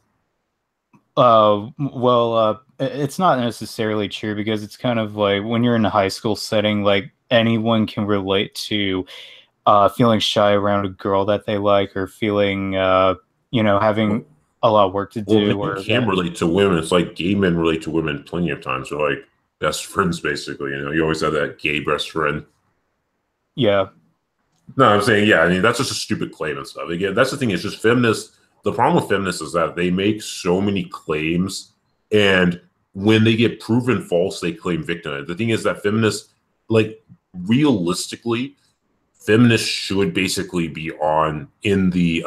It's not necessarily true, because it's kind of like when you're in a high school setting, like anyone can relate to feeling shy around a girl that they like, or feeling having a lot of work to do. Well, men can relate to women. It's like gay men relate to women plenty of times. They're like best friends, basically. You always have that gay best friend. Yeah. No, I'm saying, yeah, I mean, that's just a stupid claim and stuff. Again, that's the thing. It's just feminists. The problem with feminists is that they make so many claims, and when they get proven false, they claim victim. The thing is that feminists, like, realistically, feminists should basically be in the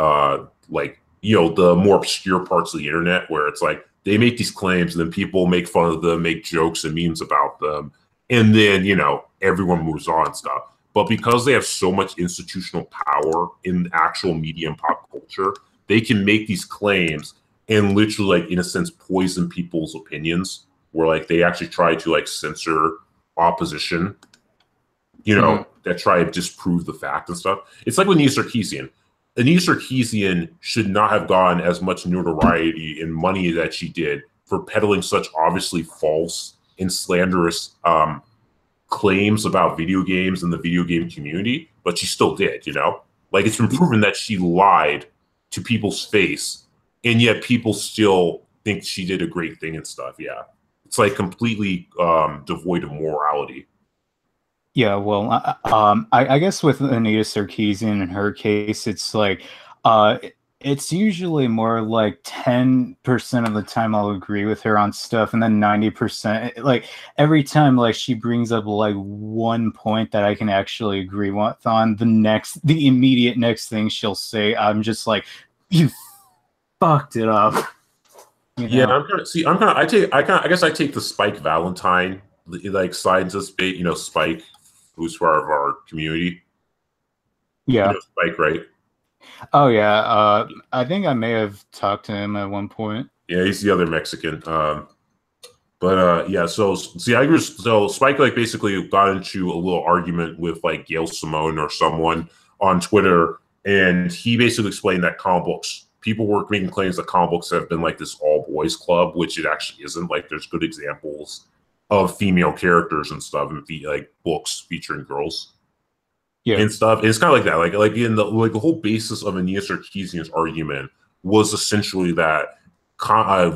the more obscure parts of the internet, where it's like they make these claims and then people make fun of them, make jokes and memes about them, and then everyone moves on and stuff. But because they have so much institutional power in actual media and pop culture, they can make these claims and literally, like, in a sense, poison people's opinions, where like they actually try to like censor opposition, that try to disprove the fact and stuff. It's like with Anita Sarkeesian. Anita Sarkeesian should not have gotten as much notoriety and money that she did for peddling such obviously false and slanderous claims about video games and the video game community, but she still did, Like, it's been proven that she lied to people's face, and yet people still think she did a great thing and stuff. Yeah. It's like completely devoid of morality. Yeah, well, I guess with Anita Sarkeesian, in her case, it's like it's usually more like 10% of the time I'll agree with her on stuff, and then 90%, like every time like she brings up like one point that I can actually agree with on, the immediate next thing she'll say, I'm just like, you fucked it up. Yeah, I guess I take the Spike Valentine like sides of debate. Spike, who's part of our community. Yeah, Spike, right? Oh yeah, I think I may have talked to him at one point. Yeah, he's the other Mexican. Yeah. So see, I agree. So Spike like basically got into a little argument with like Gail Simone or someone on Twitter, and he basically explained that comic books. People were making claims that comic books have been like this all boys club, which it actually isn't. Like, there's good examples of female characters and stuff, and like books featuring girls, and stuff. And it's kind of like that. Like in the whole basis of Anita Sarkeesian's argument was essentially that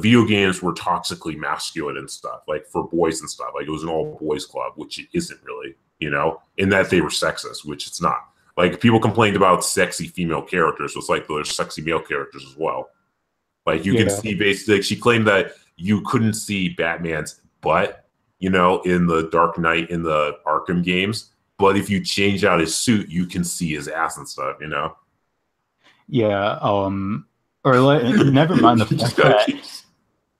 video games were toxically masculine and stuff, like for boys and stuff. Like, it was an all boys club, which it isn't really, in that they were sexist, which it's not. Like, people complained about sexy female characters, so it's like there's sexy male characters as well. Like, you can see basically, she claimed that you couldn't see Batman's butt, in the Dark Knight in the Arkham games, but if you change out his suit, you can see his ass and stuff, Yeah. Never mind the fact that.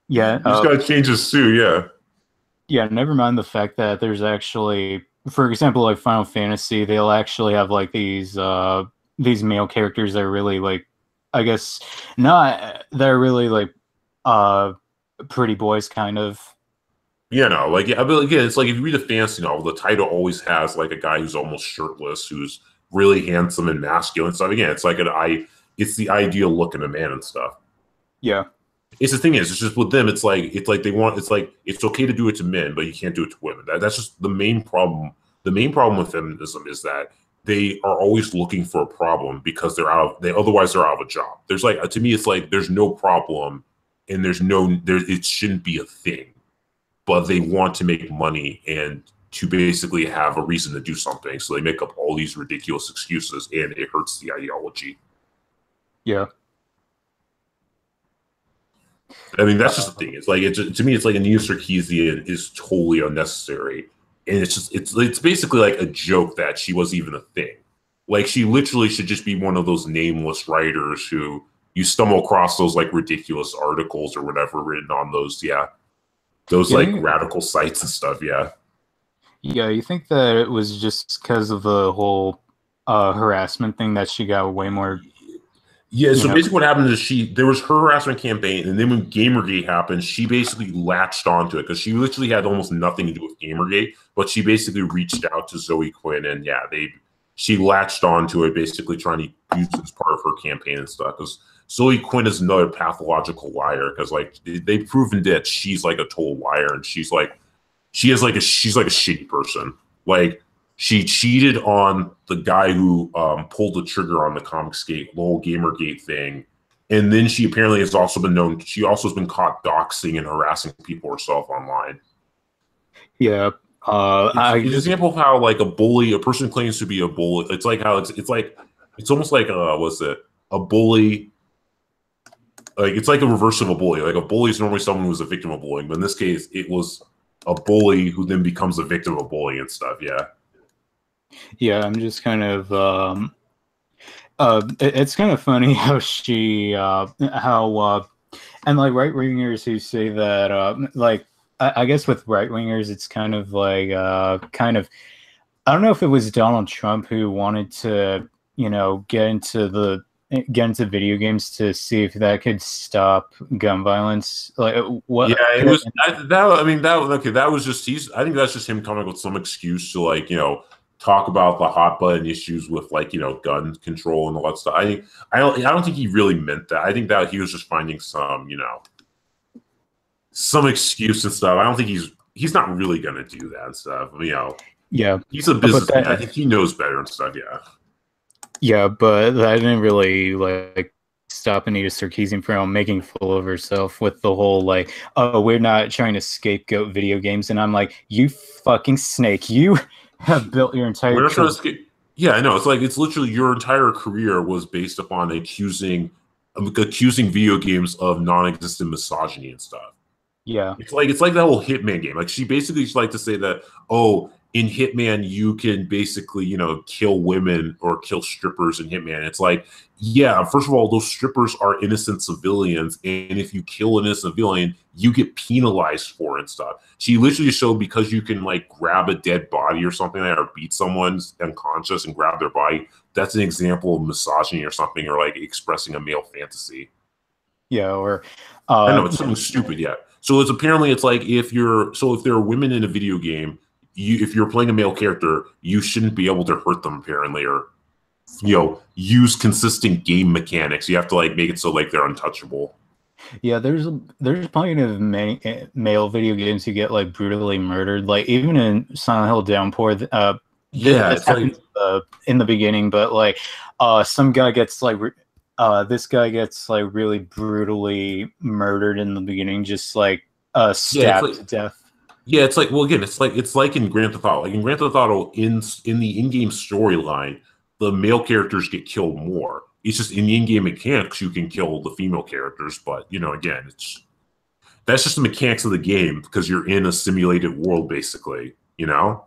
Yeah. You just gotta change his suit. Yeah. Yeah. Never mind the fact that there's actually, for example, like Final Fantasy, they'll actually have like these male characters that are really like, I guess they're really like pretty boys kind of. But again, it's like if you read a fantasy novel, the title always has like a guy who's almost shirtless, who's really handsome and masculine. So again, it's like it's the ideal look in a man and stuff. Yeah. It's the thing is, it's just with them, it's like it's okay to do it to men, but you can't do it to women. That's just the main problem. The main problem with feminism is that they are always looking for a problem because otherwise they're out of a job. There's like, to me, it's like there's no problem and it shouldn't be a thing, but they want to make money and to basically have a reason to do something. So they make up all these ridiculous excuses, and it hurts the ideology. Yeah. I mean, that's just the thing. It's like, to me, it's like Anita Sarkeesian is totally unnecessary. And it's basically like a joke that she was even a thing. Like, she literally should just be one of those nameless writers who you stumble across those like ridiculous articles or whatever written on those, like radical sites and stuff. Yeah. Yeah. You think that it was just because of the whole harassment thing that she got way more. Yeah, so basically what happened is there was her harassment campaign, and then when Gamergate happened, she basically latched onto it because she literally had almost nothing to do with Gamergate, but she basically reached out to Zoe Quinn, and she latched onto it, basically trying to use it as part of her campaign and stuff. Because Zoe Quinn is another pathological liar, because like they've proven that she's like a total liar, and she's like a shitty person. Like, she cheated on the guy who pulled the trigger on the Comicsgate, the whole Gamergate thing. And then she apparently has also been known, she also has been caught doxing and harassing people herself online. Yeah. It's an example of how like a person claims to be a bully. It's like how it's almost like what's it? A bully. Like it's like a reverse of a bully. Like a bully is normally someone who's a victim of bullying, but in this case, it was a bully who then becomes a victim of bullying and stuff. Yeah. Yeah, I'm just kind of it's kind of funny how and like right wingers who say that like I guess with right wingers it's kind of like I don't know if it was Donald Trump who wanted to get into video games to see if that could stop gun violence. Like what? Yeah, it was that. I mean, that was just I think that's just him coming up with some excuse to like talk about the hot button issues with like gun control and all that stuff. I don't think he really meant that. I think that he was just finding some some excuse and stuff. I don't think he's not really gonna do that and stuff. Yeah, he's a businessman. I think he knows better and stuff. Yeah. Yeah, but that didn't really like stop Anita Sarkeesian from making a fool of herself with the whole like, oh, we're not trying to scapegoat video games, and I'm like, you fucking snake, you have built your entire. We're not trying to yeah, I know. It's like it's literally your entire career was based upon accusing video games of non-existent misogyny and stuff. Yeah, it's like that whole Hitman game. Like she basically like to say that, oh, in Hitman, you can basically, kill women or kill strippers in Hitman. It's like, yeah, first of all, those strippers are innocent civilians. And if you kill an innocent civilian, you get penalized for it and stuff. She literally showed because you can like grab a dead body or something like that, or beat someone's unconscious and grab their body. That's an example of misogyny or something, or like expressing a male fantasy. Yeah, or I know it's something stupid. Yeah. So it's like if there are women in a video game, if you're playing a male character, you shouldn't be able to hurt them apparently, or use consistent game mechanics. You have to like make it so like they're untouchable. Yeah, there's plenty of many male video games who get like brutally murdered. Like even in Silent Hill Downpour, it's like in the beginning, but like some guy gets like this guy gets like really brutally murdered in the beginning, just like stabbed to death. Yeah, it's like, well, again, it's like in Grand Theft Auto. Like in Grand Theft Auto, in the in-game storyline, the male characters get killed more. It's just in the in-game mechanics you can kill the female characters, but again, that's just the mechanics of the game because you're in a simulated world, basically. Yeah,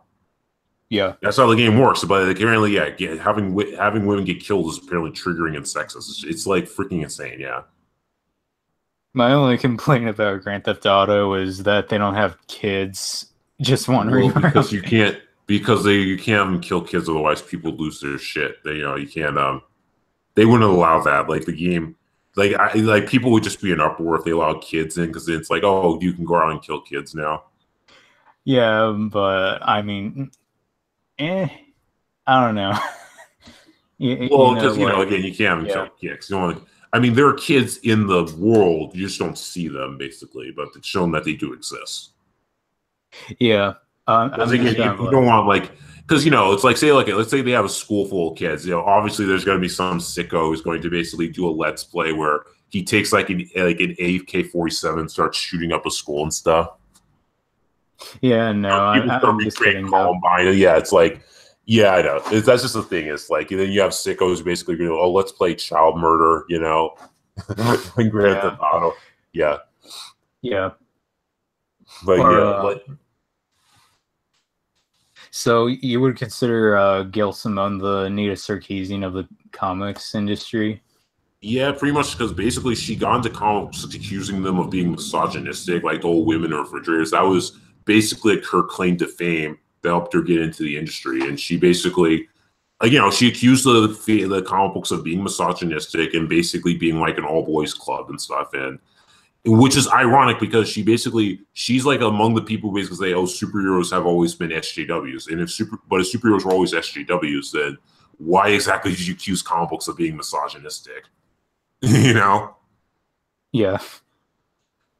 that's how the game works. But apparently, yeah, having women get killed is apparently triggering and sexist. It's like freaking insane. Yeah. My only complaint about Grand Theft Auto is that they don't have kids just wandering around. Because you can't kill kids, otherwise people lose their shit. You can't. They wouldn't allow that. Like the game, like people would just be in uproar if they allowed kids in because it's like, oh, you can go around and kill kids now. Yeah, but I mean, I don't know. Because again, you can't kill kids. You don't want to. I mean, there are kids in the world. You just don't see them, basically, but it's shown that they do exist. Yeah. Again, you don't want because it's like let's say they have a school full of kids. Obviously there's going to be some sicko who's going to basically do a let's play where he takes like an AK-47 and starts shooting up a school and stuff. Yeah, no, I'm just kidding. Yeah, it's like. Yeah, I know. That's just the thing. It's like then you have sickos basically going, oh, let's play child murder, like Grand Theft Auto. Yeah. Yeah. But so you would consider Gail Simone the Anita Sarkeesian of the comics industry? Yeah, pretty much because basically she got into comics accusing them of being misogynistic, like the old women in refrigerators. That was basically like her claim to fame. That helped her get into the industry, and she basically, she accused the comic books of being misogynistic and basically being like an all boys club and stuff, and which is ironic because she's like among the people who basically say, oh, superheroes have always been SJWs, and if superheroes were always SJWs, then why exactly did you accuse comic books of being misogynistic? Yeah.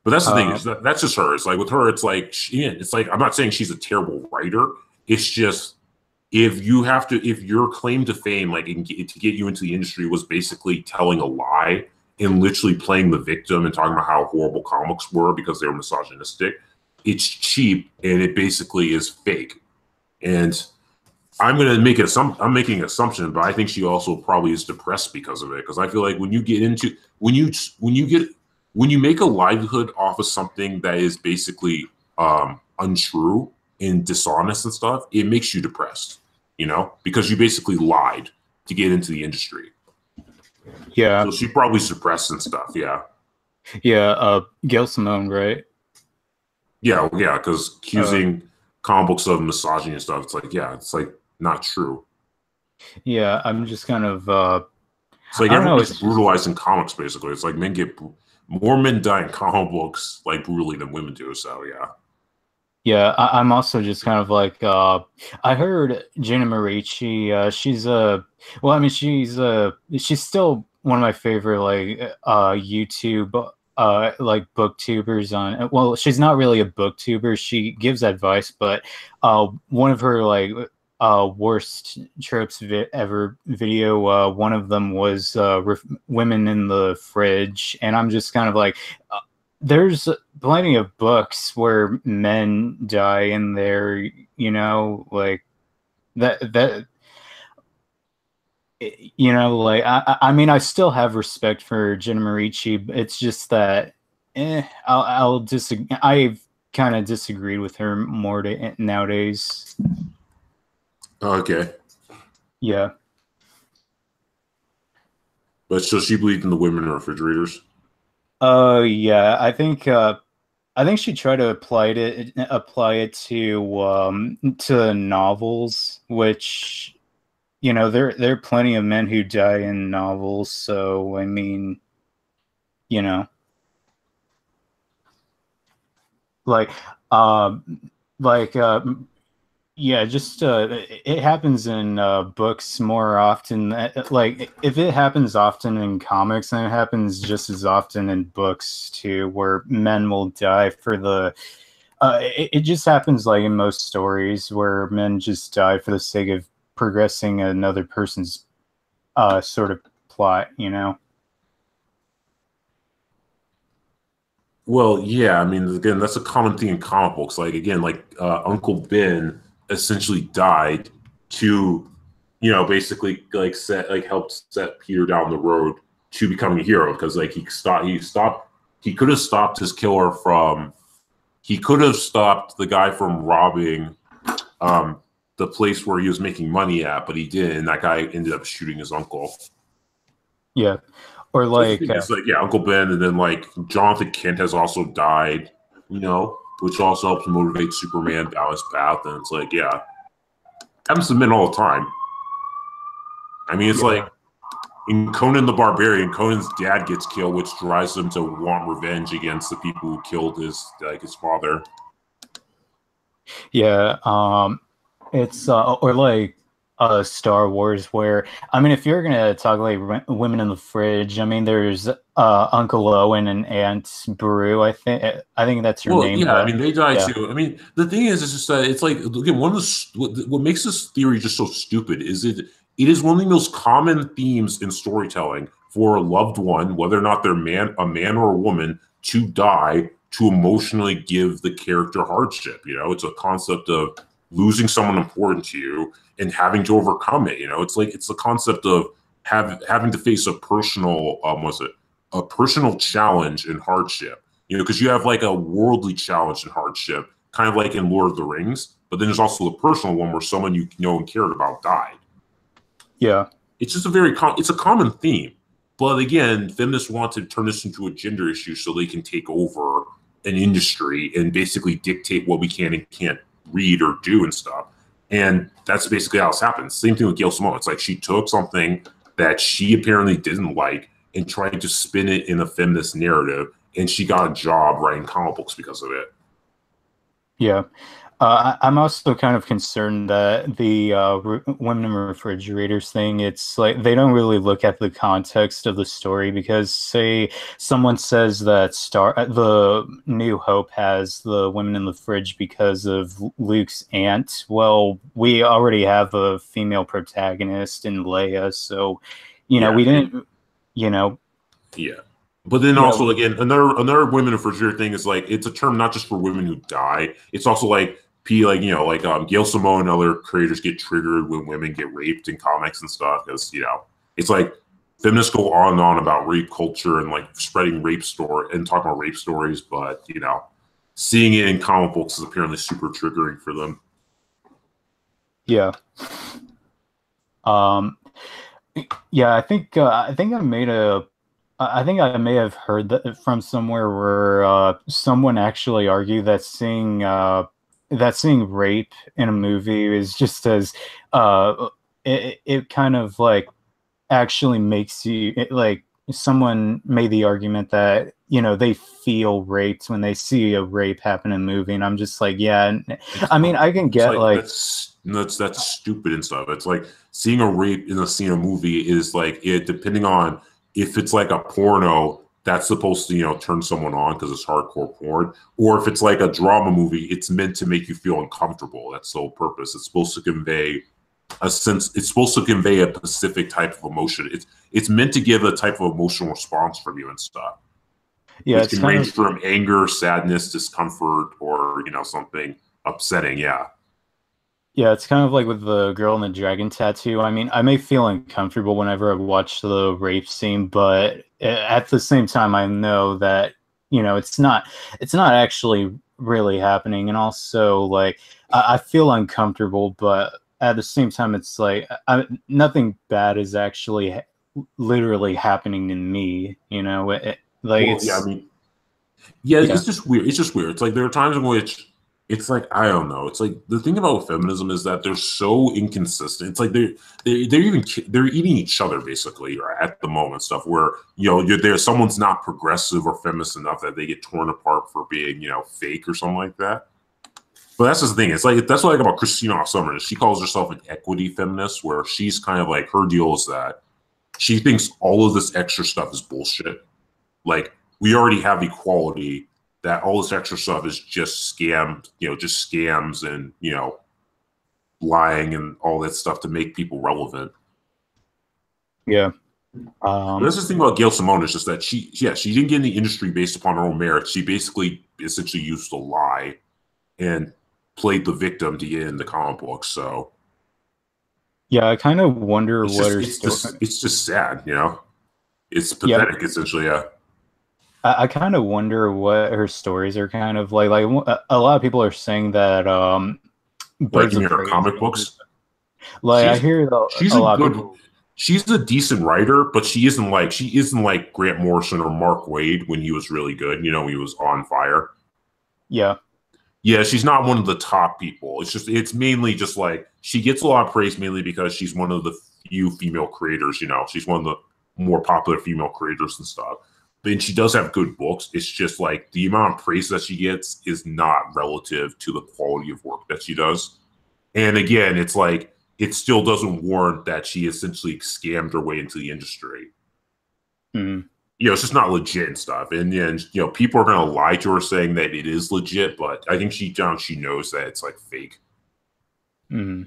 But that's the thing is that's just her. It's like with her, it's like I'm not saying she's a terrible writer. It's just if your claim to fame, like to get you into the industry, was basically telling a lie and literally playing the victim and talking about how horrible comics were because they were misogynistic, it's cheap and it basically is fake. And I'm making an assumption, but I think she also probably is depressed because of it. Because I feel like when you make a livelihood off of something that is basically untrue and dishonest and stuff, it makes you depressed, because you basically lied to get into the industry. Yeah. So she probably suppressed and stuff. Yeah. Yeah. Gail Simone, right? Yeah. Yeah. Because accusing comic books of misogyny and stuff, it's like not true. Yeah. I'm just kind of. It's like everyone's brutalized in comics. Basically, it's like more men die in comic books like brutally than women do. So yeah. Yeah, I'm also just kind of like I heard Gina Marici. She's still one of my favorite YouTube like booktubers on. Well, she's not really a booktuber. She gives advice, but one of her worst tropes ever video. One of them was women in the fridge, and I'm just kind of like. There's plenty of books where men die in there, like that. I mean, I still have respect for Gina Marici. It's just that I'll disagree. I've kind of disagreed with her more nowadays. Okay. Yeah. But so she believed in the women in refrigerators? Yeah, I think she tried to apply it to novels, which there are plenty of men who die in novels, so I mean, yeah, just it happens in books more often. Like if it happens often in comics, then it happens just as often in books too, where men will die for the. It just happens like in most stories where men just die for the sake of progressing another person's sort of plot. Well, yeah. I mean, again, that's a common thing in comic books. Like again, Uncle Ben essentially died to, basically helped set Peter down the road to becoming a hero because he could have stopped his killer he could have stopped the guy from robbing the place where he was making money at, but he didn't, and that guy ended up shooting his uncle. Yeah. Or it's Uncle Ben, and then Jonathan Kent has also died, which also helps motivate Superman down his path. And it's happens to men all the time. I mean, it's in Conan the Barbarian, Conan's dad gets killed, which drives him to want revenge against the people who killed his father. Yeah, it's Star Wars, where I mean, if you're gonna talk like women in the fridge, I mean, there's Uncle Owen and Aunt Beru. I think that's her name. Yeah, I mean, they die too. I mean, the thing is just that it's like, again, what makes this theory just so stupid is it is one of the most common themes in storytelling for a loved one, whether or not they're a man or a woman, to die to emotionally give the character hardship. It's a concept of losing someone important to you and having to overcome it. It's the concept of having to face a personal a personal challenge and hardship. Because you have a worldly challenge and hardship, kind of like in Lord of the Rings, but then there's also the personal one where someone you know and cared about died. Yeah, it's just it's a common theme. But again, feminists want to turn this into a gender issue so they can take over an industry and basically dictate what we can and can't read or do and stuff. And that's basically how this happens. Same thing with Gail Simone. It's like she took something that she apparently didn't like and tried to spin it in a feminist narrative, and she got a job writing comic books because of it. Yeah. I'm also kind of concerned that the women in refrigerators thing, it's like they don't really look at the context of the story because, say, someone says that the New Hope has the women in the fridge because of Luke's aunt. Well, we already have a female protagonist in Leia, so, we didn't, you know, Yeah. But then also again, another women in refrigerator thing is like it's a term not just for women who die. It's also like Gail Simone and other creators get triggered when women get raped in comics and stuff because it's like feminists go on and on about rape culture and like spreading rape story and talking about rape stories, but seeing it in comic books is apparently super triggering for them. Yeah. Yeah, I think I may have heard that from somewhere where someone actually argued that seeing rape in a movie is just as it kind of like actually makes you like someone made the argument that they feel raped when they see a rape happen in a movie, and I'm just like, yeah, I mean, I can get like that's stupid and stuff. It's like seeing a rape in a movie is like it depending on if it's like a porno that's supposed to turn someone on because it's hardcore porn, or if it's like a drama movie, it's meant to make you feel uncomfortable. That's the whole purpose. It's supposed to convey a sense. It's supposed to convey a specific type of emotion. It's meant to give a type of emotional response from you and stuff. Yeah, it can range from anger, sadness, discomfort, or something upsetting. Yeah. Yeah, it's kind of like with the girl in the dragon tattoo. I mean, I may feel uncomfortable whenever I watch the rape scene, but at the same time, I know that it's not actually really happening, and also like I feel uncomfortable, but at the same time, it's like nothing bad is actually literally happening to me. It's just weird. It's just weird. It's like there are times in which it's like I don't know. It's like the thing about feminism is that they're so inconsistent. It's like they're eating each other basically at the moment. Stuff where there's someone's not progressive or feminist enough that they get torn apart for being fake or something like that. But that's just the thing. It's like that's what I like about Christina Summers. She calls herself an equity feminist, where she's kind of like her deal is that she thinks all of this extra stuff is bullshit. Like we already have equality. That all this extra stuff is just scams and lying and all that stuff to make people relevant. Yeah. That's the thing about Gail Simone is just that she didn't get in the industry based upon her own merit. She essentially used a lie and played the victim to get in the comic books. So yeah, I kind of wonder it's just sad, It's pathetic, essentially. Yeah. I kind of wonder what her stories are kind of like. Like a lot of people are saying that like in her comic books. Like I hear she's a decent writer, but she isn't like Grant Morrison or Mark Waid when he was really good. He was on fire. Yeah. Yeah, she's not one of the top people. It's mainly just like she gets a lot of praise mainly because she's one of the few female creators. She's one of the more popular female creators and stuff. And she does have good books. It's just like the amount of praise that she gets is not relative to the quality of work that she does. And again, it's like it still doesn't warrant that she essentially scammed her way into the industry. Mm-hmm. It's just not legit and stuff. And then, people are going to lie to her saying that it is legit, but I think she knows that it's like fake. Mm-hmm.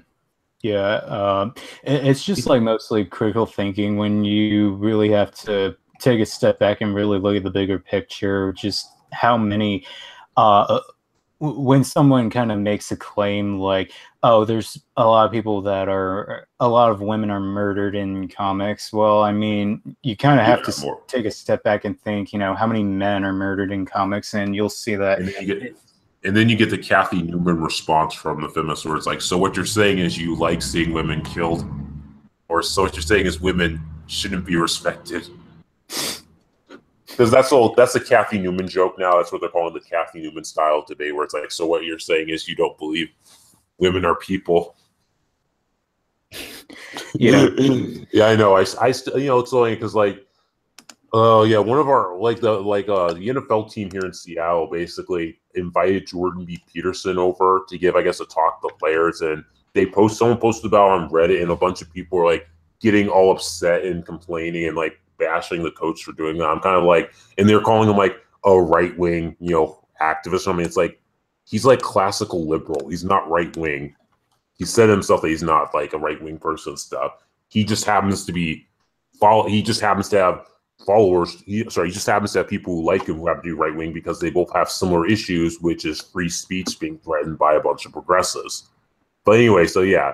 Yeah. It's just like mostly critical thinking when you really have to take a step back and really look at the bigger picture, just how many when someone kind of makes a claim like, oh, there's a lot of women are murdered in comics. Well, I mean, you kind of have to take a step back and think, how many men are murdered in comics, and you'll see that. And then you get the Kathy Newman response from the feminists where it's like, so what you're saying is you like seeing women killed, or so what you're saying is women shouldn't be respected. Because that's the Kathy Newman joke now. That's what they're calling the Kathy Newman style debate, where it's like, so what you're saying is you don't believe women are people. Yeah, yeah, I know. I still, it's only because like Oh yeah, one of our the NFL team here in Seattle basically invited Jordan B. Peterson over to give, I guess, a talk to the players, and someone posted about it on Reddit, and a bunch of people were like getting all upset and complaining and like bashing the coach for doing that. I'm kind of like, and they're calling him like a right wing, activist. I mean, it's like he's like classical liberal. He's not right wing. He said himself that he's not like a right wing person and stuff. He just happens to be He just happens to have followers. He just happens to have people who like him who have to do right wing because they both have similar issues, which is free speech being threatened by a bunch of progressives. But anyway, so yeah,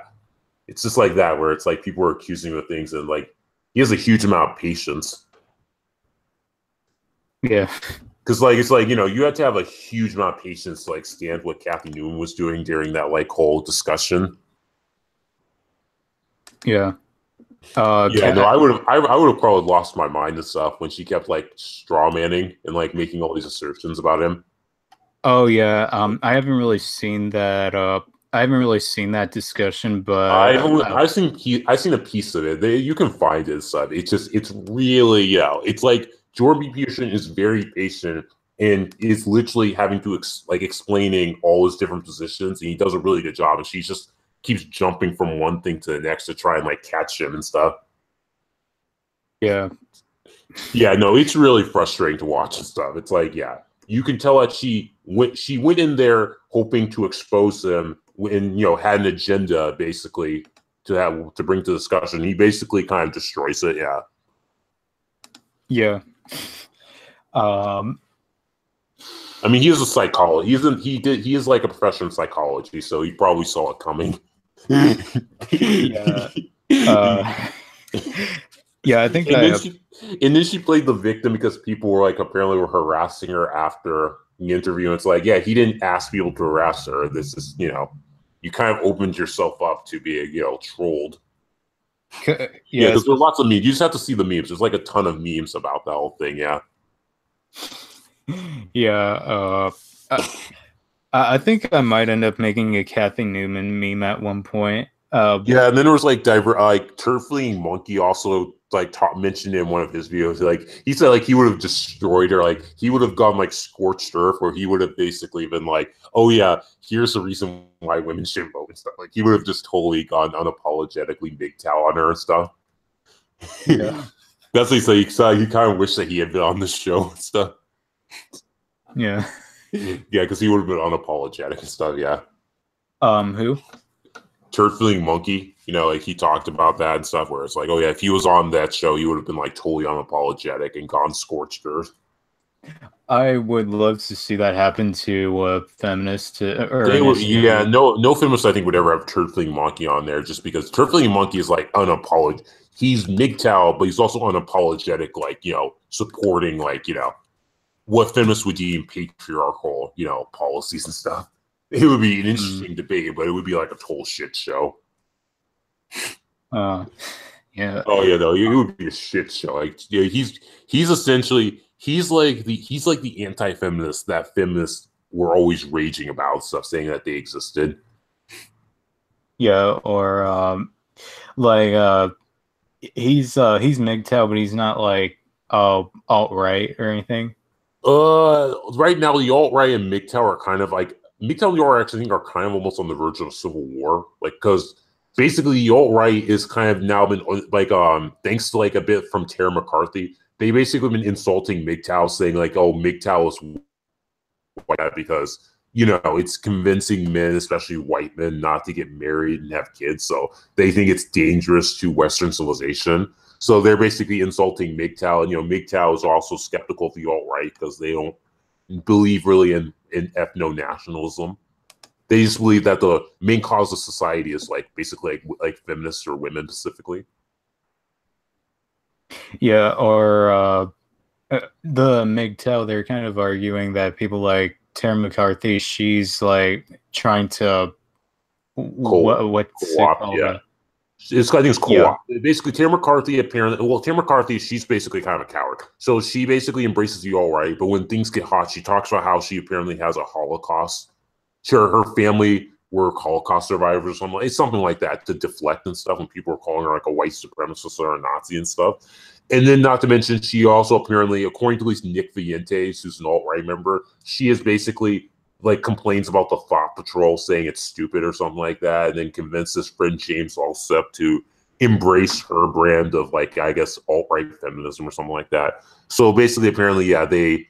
it's just like that where it's like people are accusing him of things, and like he has a huge amount of patience. Yeah. Because like it's like, you had to have a huge amount of patience to like stand what Kathy Newman was doing during that like whole discussion. Yeah. No, I would have probably lost my mind and stuff when she kept like straw manning and like making all these assertions about him. Oh yeah. I haven't really seen that. I haven't really seen that discussion, but I've seen a piece of it. You can find it and stuff. It's really it's like Jordan B. Peterson is very patient and is literally having to explaining all his different positions, and he does a really good job. And she just keeps jumping from one thing to the next to try and like catch him and stuff. Yeah. Yeah, no, it's really frustrating to watch and stuff. It's like, yeah, you can tell that she went in there hoping to expose him and had an agenda basically to bring to discussion. He basically kind of destroys it. Yeah. Yeah. I mean, he is a psychologist. He is like a professor in psychology, so he probably saw it coming. Yeah. Yeah, I think and then she played the victim because people were apparently harassing her after the interview. And it's like, yeah, he didn't ask people to harass her. This is, you kind of opened yourself up to being, trolled. Yeah, because there's lots of memes. You just have to see the memes. There's like a ton of memes about that whole thing. Yeah. Yeah. I think I might end up making a Kathy Newman meme at one point. Yeah, and then there was Turfling Monkey also mentioned in one of his videos. He said he would have destroyed her. He would have gone scorched earth, where he would have basically been like, "Oh yeah, here's the reason why women shouldn't vote and stuff." He would have just totally gone unapologetically big towel on her and stuff. Yeah, that's what he said. He kind of wished that he had been on the show and stuff. Yeah. Yeah, because he would have been unapologetic and stuff. Yeah. Who? Turfling Monkey, he talked about that and stuff, where it's like, oh yeah, if he was on that show, he would have been totally unapologetic and gone scorched earth. I would love to see that happen to a feminist. No feminist I think would ever have Turfling Monkey on there, just because Turfling Monkey is unapologetic. He's MGTOW, but he's also unapologetic, supporting what feminists would deem patriarchal, policies and stuff. It would be an interesting debate, but it would be a total shit show. Yeah. Oh yeah, no, it would be a shit show. He's essentially the anti-feminist that feminists were always raging about stuff, saying that they existed. Yeah, or he's MGTOW, but he's not alt-right or anything. Right now the alt-right and MGTOW are kind of MGTOW and the alt-right, I think, are kind of almost on the verge of a civil war, because basically the alt-right is kind of now been thanks to a bit from Tara McCarthy, they basically been insulting MGTOW, saying oh, MGTOW is white because it's convincing men, especially white men, not to get married and have kids, so they think it's dangerous to Western civilization. So they're basically insulting MGTOW, and MGTOW is also skeptical of the alt-right because they don't believe really in ethno-nationalism. They just believe that the main cause of society is basically feminists or women specifically. Yeah, or the MGTOW, they're kind of arguing that people like Tara McCarthy, she's trying to what's it called? Yeah. I think it's co-op. Yeah. Basically, Tara McCarthy Tara McCarthy, she's basically kind of a coward. So she basically embraces the alt-right, but when things get hot, she talks about how she apparently has a Holocaust. Sure, her family were Holocaust survivors or something. It's something like that to deflect and stuff when people were calling her like a white supremacist or a Nazi and stuff. And then not to mention, she also apparently, according to at least Nick Vientes, who's an alt-right member, she is basically like complains about the Thought Patrol saying it's stupid or something like that, and then convinces friend James Allsup to embrace her brand of like, I guess, alt-right feminism or something like that. So basically, apparently, yeah, they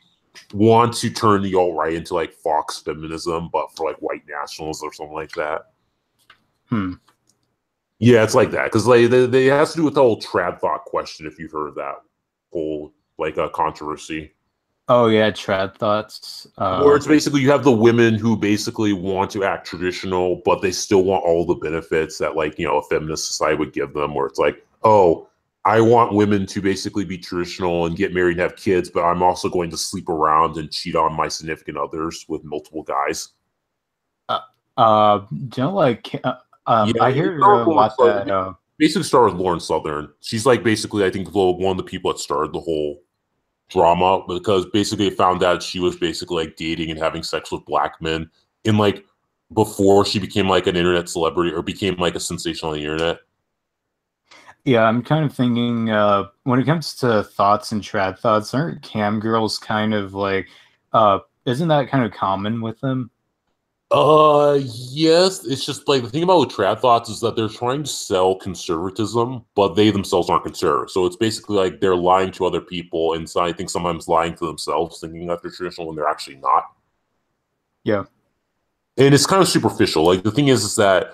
want to turn the alt-right into like Fox feminism, but for like white nationals or something like that. Yeah, it's like that because like they has to do with the whole trad thought question. If you've heard of that whole like controversy. Oh yeah, trad thoughts. Or it's basically you have the women who basically want to act traditional, but they still want all the benefits that like a feminist society would give them. Where it's like, oh, I want women to basically be traditional and get married and have kids, but I'm also going to sleep around and cheat on my significant others with multiple guys. Like I hear a lot that basically started with Lauren Southern. She's like basically I think one of the people that started the whole drama because basically found out she was basically like dating and having sex with black men in like before she became like an internet celebrity or became like a sensation on the internet. Yeah, I'm kind of thinking when it comes to thoughts and trad thoughts, aren't cam girls kind of like isn't that kind of common with them? Yes, it's just like the thing about with trad thoughts is that they're trying to sell conservatism, but they themselves aren't conservative. So it's basically like they're lying to other people, and so I think sometimes lying to themselves, thinking that they're traditional when they're actually not. Yeah, and it's kind of superficial. Like the thing is that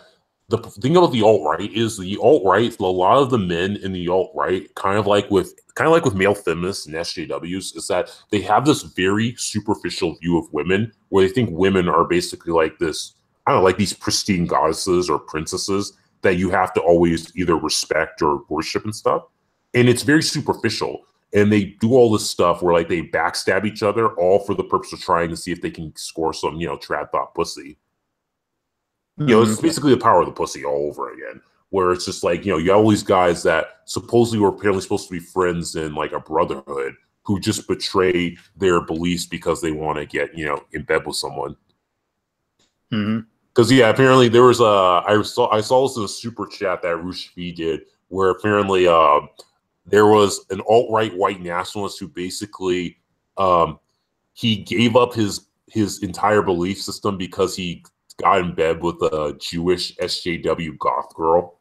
the thing about the alt-right is the alt-right, a lot of the men in the alt-right, kind of like with male feminists and SJWs, is that they have this very superficial view of women where they think women are basically like this, I don't know, like these pristine goddesses or princesses that you have to always either respect or worship and stuff. And it's very superficial. And they do all this stuff where like they backstab each other all for the purpose of trying to see if they can score some, trad thought pussy. It's basically the power of the pussy all over again, where it's just like, you have all these guys that supposedly were apparently supposed to be friends in like a brotherhood who just betray their beliefs because they want to get, in bed with someone. Because, apparently there was I saw this in a super chat that Rushfi did, where apparently there was an alt-right white nationalist who basically he gave up his entire belief system because he got in bed with a Jewish SJW goth girl.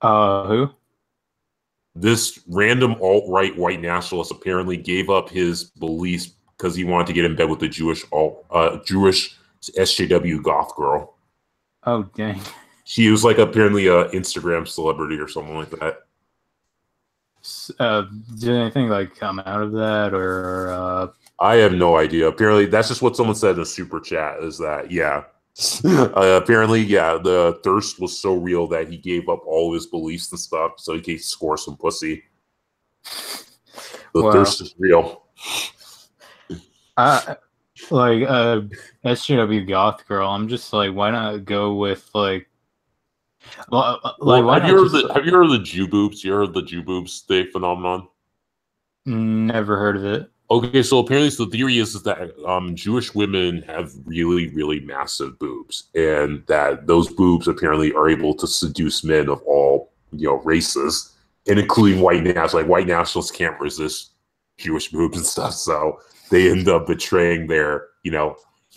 Who? This random alt-right white nationalist apparently gave up his beliefs because he wanted to get in bed with the Jewish SJW goth girl. Oh, dang. She was like apparently an Instagram celebrity or something like that. Did anything like come out of that or I have no idea. Apparently, that's just what someone said in the super chat. Is that apparently, the thirst was so real that he gave up all his beliefs and stuff so he could score some pussy. The thirst is real. SJW goth girl. I'm just like, why not go with like? Have you heard of the Jew boobs? You heard of the Jew boobs phenomenon? Never heard of it. Okay, so apparently the theory is that Jewish women have really, really massive boobs, and that those boobs apparently are able to seduce men of all races, and including white nationalists. Like white nationalists can't resist Jewish boobs and stuff, so they end up betraying their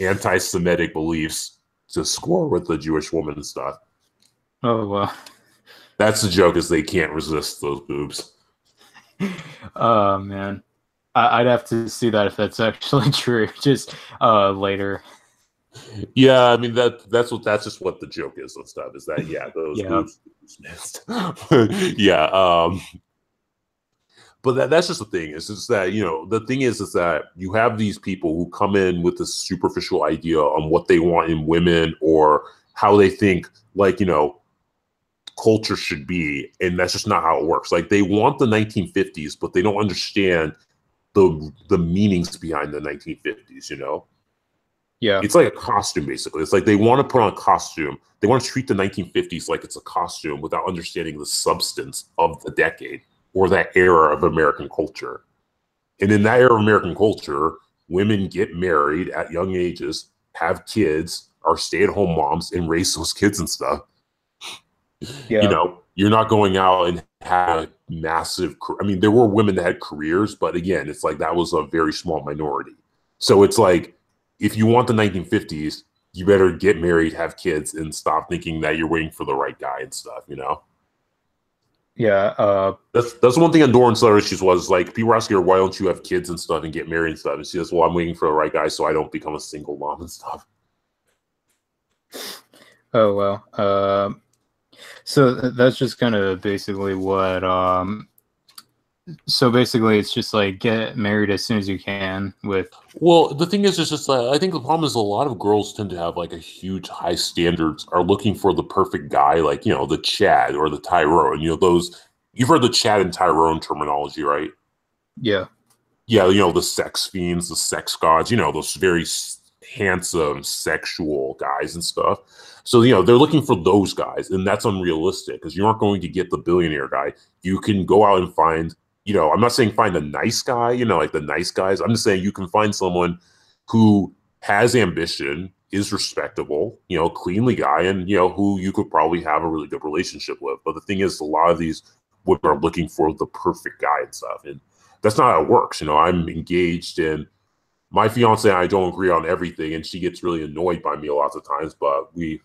anti-Semitic beliefs to score with the Jewish woman and stuff. Oh wow, that's the joke, is they can't resist those boobs. Oh man. I'd have to see that if that's actually true. Just later. Yeah, I mean that's just what the joke is and stuff. Is that those boobs missed. But that's just the thing. It's just that the thing is that you have these people who come in with this superficial idea on what they want in women or how they think culture should be, and that's just not how it works. Like they want the 1950s, but they don't understand the meanings behind the 1950s, Yeah. It's like a costume, basically. It's like they want to put on a costume. They want to treat the 1950s like it's a costume without understanding the substance of the decade or that era of American culture. And in that era of American culture, women get married at young ages, have kids, are stay-at-home moms and raise those kids and stuff. Yeah. You know, you're not going out and have a massive. I mean, there were women that had careers, but again, it's like that was a very small minority. So it's like, if you want the 1950s, you better get married, have kids, and stop thinking that you're waiting for the right guy and stuff. You know. Yeah. That's one thing on Doran's Letter Issues was like people were asking her, why don't you have kids and stuff and get married and stuff? And she says, well, I'm waiting for the right guy so I don't become a single mom and stuff. Oh well. So that's just kind of basically what. So basically, it's just like get married as soon as you can. With well, the thing is, it's just I think the problem is a lot of girls tend to have like a huge high standards, are looking for the perfect guy, like the Chad or the Tyrone. Those you've heard the Chad and Tyrone terminology, right? Yeah. Yeah, the sex fiends, the sex gods. Those very handsome sexual guys and stuff. So they're looking for those guys, and that's unrealistic because you aren't going to get the billionaire guy. You can go out and find. I'm not saying find a nice guy, like the nice guys. I'm just saying you can find someone who has ambition, is respectable, cleanly guy, and, who you could probably have a really good relationship with. But the thing is, a lot of these women are looking for the perfect guy and stuff. And that's not how it works. I'm engaged, and my fiance and I don't agree on everything, and she gets really annoyed by me lots of times, but we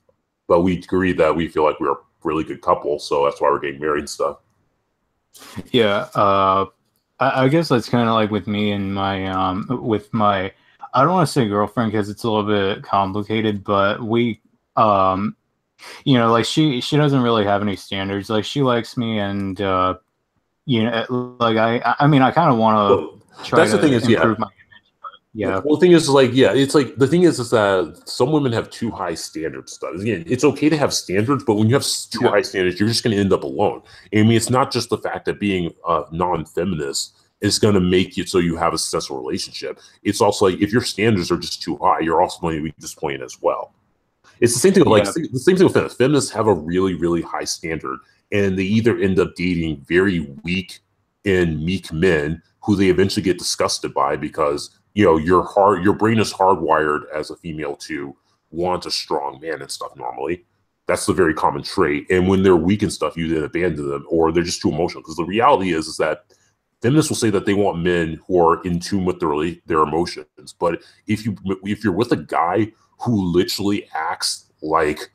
agree that we feel like we're a really good couple. So that's why we're getting married and stuff. Yeah, I guess that's kind of like with me and my with my, I don't want to say girlfriend because it's a little bit complicated, but we like she doesn't really have any standards. Like she likes me, and like I mean I kind of want to try to improve my image. Yeah. Well, the thing is, it's like the thing is that some women have too high standards. Again, it's okay to have standards, but when you have too high standards, you're just going to end up alone. I mean, it's not just the fact that being non-feminist is going to make it so you have a successful relationship. It's also like if your standards are just too high, you're also going to be disappointed as well. It's the same thing. The same thing with feminists. Feminists have a really, really high standard, and they either end up dating very weak and meek men who they eventually get disgusted by because your brain is hardwired as a female to want a strong man and stuff normally. That's the very common trait. And when they're weak and stuff, you then abandon them or they're just too emotional. Because the reality is that feminists will say that they want men who are in tune with their emotions. But if you're with a guy who literally acts like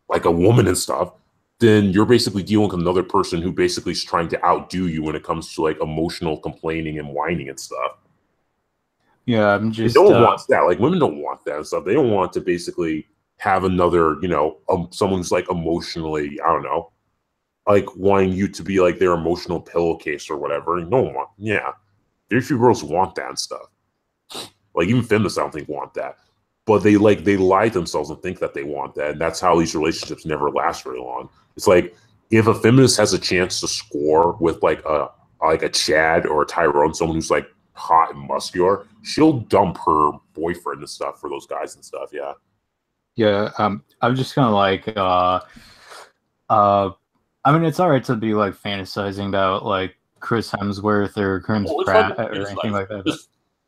a woman and stuff, then you're basically dealing with another person who basically is trying to outdo you when it comes to like emotional complaining and whining and stuff. Yeah, I'm just. No one wants that. Like women don't want that and stuff. They don't want to basically have another, someone who's like emotionally, I don't know, like wanting you to be like their emotional pillowcase or whatever. No one wants. Yeah, very few girls want that and stuff. Like even feminists, I don't think want that. But they lie to themselves and think that they want that, and that's how these relationships never last very long. It's like if a feminist has a chance to score with like a Chad or a Tyrone, someone who's like hot and muscular, she'll dump her boyfriend and stuff for those guys and stuff. Yeah. I'm just kind of like I mean, it's all right to be like fantasizing about like Chris Hemsworth or Chris Pratt or anything like that.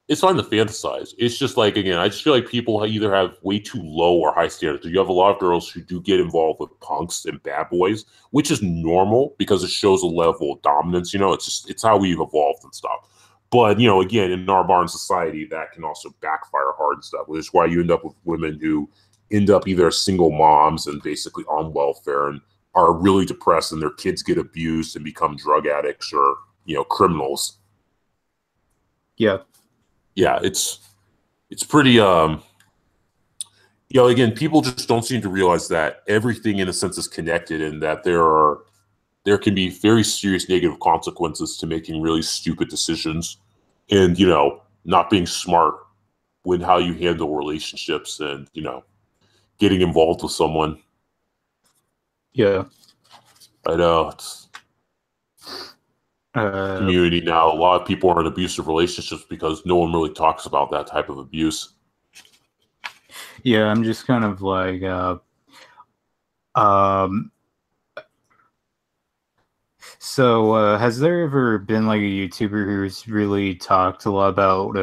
It's fine to fantasize. It's just like, again, I just feel like people either have way too low or high standards. You have a lot of girls who do get involved with punks and bad boys, which is normal because it shows a level of dominance. It's how we've evolved and stuff. But, again, in our modern society, that can also backfire hard and stuff, which is why you end up with women who end up either single moms and basically on welfare and are really depressed and their kids get abused and become drug addicts or, criminals. Yeah. Yeah, it's pretty, again, people just don't seem to realize that everything in a sense is connected and that there can be very serious negative consequences to making really stupid decisions and, not being smart with how you handle relationships and, getting involved with someone. Yeah. I know. It's community now. A lot of people are in abusive relationships because no one really talks about that type of abuse. Yeah, I'm just kind of like, so has there ever been like a YouTuber who's really talked a lot about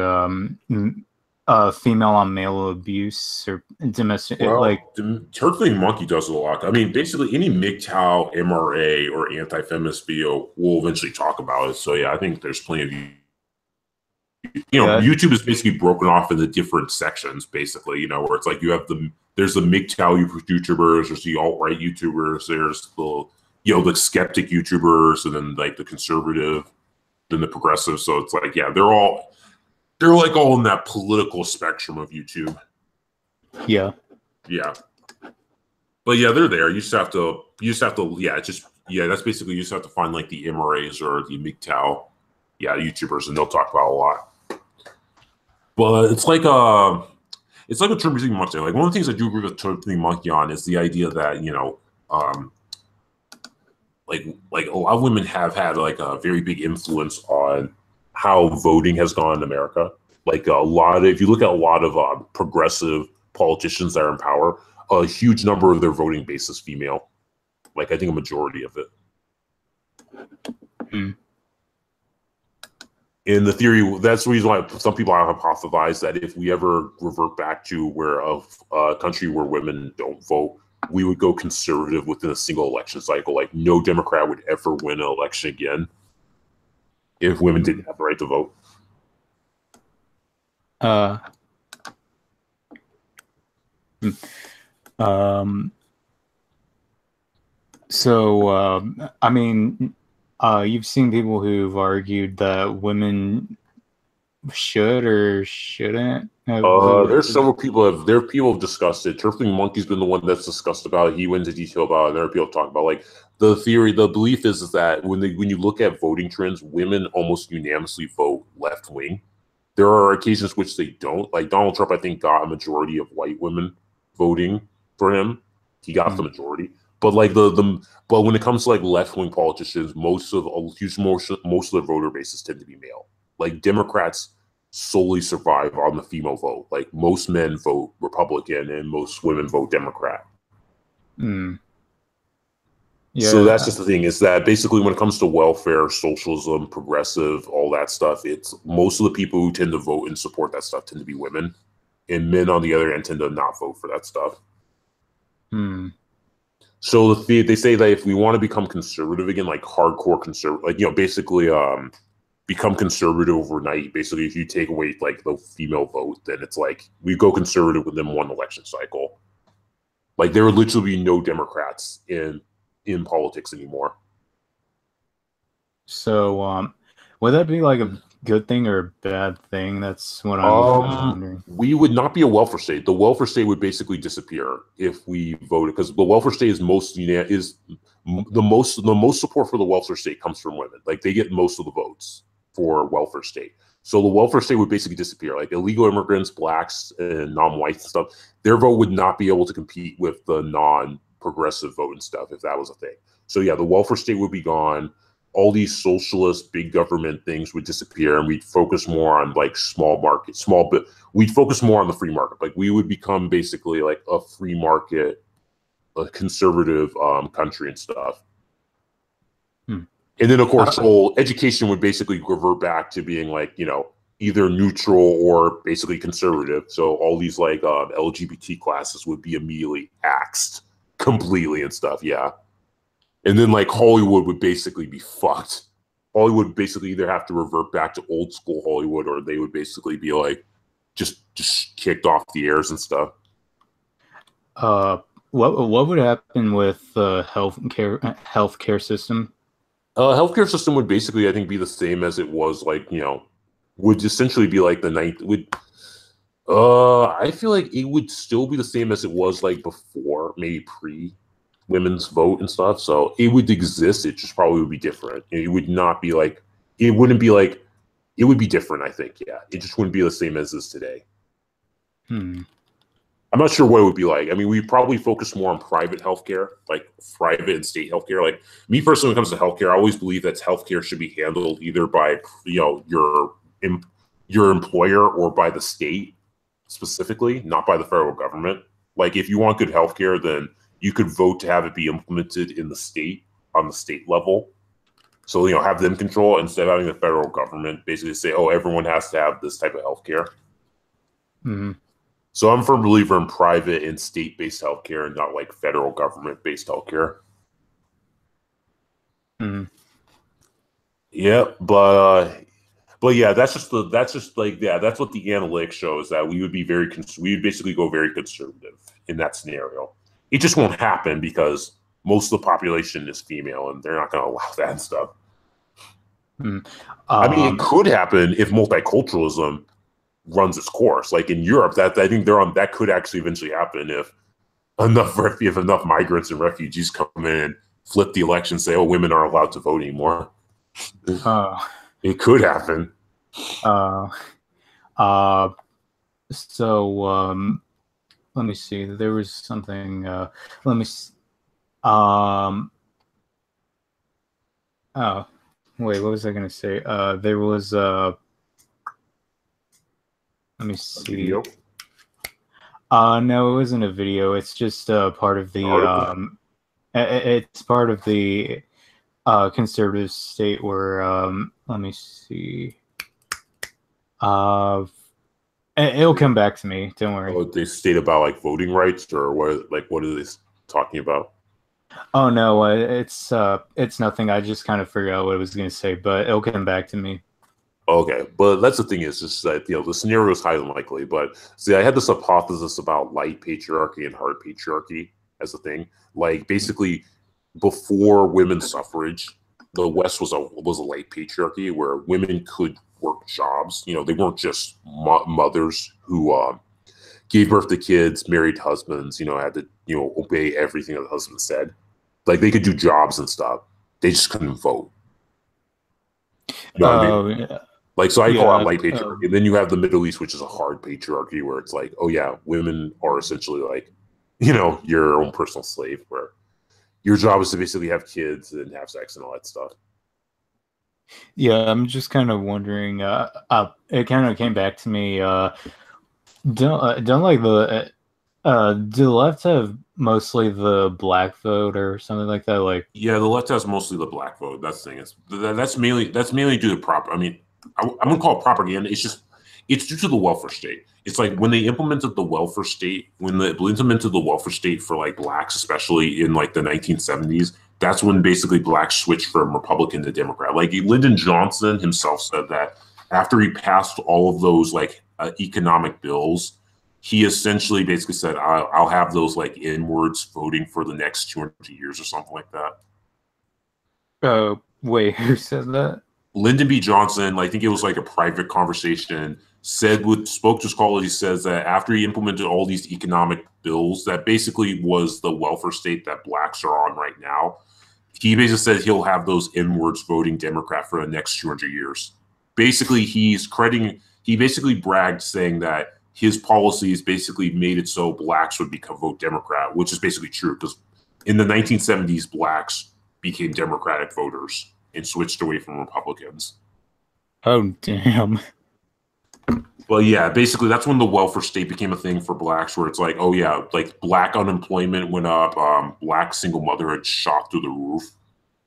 female on male abuse or domestic, Well, the Turtling Monkey does it a lot. I mean, basically any MGTOW, MRA, or anti-feminist video will eventually talk about it. So yeah, I think there's plenty of YouTube is basically broken off into different sections, basically, where it's like you have there's the MGTOW YouTubers, there's the alt-right YouTubers, there's the, the skeptic YouTubers, and then like the conservative, then the progressive. So it's like, yeah, they're like all in that political spectrum of YouTube. Yeah. Yeah. But yeah, they're there. You just have to, that's basically, you just have to find like the MRAs or the MGTOW, YouTubers, and they'll talk about a lot. But it's like a Turtling Monkey. Like one of the things I do agree with Turtling Monkey on is the idea that like a lot of women have had like a very big influence on how voting has gone in America. Like if you look at a lot of progressive politicians that are in power, a huge number of their voting base is female. Like I think a majority of it. Mm. In the theory, that's the reason why some people have hypothesized that if we ever revert back to where a country where women don't vote, we would go conservative within a single election cycle. Like no Democrat would ever win an election again if women didn't have the right to vote. I mean, you've seen people who've argued that women should or shouldn't have voted. There's several people have discussed it. Turtling Monkey's been the one that's discussed about it. He went into detail about it, and there are people talking about like the belief is that when you look at voting trends, women almost unanimously vote left wing. There are occasions which they don't. Like Donald Trump, I think, got a majority of white women voting for him. He got the majority. But like but when it comes to like left wing politicians, most of their voter bases tend to be male. Like Democrats solely survive on the female vote. Like most men vote Republican and most women vote Democrat. Mm. Yeah. So that's just the thing, is that basically when it comes to welfare, socialism, progressive, all that stuff, it's most of the people who tend to vote and support that stuff tend to be women. And men on the other end tend to not vote for that stuff. Hmm. So they say that if we want to become conservative again, like hardcore conservative, like, basically become conservative overnight, basically if you take away like the female vote, then it's like we go conservative within one election cycle. Like there would literally be no Democrats in politics anymore. So would that be like a good thing or a bad thing? That's what I'm wondering. We would not be a welfare state. The welfare state would basically disappear if we voted, because the welfare state is the most support for the welfare state comes from women. Like they get most of the votes for welfare state. So the welfare state would basically disappear. Like illegal immigrants, blacks, and non-whites and stuff, their vote would not be able to compete with the non-progressive vote and stuff if that was a thing. So yeah, the welfare state would be gone. All these socialist big government things would disappear, and we'd focus more on like we'd focus more on the free market. Like we would become basically like a free market, a conservative country and stuff. And then of course, whole education would basically revert back to being like, either neutral or basically conservative. So all these like LGBT classes would be immediately axed completely and stuff. Yeah. And then like Hollywood would basically be fucked. Hollywood would basically either have to revert back to old school Hollywood, or they would basically be like just kicked off the airs and stuff. What would happen with the healthcare system? Healthcare system would basically, I think, be the same as it was, like, would essentially be like I feel like it would still be the same as it was like before, maybe pre-women's vote and stuff. So it would exist. It just probably would be different. It would not be like, it wouldn't be like, it would be different, I think. Yeah. It just wouldn't be the same as is today. I'm not sure what it would be like. I mean, we probably focus more on private healthcare, like private and state healthcare. Like me personally, when it comes to healthcare, I always believe that healthcare should be handled either by, your employer or by the state specifically, not by the federal government. Like if you want good healthcare, then you could vote to have it be implemented in the state, on the state level. So, have them control it instead of having the federal government basically say, oh, everyone has to have this type of healthcare. Mm-hmm. So I'm a firm believer in private and state-based healthcare and not like federal government-based healthcare. Mm-hmm. Yeah, but yeah, that's just like yeah, that's what the analytics shows that we would be we would basically go very conservative in that scenario. It just won't happen because most of the population is female and they're not going to allow that and stuff. I mean, it could happen if multiculturalism runs its course. Like in Europe, that I think that could actually eventually happen if enough migrants and refugees come in and flip the election, say, "Oh, women aren't allowed to vote anymore." It could happen. So let me see. There was something. Let me. Oh, wait. What was I going to say? There was. Let me see. No, it wasn't a video. It's just part of the. It's part of the conservative state where. Let me see. It'll come back to me. Don't worry. Oh, they state about like voting rights or what? Like, what are they talking about? Oh no, it's nothing. I just kind of forgot what I was going to say, but it'll come back to me. Okay, but that's the thing is just that the scenario is highly unlikely. But see, I had this hypothesis about light patriarchy and hard patriarchy as a thing. Like basically, before women's suffrage, the West was a light patriarchy where women could work jobs. They weren't just mothers who gave birth to kids, married husbands. Had to obey everything that the husband said. Like they could do jobs and stuff. They just couldn't vote. You know what I mean? Yeah. Like, so I call it light patriarchy. And then you have the Middle East, which is a hard patriarchy, where it's like, oh yeah, women are essentially like, your own personal slave, where your job is to basically have kids and have sex and all that stuff. Yeah, I'm just kind of wondering. It kind of came back to me. Don't like the. Do the left have mostly the black vote or something like that? Like, yeah, the left has mostly the black vote. That's the thing. That's mainly due to I mean, I wouldn't call it propaganda. It's due to the welfare state. It's like when they implemented the welfare state, for like blacks, especially in like the 1970s, that's when basically blacks switched from Republican to Democrat. Like Lyndon Johnson himself said that after he passed all of those like economic bills, he essentially basically said, I'll have those like inwards voting for the next 200 years or something like that. Wait, who said that? Lyndon B. Johnson, I think it was like a private conversation, spoke to his colleagues. He says that after he implemented all these economic bills, that basically was the welfare state that blacks are on right now. He basically said he'll have those inwards voting Democrat for the next 200 years. Basically, he basically bragged saying that his policies basically made it so blacks would vote Democrat, which is basically true because in the 1970s, blacks became Democratic voters and switched away from Republicans. Oh, damn. Well, yeah, basically that's when the welfare state became a thing for blacks, where it's like, oh yeah, like black unemployment went up, black single motherhood shot through the roof,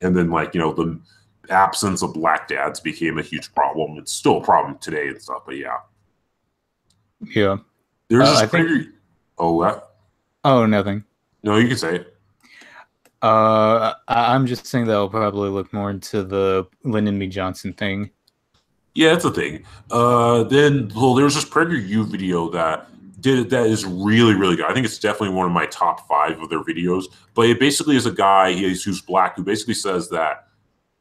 and then like the absence of black dads became a huge problem. It's still a problem today and stuff, but yeah. Yeah. There's this Oh, nothing. No, you can say it. I'm just saying that I'll probably look more into the Lyndon B. Johnson thing. Yeah, that's a thing. Then there was this PragerU video that is really, really good. I think it's definitely one of my top 5 of their videos. But it basically is a guy who's black who basically says that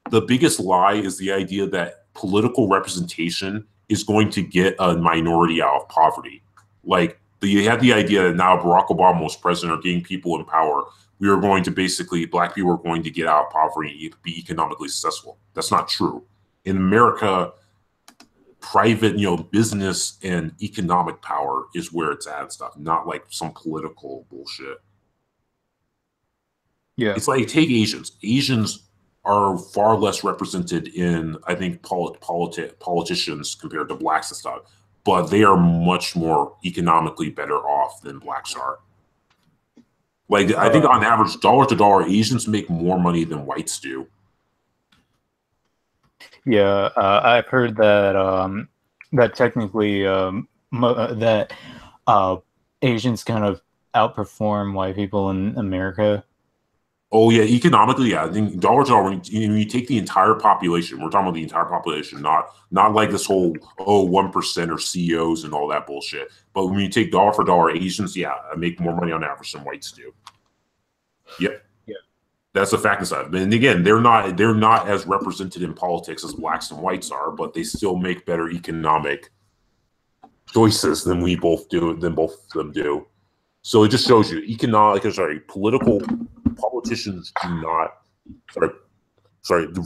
the biggest lie is the idea that political representation is going to get a minority out of poverty. Like you had the idea that now Barack Obama was president or getting people in power, black people are going to get out of poverty and be economically successful. That's not true. In America, private, business and economic power is where it's at and stuff, not like some political bullshit. Yeah. It's like take Asians. Asians are far less represented in, I think, politicians compared to blacks and stuff, but they are much more economically better off than blacks are. Like, I think on average, dollar to dollar, Asians make more money than whites do. Yeah, I've heard that that technically that Asians kind of outperform white people in America. Oh yeah, economically, yeah. I think dollar to dollar. When you take the entire population, we're talking about the entire population, not like this whole 1% or CEOs and all that bullshit. But when you take dollar for dollar, Asians, yeah, make more money on average than whites do. Yep. Yeah, that's a fact inside. And again, they're not as represented in politics as blacks and whites are, but they still make better economic choices than both of them do. So it just shows you political politicians do not the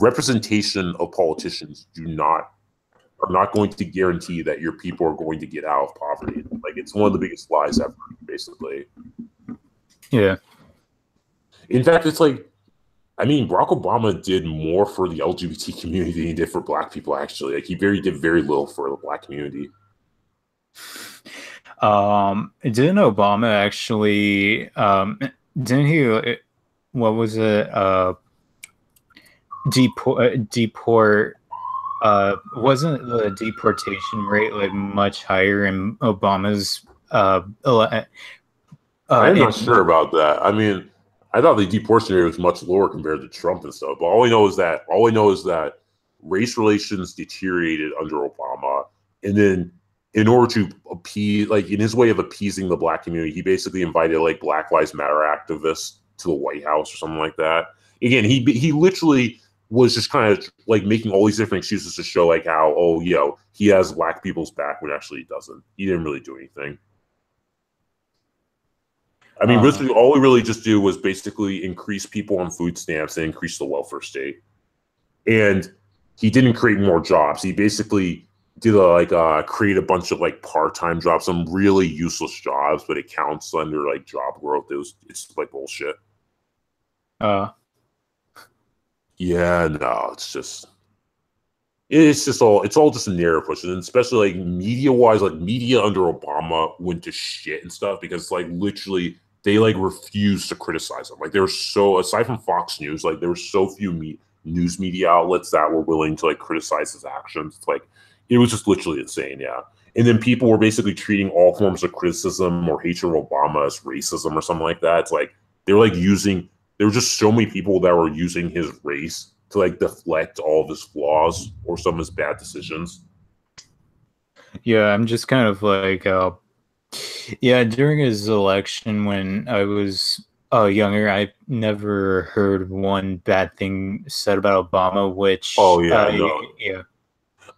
representation of politicians are not going to guarantee that your people are going to get out of poverty. Like, it's one of the biggest lies ever, basically. Yeah. In fact, it's like, I mean, Barack Obama did more for the LGBT community than he did for black people, actually. Like, he did very little for the black community. Didn't Obama actually didn't he what was it deport wasn't the deportation rate like much higher in Obama's I'm not sure about that. I mean, I thought the deportation rate was much lower compared to Trump and stuff, but all we know is that race relations deteriorated under Obama, and then in order to appease, like, in his way of appeasing the black community, he basically invited like Black Lives Matter activists to the White House or something like that. Again, he literally was just kind of like making all these different excuses to show like how, he has black people's back when actually he doesn't. He didn't really do anything. I mean, literally, all we really just do was basically increase people on food stamps and increase the welfare state. And he didn't create more jobs. He basically did create a bunch of like part-time jobs, some really useless jobs, but it counts under like job growth. It's like bullshit. Yeah, no, it's all just a narrative push, and especially like media-wise, like media under Obama went to shit and stuff because like literally they like refused to criticize him. Like there were aside from Fox News, like there were so few news media outlets that were willing to like criticize his actions. It's like it was just literally insane, yeah. And then people were basically treating all forms of criticism or hatred of Obama as racism or something like that. It's like there were just so many people that were using his race to like deflect all of his flaws or some of his bad decisions. Yeah, I'm just kind of like, during his election when I was younger, I never heard one bad thing said about Obama, which... yeah.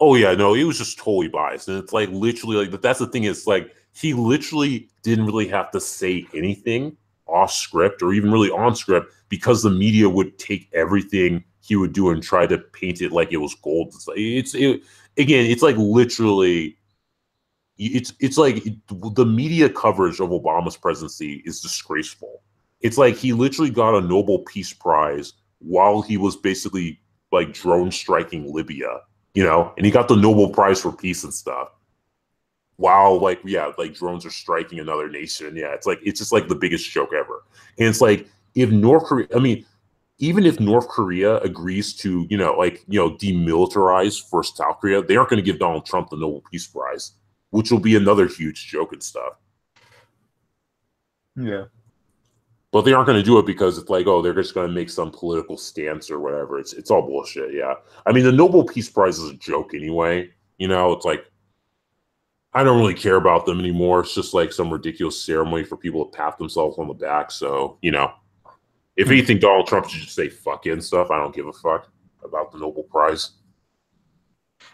Oh, yeah, no, he was just totally biased. And it's like literally, like, that's the thing is, like, he literally didn't really have to say anything off script or even really on script because the media would take everything he would do and try to paint it like it was gold. It's like literally, it's like the media coverage of Obama's presidency is disgraceful. It's like he literally got a Nobel Peace Prize while he was basically like drone striking Libya. And he got the Nobel Prize for peace and stuff. Wow, like drones are striking another nation. Yeah, it's just like the biggest joke ever. And it's like even if North Korea agrees to, demilitarize for South Korea, they aren't going to give Donald Trump the Nobel Peace Prize, which will be another huge joke and stuff. Yeah. But they aren't going to do it because it's like, they're just going to make some political stance or whatever. It's all bullshit, yeah. I mean, the Nobel Peace Prize is a joke anyway. It's like, I don't really care about them anymore. It's just like some ridiculous ceremony for people to pat themselves on the back. So, if anything, Donald Trump should just say fuck it and stuff. I don't give a fuck about the Nobel Prize.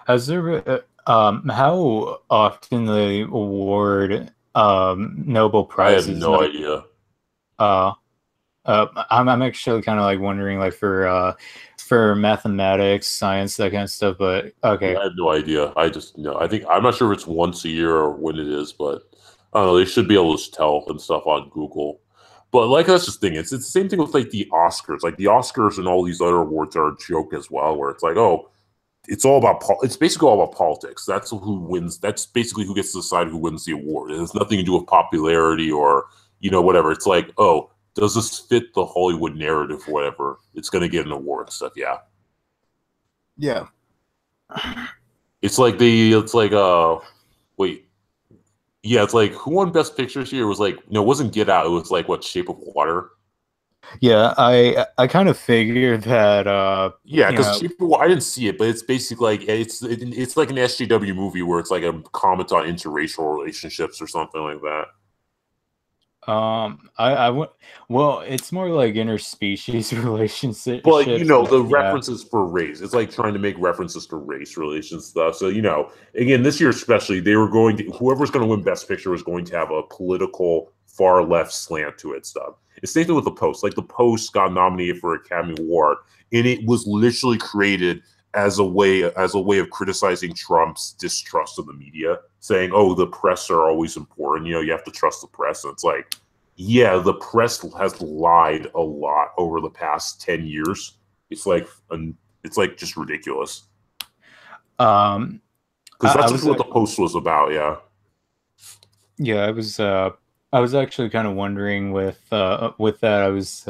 Has there how often they award Nobel Prizes? I have no idea. I'm actually kind of like wondering, like for mathematics, science, that kind of stuff. But okay, I have no idea. I just know. I'm not sure if it's once a year or when it is, but I don't know. They should be able to tell and stuff on Google. But like that's the thing. It's the same thing with like the Oscars. Like the Oscars and all these other awards are a joke as well. Where it's like, it's all about it's basically all about politics. That's who wins. That's basically who gets to decide who wins the award. It has nothing to do with popularity or whatever. It's like, does this fit the Hollywood narrative or whatever? It's going to get an award and stuff. Yeah. Yeah. Wait, Yeah, it's like who won Best Pictures here? It was like it wasn't Get Out. It was like what Shape of Water. Yeah, I kind of figured that Yeah, you because know, I didn't see it, but it's basically like it's like an SJW movie where it's like a comment on interracial relationships or something like that. I would, well, it's more like interspecies But relationships, the but yeah. references for race, it's like trying to make references to race relations stuff. So again, this year especially, they were going to whoever's going to win Best Picture was going to have a political far left slant to it stuff. It's same thing with the Post. Like the Post got nominated for Academy Award, and it was literally created as a way of criticizing Trump's distrust of the media, saying, "Oh, the press are always important. You have to trust the press." And it's like, yeah, the press has lied a lot over the past 10 years. It's like just ridiculous. Because I that's just was what the Post was about. Yeah. yeah, I was actually kind of wondering with that. I was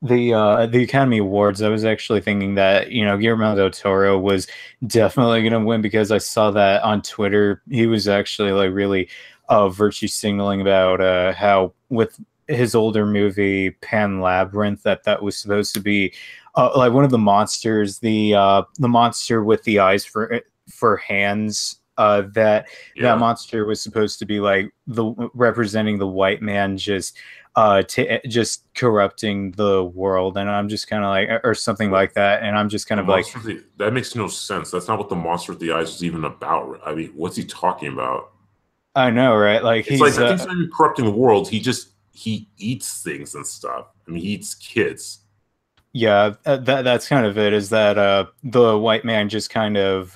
the Academy Awards. I was actually thinking that Guillermo del Toro was definitely going to win because I saw that on Twitter. He was actually like really virtue signaling about how with his older movie Pan Labyrinth that was supposed to be like one of the monsters, the monster with the eyes for hands. That monster was supposed to be like the representing the white man just corrupting the world, and I'm just kind of like, or something like that, and I'm just kind of like, that makes no sense. That's not what the monster with the eyes is even about. I mean, what's he talking about? I know, right? Like It's like I think he's not even corrupting the world. He eats things and stuff. I mean, he eats kids. Yeah, that's kind of it. Is that the white man just kind of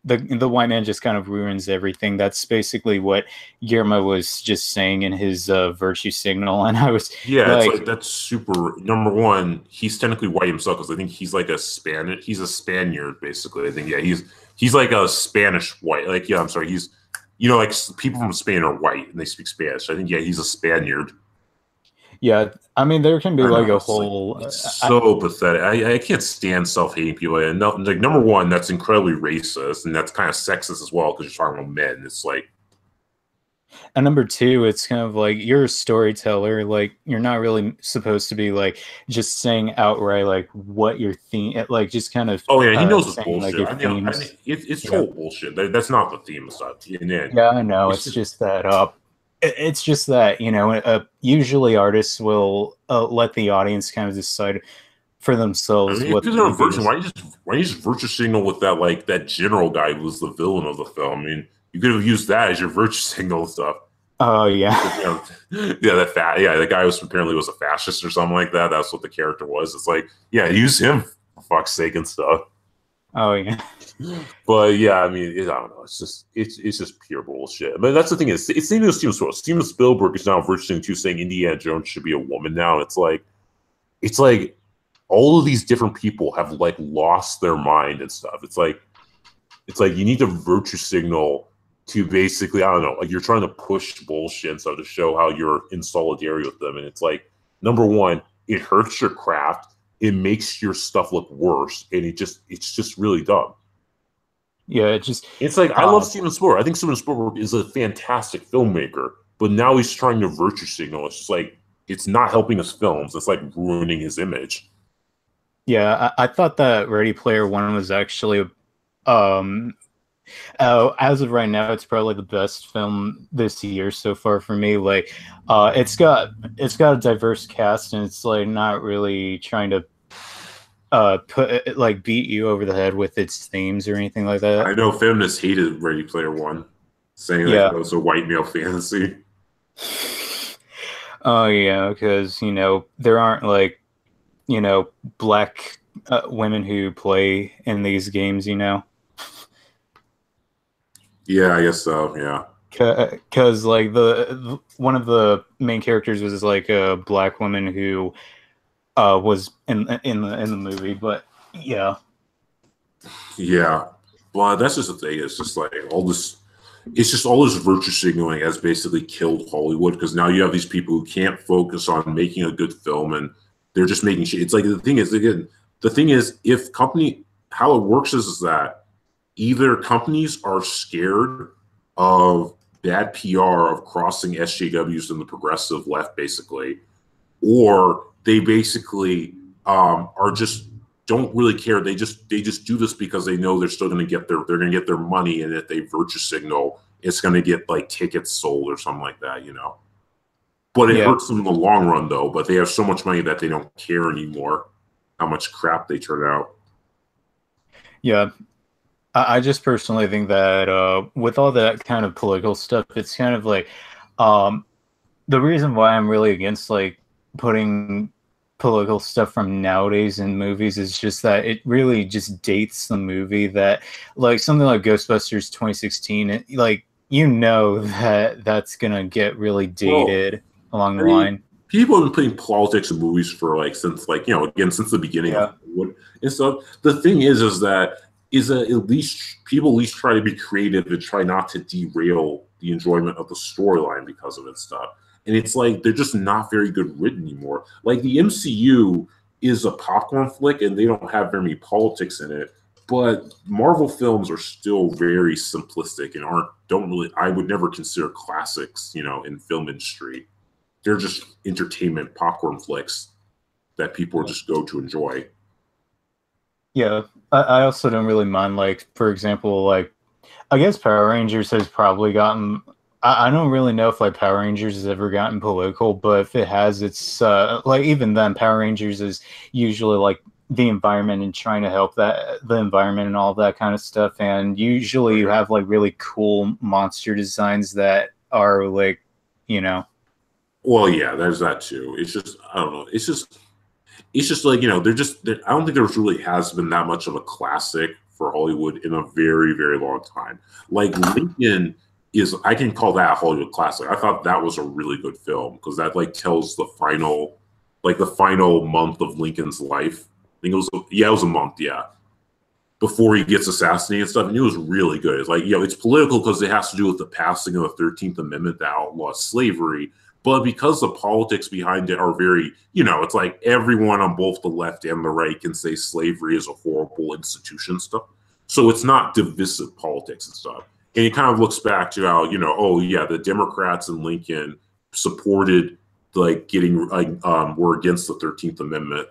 the white man just kind of ruins everything. That's basically what Guillermo was just saying in his virtue signal, and I was it's like that's super. Number one, he's technically white himself because I think he's like he's a Spaniard basically. I think he's like a Spanish white. Like I'm sorry, he's like people from Spain are white and they speak Spanish. I think he's a Spaniard. Yeah, I mean there can be like a whole. It's so pathetic. I can't stand self-hating people. And like number one, that's incredibly racist, and that's kind of sexist as well because you're talking about men. It's like, and number two, it's kind of like you're a storyteller. Like you're not really supposed to be like just saying outright like what your theme, like just kind of. Oh yeah, he knows it's bullshit. Like it's total bullshit. That's not the theme of stuff. Yeah, I know. It's just that. It's just that usually artists will let the audience kind of decide for themselves. I mean, if there's a version, why you just virtue signal with that like that general guy who was the villain of the film? I mean, you could have used that as your virtue signal and stuff. Oh yeah, the guy apparently was a fascist or something like that. That's what the character was. It's like, yeah, use him for fuck's sake and stuff. Oh yeah. But yeah, I mean, I don't know. It's just pure bullshit. But that's the thing is, it's same as Steven Spielberg is now virtually too saying Indiana Jones should be a woman now. It's like all of these different people have like lost their mind and stuff. It's like you need to virtue signal to basically, I don't know, like you're trying to push bullshit and stuff to show how you're in solidarity with them. And it's like, number one, it hurts your craft. It makes your stuff look worse, and it's just really dumb. Yeah, it's like I love Steven Spielberg. I think Steven Spielberg is a fantastic filmmaker, but now he's trying to virtue signal. It's just like it's not helping his films. It's like ruining his image. Yeah, I thought that Ready Player One was actually, as of right now, it's probably the best film this year so far for me. Like, it's got a diverse cast, and it's like not really trying to beat you over the head with its themes or anything like that. I know feminists hated Ready Player One, saying that it was a white male fantasy. Oh yeah, because there aren't like black women who play in these games. Yeah, I guess so. Yeah, because like the one of the main characters was like a black woman who was in the movie, but yeah. Well, that's just the thing. It's just like all this. It's just all this virtue signaling has basically killed Hollywood because now you have these people who can't focus on making a good film and they're just making shit. It's like the thing is how it works is that either companies are scared of bad PR of crossing SJWs and the progressive left, basically, or they basically are just don't really care. They just do this because they know they're still going to get they're going to get their money, and if they virtue signal, it's going to get like tickets sold or something like that, you know. But it hurts them in the long run, though. But they have so much money that they don't care anymore how much crap they turn out. Yeah, I just personally think that with all that kind of political stuff, it's kind of like the reason why I'm really against like putting political stuff from nowadays in movies is just that it really just dates the movie. That like something like Ghostbusters 2016, like you know that that's gonna get really dated along the line. People have been putting politics in movies for like since like again since the beginning of Hollywood and stuff. The thing is that at least people at least try to be creative and try not to derail the enjoyment of the storyline because of it stuff. And it's like they're just not very good written anymore. Like the MCU is a popcorn flick and they don't have very many politics in it. But Marvel films are still very simplistic and I would never consider classics, in film industry. They're just entertainment popcorn flicks that people just go to enjoy. Yeah, I also don't really mind, like, for example, like, I guess Power Rangers has probably gotten, I don't really know if, like, Power Rangers has ever gotten political, but if it has, it's, like, even then, Power Rangers is usually, like, the environment and trying to help the environment and all of that kind of stuff, and usually you have, like, really cool monster designs that are, like, Well, yeah, there's that too. It's just, I don't know, it's just like I don't think there really has been that much of a classic for Hollywood in a very, very long time. Like Lincoln I can call that a Hollywood classic. I thought that was a really good film because that like tells the final month of Lincoln's life. I think it was a month, before he gets assassinated and stuff, and it was really good. It's like it's political because it has to do with the passing of the 13th Amendment that outlaws slavery. But because the politics behind it are very, it's like everyone on both the left and the right can say slavery is a horrible institution stuff. So it's not divisive politics and stuff. And it kind of looks back to how, the Democrats in Lincoln supported like getting were against the 13th Amendment.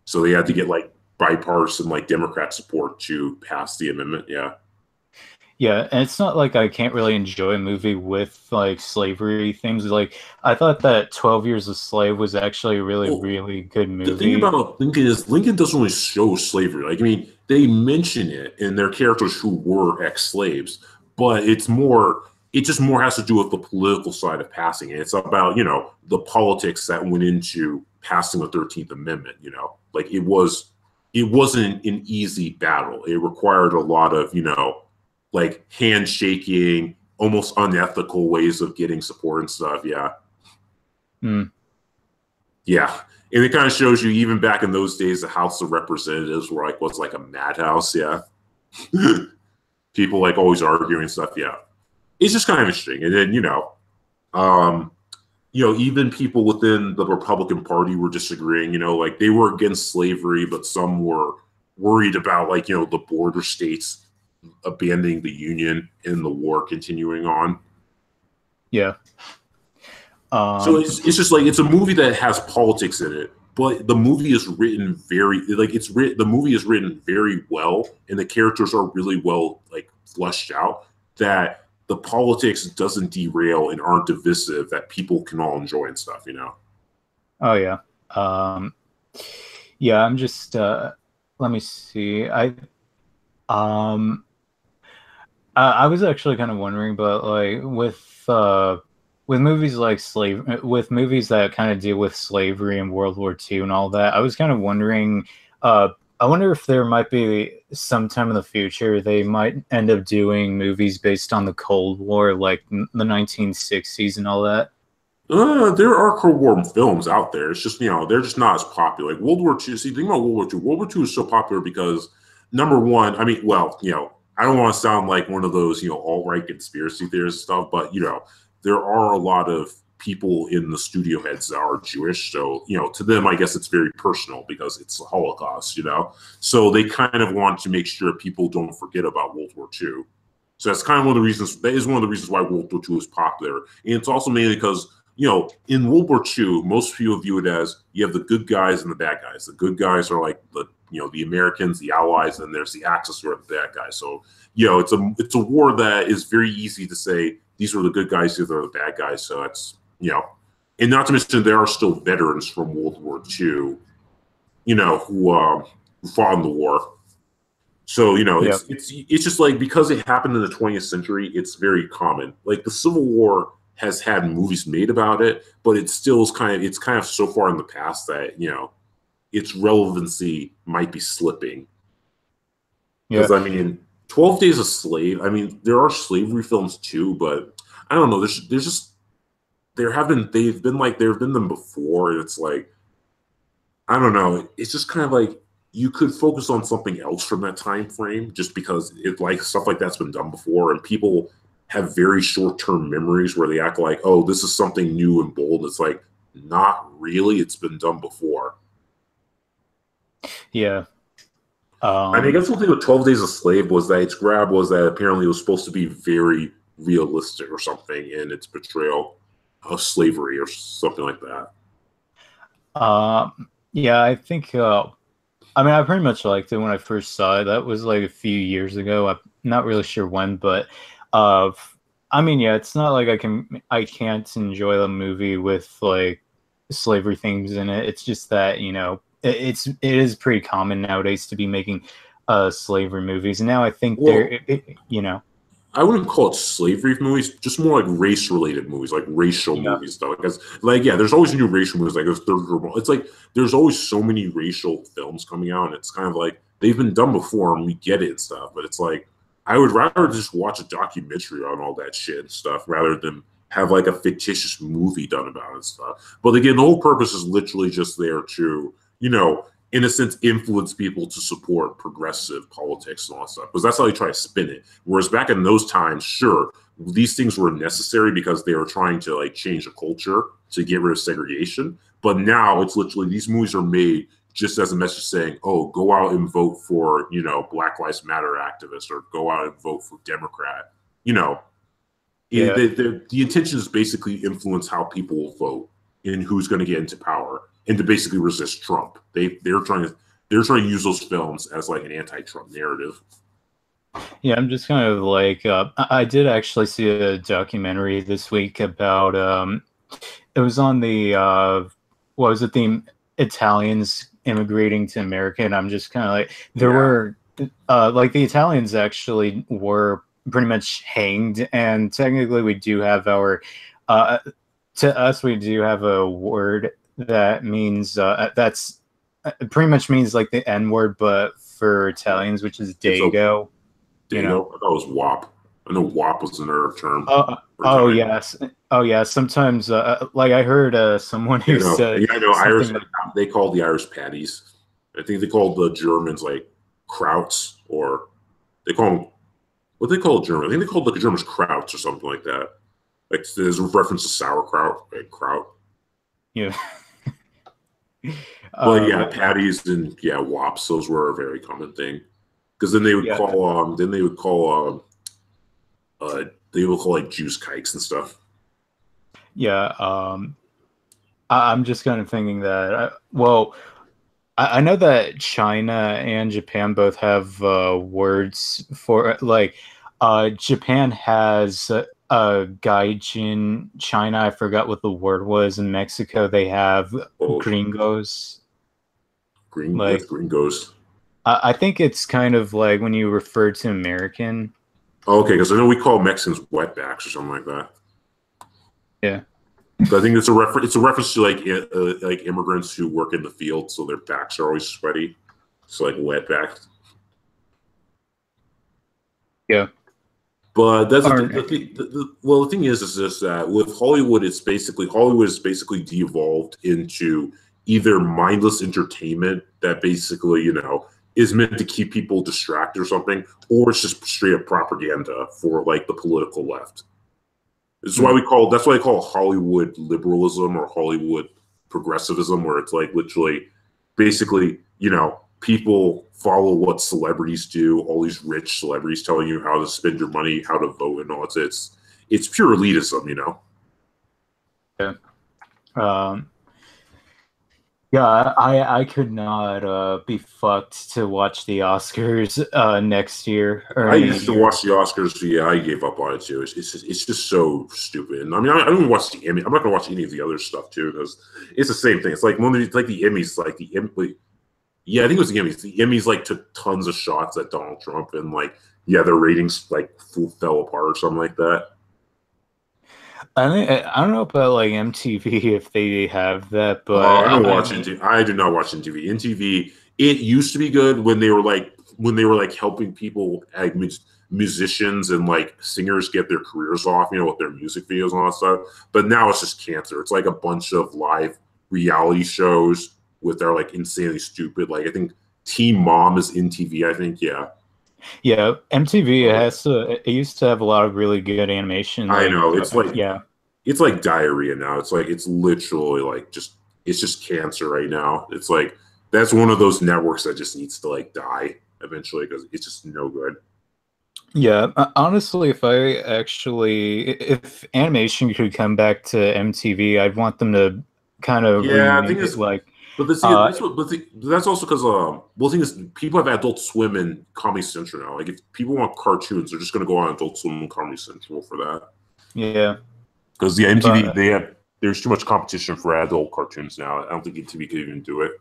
So they had to get like bipartisan like Democrat support to pass the amendment. Yeah. Yeah, and it's not like I can't really enjoy a movie with like slavery things. Like I thought that 12 Years a Slave was actually a really good movie. The thing about Lincoln is Lincoln doesn't really show slavery. Like I mean, they mention it in their characters who were ex-slaves, but it just more has to do with the political side of passing it. It's about, the politics that went into passing the 13th Amendment, Like it wasn't an easy battle. It required a lot of, like handshaking, almost unethical ways of getting support and stuff. Yeah. Yeah. And it kind of shows you even back in those days, the House of Representatives were like, what's like a madhouse. Yeah. People like always arguing and stuff. Yeah. It's just kind of interesting. And then, even people within the Republican Party were disagreeing, like they were against slavery, but some were worried about like, the border states abandoning the Union and the war continuing on. Yeah. So it's just like it's a movie that has politics in it, but the movie is written the movie is written very well, and the characters are really well like fleshed out. That the politics doesn't derail and aren't divisive. That people can all enjoy and stuff. Oh yeah. Yeah. I'm just. Let me see. I was actually kind of wondering, but like with movies like with movies that kind of deal with slavery and World War II and all that, I was kind of wondering. I wonder if there might be sometime in the future they might end up doing movies based on the Cold War, like the 1960s and all that. There are Cold War films out there. It's just they're just not as popular. Like World War II. See, think about World War II. World War II is so popular because number one, I mean, well, I don't want to sound like one of those, alt-right conspiracy theorists stuff, but, there are a lot of people in the studio heads that are Jewish. So, to them, I guess it's very personal because it's the Holocaust, So they kind of want to make sure people don't forget about World War II. So that's kind of one of the reasons. That is one of the reasons why World War II is popular, and it's also mainly because in World War II, most people view it as you have the good guys and the bad guys. The good guys are like the Americans, the Allies, and there's the Axis who are the bad guys. So it's a war that is very easy to say these are the good guys, these are the bad guys. So that's and not to mention there are still veterans from World War II, who fought in the war. So it's just like because it happened in the 20th century, it's very common. Like the Civil War has had movies made about it, but it still is kind of so far in the past that its relevancy might be slipping. Because I mean, 12 Days a Slave. I mean, there are slavery films too, but I don't know. They've been them before, and it's like I don't know. It's just kind of like you could focus on something else from that time frame, just because stuff like that's been done before, and people have very short-term memories where they act like, oh, this is something new and bold. It's like, not really. It's been done before. Yeah. I mean, I guess the thing with 12 Days a Slave was that its grab was that apparently it was supposed to be very realistic or something in its portrayal of slavery or something like that. Yeah, I think, I pretty much liked it when I first saw it. That was like a few years ago. I'm not really sure when, but it's not like I can't enjoy the movie with like slavery things in it. It's just that it is pretty common nowadays to be making slavery movies, and now I think I wouldn't call it slavery movies, just more like race related movies, like racial movies though. Because there's always new racial movies. Like there's it's like there's always so many racial films coming out, and it's kind of like they've been done before and we get it and stuff, but it's like I would rather just watch a documentary on all that shit and stuff rather than have like a fictitious movie done about it and stuff. But again, the whole purpose is literally just there to, in a sense, influence people to support progressive politics and all that stuff. Because that's how they try to spin it. Whereas back in those times, sure, these things were necessary because they were trying to like change the culture to get rid of segregation. But now it's literally these movies are made just as a message saying, oh, go out and vote for, Black Lives Matter activists or go out and vote for Democrat. The intention is basically influence how people will vote and who's going to get into power and to basically resist Trump. They're trying to use those films as like an anti-Trump narrative. Yeah, I'm just kind of like I did actually see a documentary this week about it was on the the Italians immigrating to America, and I'm just kind of like were like the Italians actually were pretty much hanged, and technically we do have our to us we do have a word that means that's pretty much means like the N word, but for Italians, which is Dago. I thought it was WAP. I know WAP was another term. Oh yes. Sometimes, like I heard someone who said, I know Irish. They call the Irish patties. I think they called the Germans like krauts, or they call them what they call German. I think they called the Germans krauts or something like that. Like there's a reference to sauerkraut, like kraut. Yeah. But patties and wops. Those were a very common thing. Because then they would call like juice kikes and stuff. Yeah, I'm just kind of thinking that. I know that China and Japan both have words for like. Japan has gaijin. China, I forgot what the word was. In Mexico, they have gringos. Gringos. I think it's kind of like when you refer to American. Oh, okay, because I know we call Mexicans wetbacks or something like that. Yeah. So I think it's a reference to like immigrants who work in the field, so their backs are always sweaty. So like wetbacks. Yeah. But that's the thing is this that with Hollywood, Hollywood is basically de-evolved into either mindless entertainment that basically, is meant to keep people distracted or something, or it's just straight up propaganda for like the political left. That's why I call Hollywood liberalism or Hollywood progressivism, where it's like literally basically, people follow what celebrities do. All these rich celebrities telling you how to spend your money, how to vote, and all. It's pure elitism, you know. Yeah. Yeah, I could not be fucked to watch the Oscars next year or I any used to year. watch the Oscars. Yeah, I gave up on it too. It's just so stupid. And I mean, I don't even watch the Emmy. I'm not gonna watch any of the other stuff too because it's the same thing. It's like it's like the Emmys, like the Emmy. Yeah, I think it was the Emmys. The Emmys like took tons of shots at Donald Trump, and like yeah, their ratings like fell apart or something like that. I don't know about like MTV if they have that, Oh, but I don't watch NTV. I do not watch NTV. NTV. It used to be good when they were like helping people, like musicians and like singers get their careers off, you know, with their music videos and all that stuff. But now it's just cancer. It's like a bunch of live reality shows with their like insanely stupid. Like I think Teen Mom is NTV. I think yeah, MTV it used to have a lot of really good animation. I Like, know it's like yeah. It's like diarrhea now. It's like it's literally like it's just cancer right now. It's like that's one of those networks that just needs to like die eventually because it's just no good. Yeah, honestly, if animation could come back to MTV, I'd want them to kind of Yeah, I remake think it. it's Like, but the thing, that's also because well, the thing is people have Adult Swim and Comedy Central now. Like if people want cartoons, they're just gonna go on Adult Swim and Comedy Central for that. yeah, Because the MTV there's too much competition for adult cartoons now. I don't think MTV could even do it.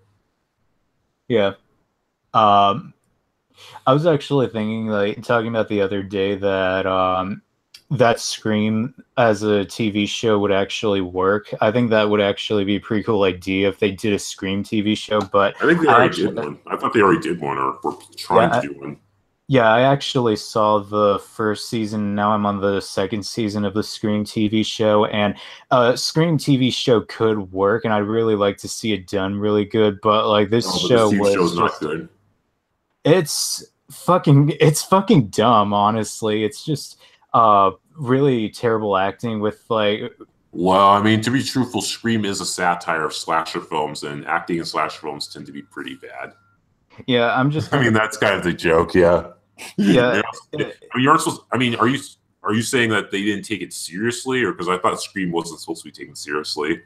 yeah. Um, I was actually thinking, like, talking about the other day that that Scream as a TV show would actually work. I think that would actually be a pretty cool idea if they did a Scream TV show. But I think they already did one. I thought they already did one or were trying to do one. Yeah, I actually saw the first season. Now I'm on the second season of the Scream TV show, and Scream TV show could work, and I'd really like to see it done really good. But like this show the was show's just, not good. It's fucking dumb. Honestly, it's just really terrible acting with like. Well, I mean, to be truthful, Scream is a satire of slasher films, and acting in slasher films tend to be pretty bad. Yeah, I'm just. I mean, that's kind of the joke, yeah. Yeah. I mean, you aren't supposed. I mean, are you saying that they didn't take it seriously, or because I thought Scream wasn't supposed to be taken seriously?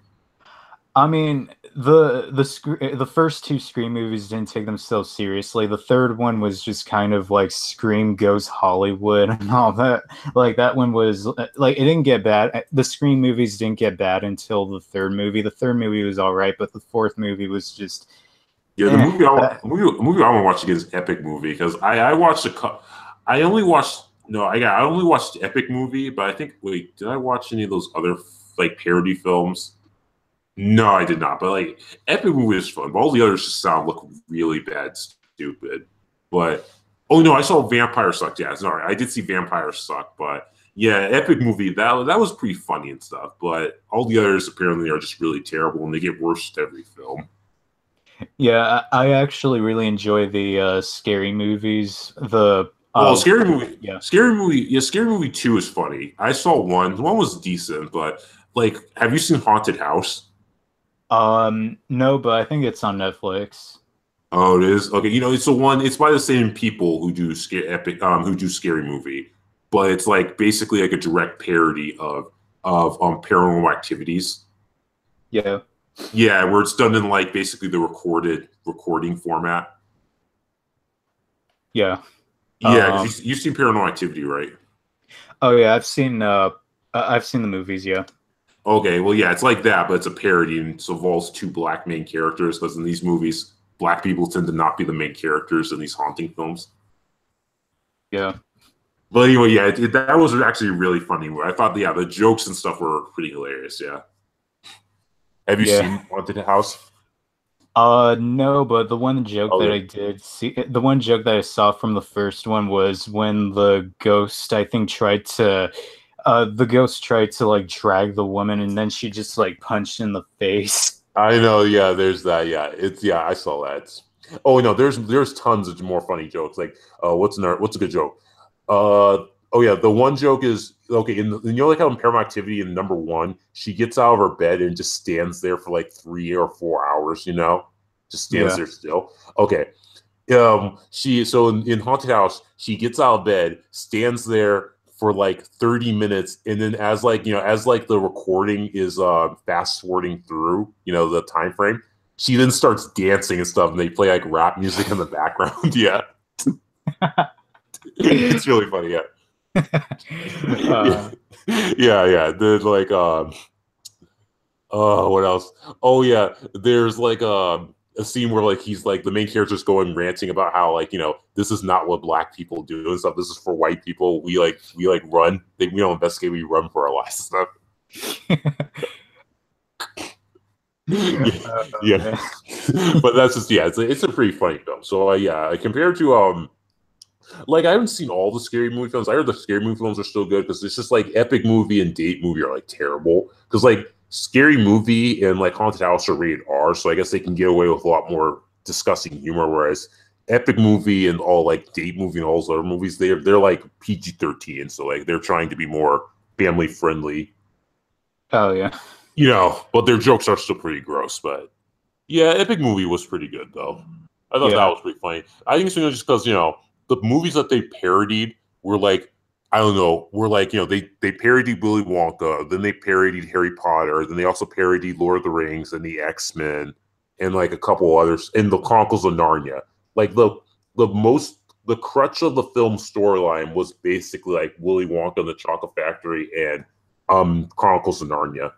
I mean, the first two Scream movies didn't take themselves seriously. The third one was just kind of like Scream Goes Hollywood and all that. Like that one was like it didn't get bad. The Scream movies didn't get bad until the third movie. The third movie was all right, but the fourth movie was just. Yeah, the movie I want to watch again is Epic Movie because I watched I only watched I only watched the Epic Movie, but I think did I watch any of those other like parody films? No, I did not. But like Epic Movie is fun, but all the others just look really bad, stupid. But oh no, I saw Vampire Suck. Yeah, sorry, I did see Vampire Suck, but yeah, Epic Movie that was pretty funny and stuff. But all the others apparently are just really terrible, and they get worse with every film. Yeah, I actually really enjoy the scary movies. Scary Movie. Yeah, Scary Movie. Yeah, Scary Movie 2 is funny. I saw one. One was decent, but like, have you seen Haunted House? No, but I think it's on Netflix. Oh, it is. Okay, it's the one. It's by the same people who do who do Scary Movie, but it's like basically like a direct parody of Paranormal Activities. Yeah. Yeah, where it's done in like basically the recording format. Yeah. Yeah, you've seen Paranormal Activity, right? Oh yeah, I've seen the movies. Yeah. Okay, well, yeah, it's like that, but it's a parody and it involves two black main characters. Because in these movies, black people tend to not be the main characters in these haunting films. Yeah. But anyway, yeah, that was actually a really funny movie. I thought, yeah, the jokes and stuff were pretty hilarious. Yeah. Have you seen Haunted House? No, but the one joke that I did see, the one joke that I saw from the first one was when the ghost, I think, tried to like drag the woman, and then she just like punched in the face. I know, yeah. There's that, yeah. I saw that. Oh no, there's tons of more funny jokes. Like, what's a good joke? Oh yeah, the one joke is okay. Like how in Paranormal Activity in number 1, she gets out of her bed and just stands there for like 3 or 4 hours. Just stands there still. Okay, in Haunted House, she gets out of bed, stands there for like 30 minutes, and then as the recording is fast forwarding through, the time frame, she then starts dancing and stuff, and they play like rap music in the background. Yeah. It's really funny, yeah. Yeah. There's like what else? Oh yeah, there's like a scene where like he's like the main character's going ranting about how like this is not what black people do and stuff. This is for white people. We run. We don't investigate. We run for our lives and stuff. Yeah. But that's just it's a pretty funny film. So compared to like I haven't seen all the Scary Movie films. I heard the Scary Movie films are still good because it's just like Epic Movie and Date Movie are like terrible because like Scary Movie and like Haunted House are rated R, so I guess they can get away with a lot more disgusting humor, whereas Epic Movie and all like Date Movie and all those other movies, they're like PG-13, so like they're trying to be more family friendly. Oh yeah. But their jokes are still pretty gross. But yeah, Epic Movie was pretty good though. I thought that was pretty funny. I think it's just because the movies that they parodied were like, I don't know, they parodied Willy Wonka, then they parodied Harry Potter, then they also parodied Lord of the Rings and the X-Men and like a couple others, and the Chronicles of Narnia. Like the crutch of the film storyline was basically like Willy Wonka and the Chocolate Factory and Chronicles of Narnia.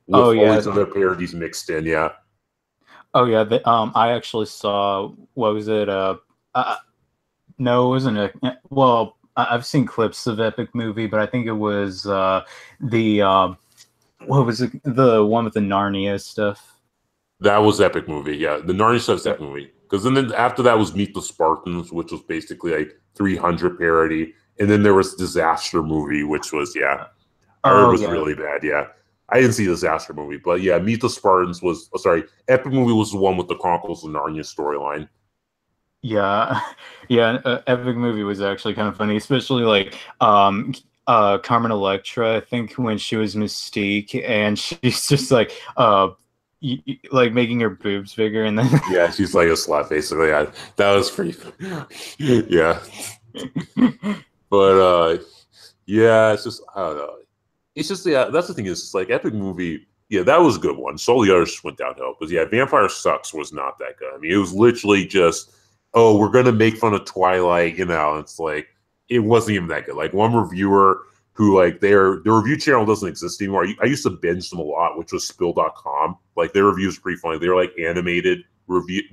With all these other parodies mixed in, yeah. Oh yeah, I actually saw, what was it? No, it wasn't it? Well, I've seen clips of Epic Movie, but I think it was what was it? The one with the Narnia stuff. That was Epic Movie, yeah. The Narnia stuff is Epic Movie. Because then after that was Meet the Spartans, which was basically like 300 parody. And then there was Disaster Movie, which was, really bad, yeah. I didn't see Disaster Movie, but yeah, Meet the Spartans was, Epic Movie was the one with the Chronicles of Narnia storyline. Yeah, Epic Movie was actually kind of funny, especially like Carmen Electra. I think when she was Mystique, and she's just like like making her boobs bigger, and then yeah, she's like a slut basically. Yeah, that was pretty. Yeah, but yeah, it's just I don't know. It's just that's the thing is it's like Epic Movie. Yeah, that was a good one. So all the others just went downhill. Because yeah, Vampire Sucks was not that good. I mean, it was literally just, oh, we're gonna make fun of Twilight, it's like it wasn't even that good. Like one reviewer who like their review channel doesn't exist anymore. I used to binge them a lot, which was spill.com. Like their reviews were pretty funny. They were like animated reviews,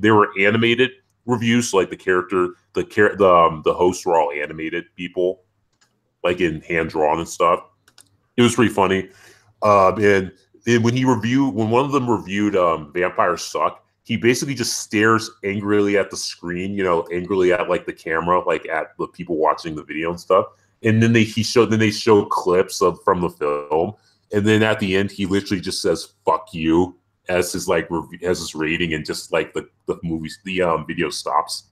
so like the hosts were all animated people, like in hand drawn and stuff. It was pretty funny. And when one of them reviewed Vampire Suck, he basically just stares angrily at the screen, angrily at like the camera, like at the people watching the video and stuff. And then they show clips from the film, and then at the end he literally just says "fuck you" as his like as his rating, and just like the video stops.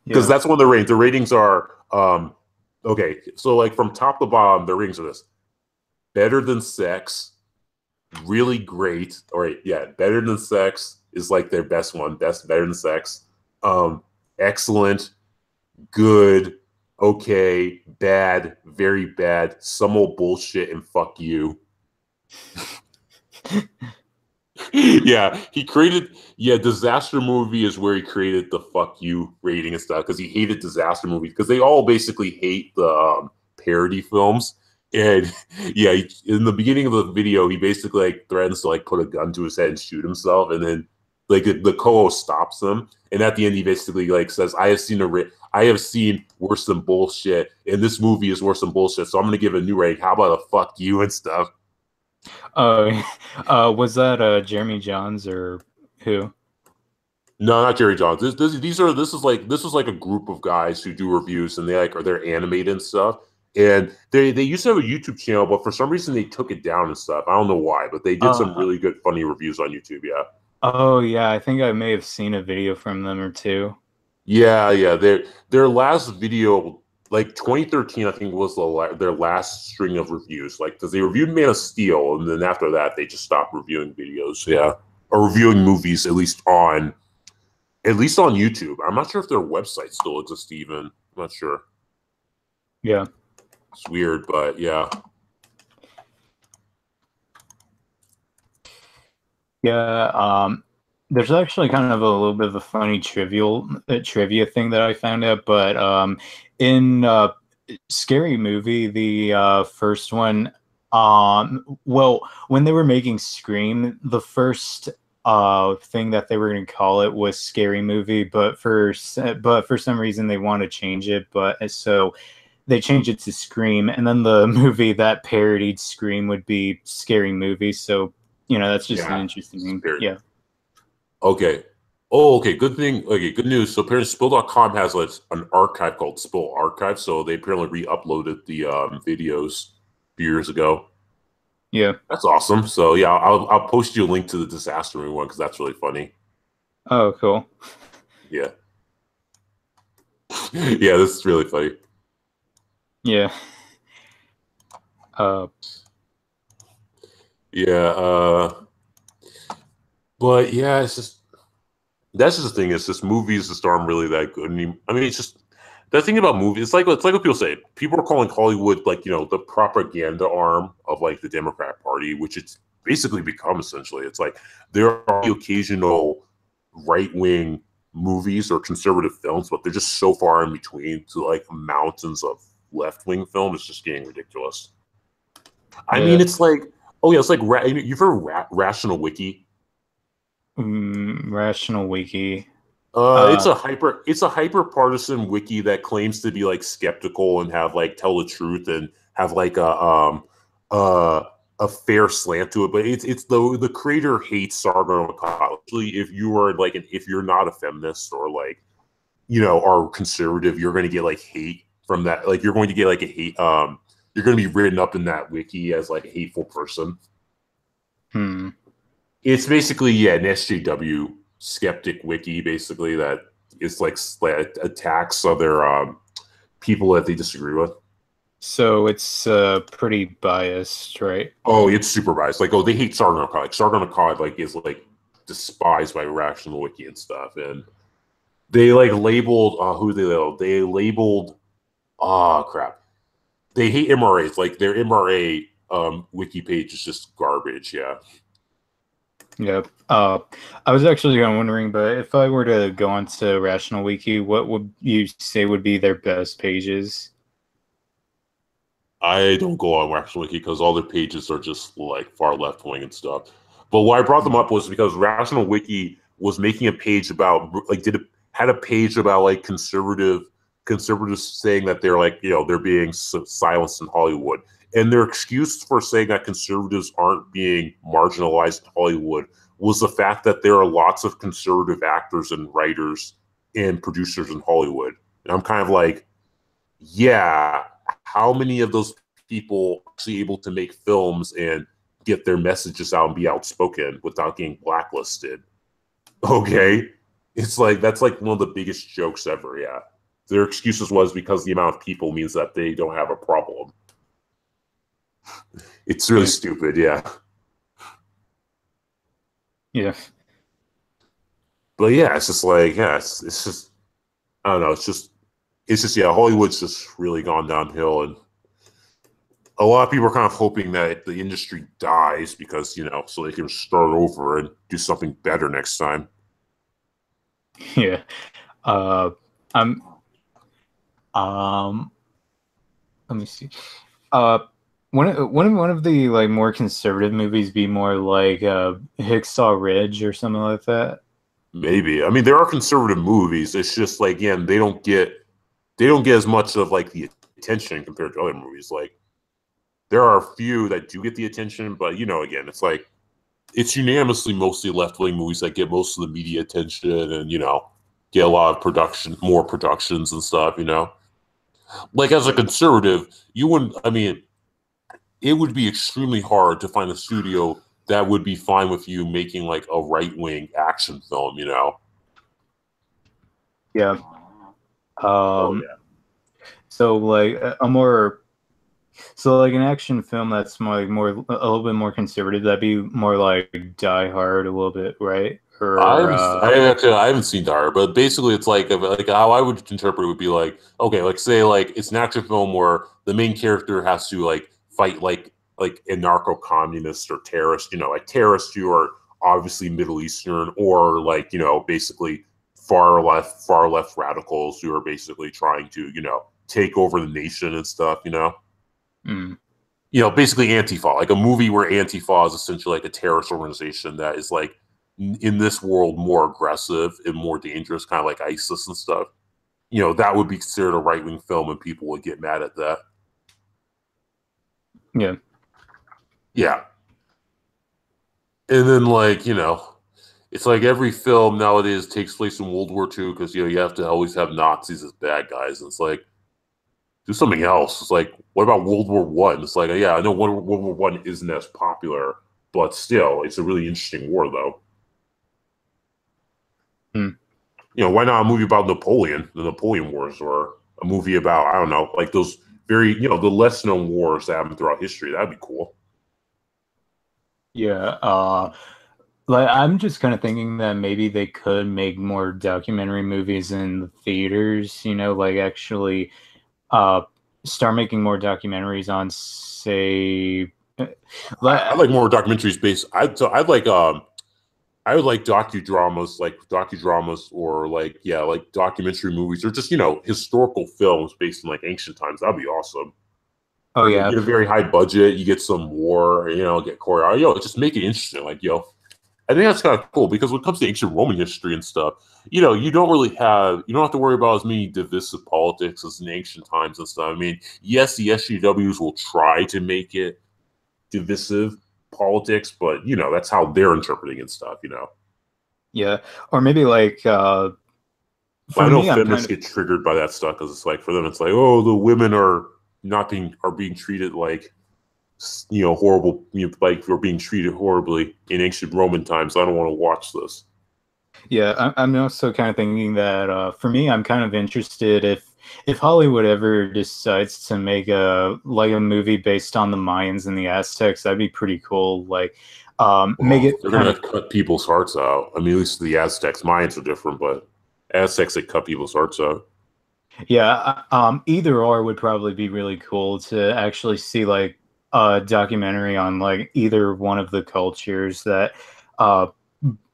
Because that's one of the ratings. The ratings are okay. So like from top to bottom, the ratings are this: better than sex, really great. All right, yeah, better than sex is like their best one. Better than sex. Excellent, good, okay, bad, very bad, some old bullshit, and fuck you. Disaster Movie is where he created the fuck you rating and stuff, because he hated disaster movies, because they all basically hate the parody films. And yeah, in the beginning of the video, he basically like threatens to like put a gun to his head and shoot himself, and then like the co-host stops him, and at the end he basically like says, I have seen worse than bullshit, and this movie is worse than bullshit, so I'm gonna give it a new rating. How about a fuck you and stuff? Was that Jeremy Johns or who? No, not Jerry Johns. This is like a group of guys who do reviews, and they're animated and stuff. And they used to have a YouTube channel, but for some reason they took it down and stuff. I don't know why, but they did some really good funny reviews on YouTube. Yeah. Oh yeah, I think I may have seen a video from them or two. Yeah. Their last video, like 2013, I think was their last string of reviews. Like, because they reviewed Man of Steel, and then after that they just stopped reviewing videos. Yeah, or reviewing movies, at least on At least on YouTube. I'm not sure if their website still exists even. I'm not sure. Yeah. It's weird, but yeah. Yeah, there's actually kind of a little bit of a funny trivia thing that I found out, but in Scary Movie, the first one, well, when they were making Scream, the first thing that they were going to call it was Scary Movie, but for some reason they want to change it, but so they changed it to Scream, and then the movie that parodied Scream would be Scary Movie. So that's just an interesting thing. Yeah. Okay. Oh, okay. Good thing. Okay, good news. So apparently Spill.com has like an archive called Spill Archive. So they apparently re-uploaded the videos a few years ago. Yeah. That's awesome. So yeah, I'll post you a link to the Disaster Movie one because that's really funny. Oh, cool. Yeah. Yeah, this is really funny. Yeah. Yeah, but yeah, it's just that's just the thing. It's just movies just aren't really that good. I mean, it's just the thing about movies. It's like what people say. People are calling Hollywood like the propaganda arm of like the Democrat Party, which it's basically become essentially. It's like there are the occasional right wing movies or conservative films, but they're just so far in between to like mountains of left wing film. It's just getting ridiculous. I mean, it's like. Oh yeah, it's like you've heard Rational Wiki. Rational Wiki. It's a hyper partisan wiki that claims to be like skeptical and have like tell the truth and have like a fair slant to it. But it's the creator hates Sargon of Akkad. Actually, if you're not a feminist or like are conservative, you're going to get like hate from that. Like you're going to get like a hate. You're going to be written up in that wiki as like a hateful person. It's basically an SJW skeptic wiki, basically that is like attacks other people that they disagree with. So it's pretty biased, right? Oh, it's super biased. Like, they hate Sargon of Akkad. Like, Sargon of Akkad like is like despised by Rational Wiki and stuff, and they like labeled they labeled crap. They hate MRAs. Like their MRA wiki page is just garbage. Yeah. Yep. I was actually wondering, but if I were to go onto Rational Wiki, what would you say would be their best pages? I don't go on Rational Wiki because all their pages are just like far left wing and stuff. But why I brought them up was because Rational Wiki was making a page about like had a page about like conservatives saying that they're like they're being silenced in Hollywood, and their excuse for saying that conservatives aren't being marginalized in Hollywood was the fact that there are lots of conservative actors and writers and producers in Hollywood. And I'm kind of like, yeah, how many of those people are actually able to make films and get their messages out and be outspoken without getting blacklisted? Okay, it's like that's like one of the biggest jokes ever. Yeah. Their excuses was because the amount of people means that they don't have a problem. It's really stupid, yeah. Yeah. But yeah, it's just like, yeah, it's just, I don't know, it's just, yeah, Hollywood's just really gone downhill, and a lot of people are kind of hoping that the industry dies because, so they can start over and do something better next time. Yeah. Let me see. One of the like more conservative movies be more like Hacksaw Ridge or something like that. Maybe. I mean, there are conservative movies. It's just like, again, they don't get as much of like the attention compared to other movies. Like, there are a few that do get the attention, but again, it's like it's unanimously mostly left-wing movies that get most of the media attention and get a lot of more productions and stuff. Like, as a conservative, you wouldn't. I mean, it would be extremely hard to find a studio that would be fine with you making like a right-wing action film. Yeah. Oh, yeah. So like an action film that's a little bit more conservative. That'd be more like Die Hard a little bit, right? for. I haven't seen Die Hard, but basically it's like how I would interpret it would be like, okay, like say like it's an action film where the main character has to like fight like anarcho communists or terrorists, like terrorists who are obviously Middle Eastern, or like basically far left radicals who are basically trying to take over the nation and stuff. Mm. Basically Antifa, like a movie where Antifa is essentially like a terrorist organization that is like in this world more aggressive and more dangerous, kind of like ISIS and stuff. That would be considered a right-wing film, and people would get mad at that. Yeah. Yeah. And then it's like every film nowadays takes place in World War II because you have to always have Nazis as bad guys. And it's like, do something else. It's like, what about World War One? It's like, yeah, I know World War One isn't as popular, but still, it's a really interesting war, though. Why not a movie about Napoleon, the Napoleon Wars, or a movie about, I don't know, like those very, the less known wars that happen throughout history? That'd be cool. Yeah. Like I'm just kind of thinking that maybe they could make more documentary movies in the theaters. Like actually, start making more documentaries on, say. I like more documentaries based. I would like docudramas, or like documentary movies, or just historical films based in like ancient times. That'd be awesome. Oh yeah, you get a very high budget. You get some war. Get choreography. Just make it interesting. I think that's kind of cool because when it comes to ancient Roman history and stuff, you don't have to worry about as many divisive politics as in ancient times and stuff. I mean, yes, the SJWs will try to make it divisive politics, but that's how they're interpreting and stuff. Yeah, or maybe like. I know feminists get triggered by that stuff because it's like for them, it's like, oh, the women are being treated like horrible, like we're being treated horribly in ancient Roman times. I don't want to watch this. Yeah, I'm also kind of thinking that for me, I'm kind of interested if Hollywood ever decides to make a movie based on the Mayans and the Aztecs, that'd be pretty cool. Like, make it. They're gonna cut people's hearts out. I mean, at least the Aztecs, Mayans are different, but Aztecs, they cut people's hearts out. Yeah, either or would probably be really cool to actually see like a documentary on like either one of the cultures that.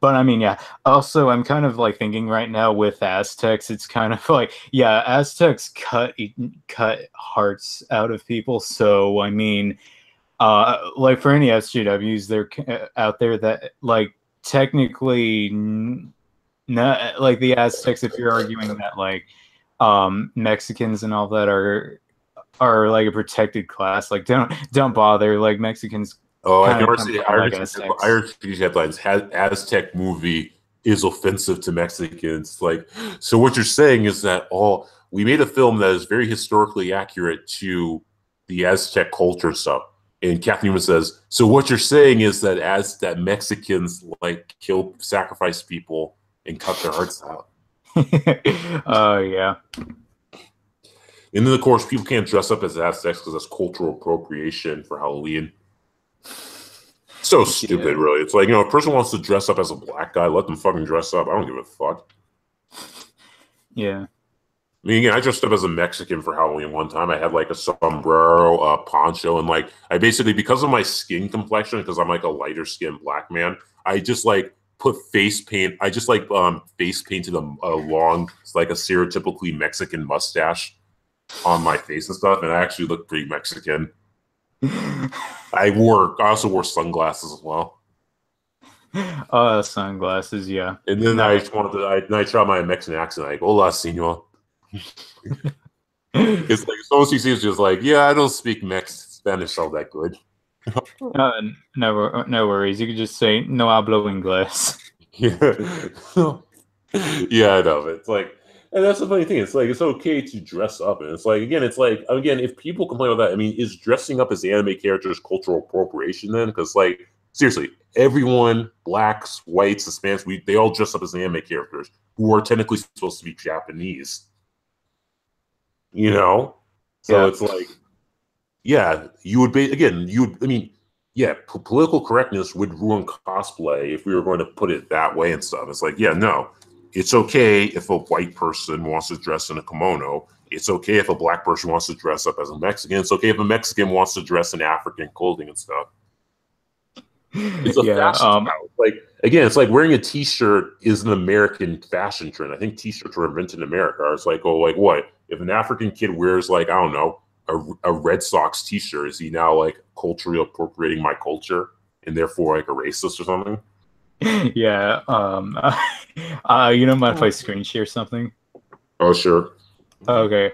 But I mean, yeah. Also, I'm kind of like thinking right now with Aztecs, it's kind of like, yeah, Aztecs cut hearts out of people. So I mean, like for any SJWs they're out there that like technically, not like the Aztecs. If you're arguing that like Mexicans and all that are like a protected class, like don't bother. Like Mexicans. Oh, I can already see Irish headlines. Aztec movie is offensive to Mexicans. Like, so what you're saying is that we made a film that is very historically accurate to the Aztec culture and stuff. And Captain Newman says, so what you're saying is that Mexicans like sacrifice people and cut their hearts out. Oh yeah. And then of course people can't dress up as Aztecs because that's cultural appropriation for Halloween. So stupid, really. It's like, if a person wants to dress up as a black guy, let them fucking dress up. I don't give a fuck. Yeah. I mean, again, I dressed up as a Mexican for Halloween one time. I had like a sombrero, poncho, and like I basically, because of my skin complexion, because I'm like a lighter skinned black man, I just like put face paint. I just like face painted a long, like a stereotypically Mexican mustache on my face and stuff, and I actually looked pretty Mexican. I also wore sunglasses as well. Sunglasses, yeah. And then I tried my Mexican accent, like, hola, senor. It's like, someone sees it's just like, yeah, I don't speak Spanish all that good. No worries. You can just say, no hablo inglés. Yeah, I know. It's like, and that's the funny thing. It's like, it's okay to dress up. And it's like, again, if people complain about that, I mean, is dressing up as anime characters cultural appropriation then? Because, like, seriously, everyone, blacks, whites, Hispanics, they all dress up as anime characters who are technically supposed to be Japanese. So it's like, yeah, I mean, yeah, political correctness would ruin cosplay if we were going to put it that way and stuff. It's like, yeah, no, it's okay if a white person wants to dress in a kimono. It's okay if a black person wants to dress up as a Mexican. It's okay if a Mexican wants to dress in African clothing and stuff. It's a fashion style. Like, again, it's like wearing a T-shirt is an American fashion trend. I think T-shirts were invented in America. It's like, oh, like what? If an African kid wears, like, I don't know, a Red Sox T-shirt, is he now like culturally appropriating my culture and therefore like a racist or something? Yeah. You don't mind if I screen share something? Oh, sure. Okay.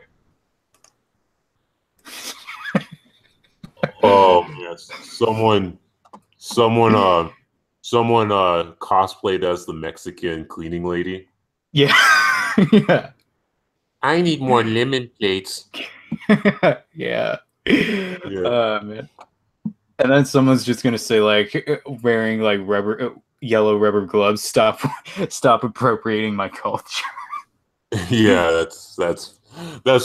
Oh yes, someone cosplayed as the Mexican cleaning lady. Yeah. Yeah. I need more lemon plates. Yeah. Man. And then someone's just gonna say like wearing like yellow rubber gloves. Stop appropriating my culture. Yeah, that's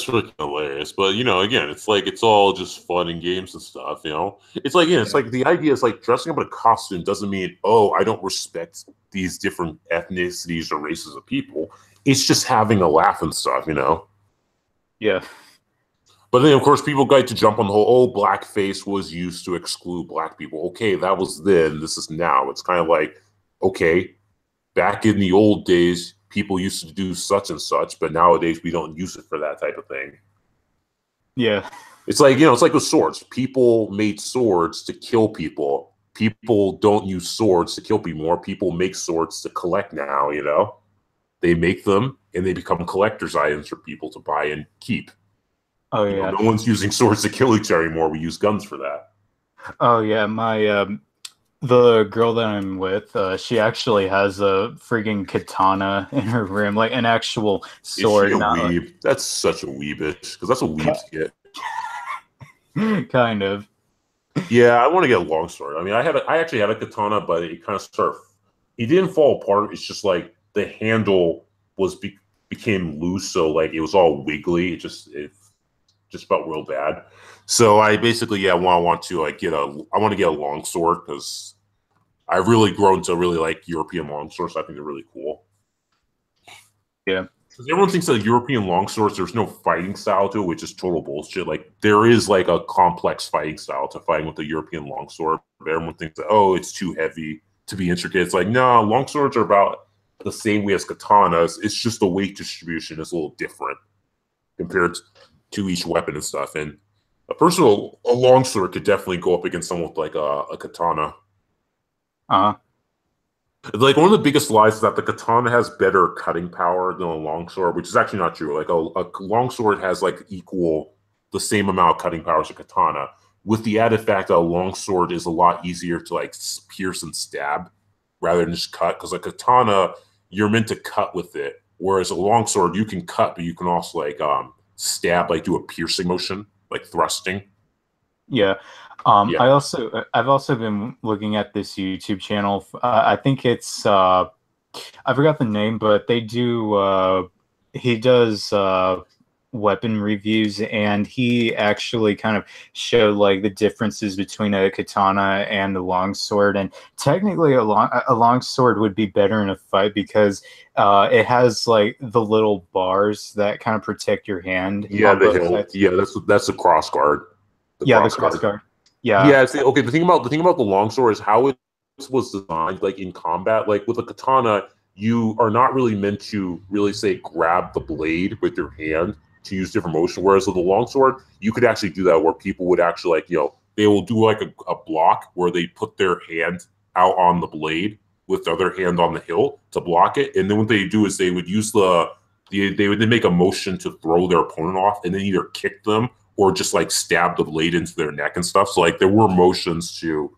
freaking hilarious. But you know, again, it's like it's all just fun and games and stuff. You know, it's like it's like the idea is like dressing up in a costume doesn't mean I don't respect these different ethnicities or races of people. It's just having a laugh and stuff. You know. Yeah. But then, of course, people got to jump on the whole, blackface was used to exclude black people. Okay, that was then, this is now. It's kind of like, okay, back in the old days, people used to do such and such, but nowadays we don't use it for that type of thing. Yeah. It's like, it's like with swords. People made swords to kill people. People don't use swords to kill people more. People make swords to collect now, They make them, and they become collector's items for people to buy and keep. Oh yeah. No one's using swords to kill each other anymore. We use guns for that. Oh yeah, my the girl that I'm with, she actually has a friggin' katana in her room, like an actual sword. Is she a weeb? That's such a weebish, because that's what weebs get. Kind of. Yeah, I want to get a long sword. I mean, I actually had a katana, but it kind of it didn't fall apart. It's just like the handle became loose, so like it was all wiggly. It just felt real bad. So I basically, want to like get a long sword because I've really grown to really like European long swords. I think they're really cool. Yeah. Because everyone thinks that European long swords, there's no fighting style to it, which is total bullshit. Like there is like a complex fighting style to fighting with the European long sword. But everyone thinks that, it's too heavy to be intricate. It's like, no, long swords are about the same way as katanas. It's just the weight distribution is a little different compared to each weapon and stuff. And a long sword could definitely go up against someone with like a katana. Like one of the biggest lies is that the katana has better cutting power than a longsword, which is actually not true. Like a longsword has like the same amount of cutting power as a katana, with the added fact that a longsword is a lot easier to like pierce and stab rather than just cut. Because a katana, you're meant to cut with it, whereas a longsword you can cut, but you can also like stab, like do a piercing motion, like thrusting. Yeah. I've also been looking at this YouTube channel. I think it's I forgot the name, but they do he does weapon reviews, and he actually kind of showed like the differences between a katana and a longsword. And technically a longsword would be better in a fight because it has like the little bars that kind of protect your hand. Yeah, that's a cross guard. The cross guard. Yeah. Okay. The thing about the longsword is how it was designed. Like in combat, like with a katana, you are not really meant to really say grab the blade with your hand to use different motion. Whereas with the longsword, you could actually do that, where people would actually like they will do like a block where they put their hand out on the blade with the other hand on the hilt to block it, and then what they do is they would use they would then make a motion to throw their opponent off, and then either kick them or just like stab the blade into their neck and stuff. So like there were motions to,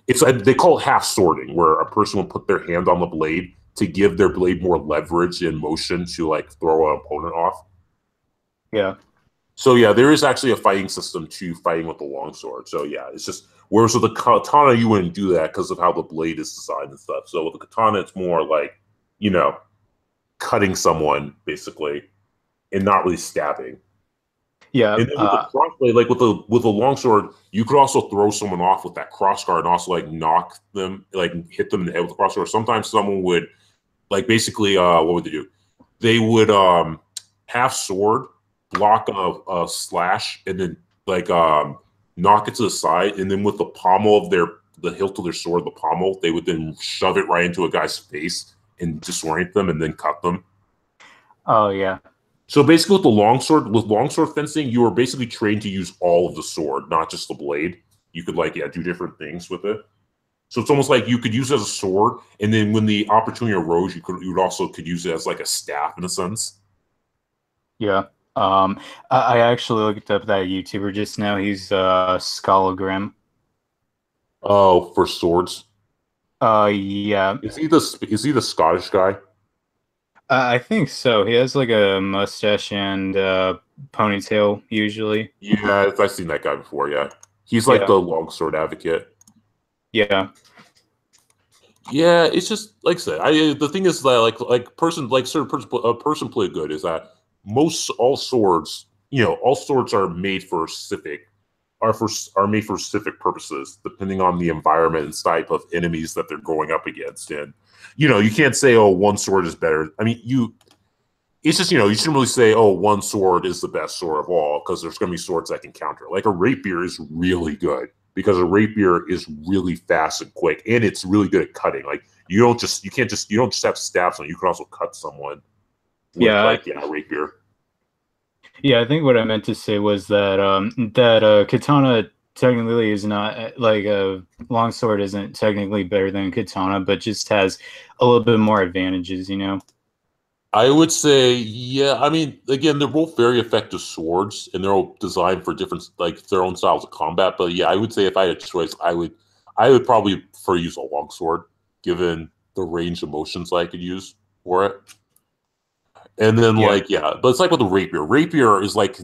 it's like they call it half swording, where a person will put their hand on the blade to give their blade more leverage and motion to like throw an opponent off. Yeah. So yeah, there is actually a fighting system to fighting with the longsword. So yeah, it's just, whereas with the katana you wouldn't do that because of how the blade is designed and stuff. So with the katana it's more like, cutting someone basically and not really stabbing. Yeah. And then with the crossblade, like with a longsword, you could also throw someone off with that crossguard and also like knock them, like hit them in the head with the crossguard. Sometimes someone would like basically what would they do? They would half sword, block a slash, and then like knock it to the side, and then with the pommel of the hilt of their sword, the pommel, they would then shove it right into a guy's face and disorient them and then cut them. Oh yeah. So basically, with longsword fencing, you are basically trained to use all of the sword, not just the blade. You could do different things with it. So it's almost like you could use it as a sword, and then when the opportunity arose, you would also use it as like a staff in a sense. Yeah. I actually looked up that YouTuber just now. He's Skologram. Oh, for swords. Yeah. Is he the Scottish guy? I think so. He has like a mustache and ponytail usually. Yeah, I've seen that guy before. Yeah, he's like the longsword advocate. Yeah. Yeah, it's just like I said. The thing is that a person play good is that all swords, all swords are made for specific purposes, depending on the environment and type of enemies that they're going up against. And you can't say, oh, one sword is better. I mean, it's just you shouldn't really say, oh, one sword is the best sword of all, because there's going to be swords that can counter. Like a rapier is really good because a rapier is really fast and quick, and it's really good at cutting. Like you don't just have stabs on it. You can also cut someone with a rapier. Yeah, I think what I meant to say was that katana technically is not like a longsword isn't technically better than katana, but just has a little bit more advantages, I would say, yeah. I mean, again, they're both very effective swords, and they're all designed for different, like their own styles of combat. But yeah, I would say if I had a choice, I would probably prefer to use a longsword, given the range of motions I could use for it. And then but it's like with the rapier. Rapier is like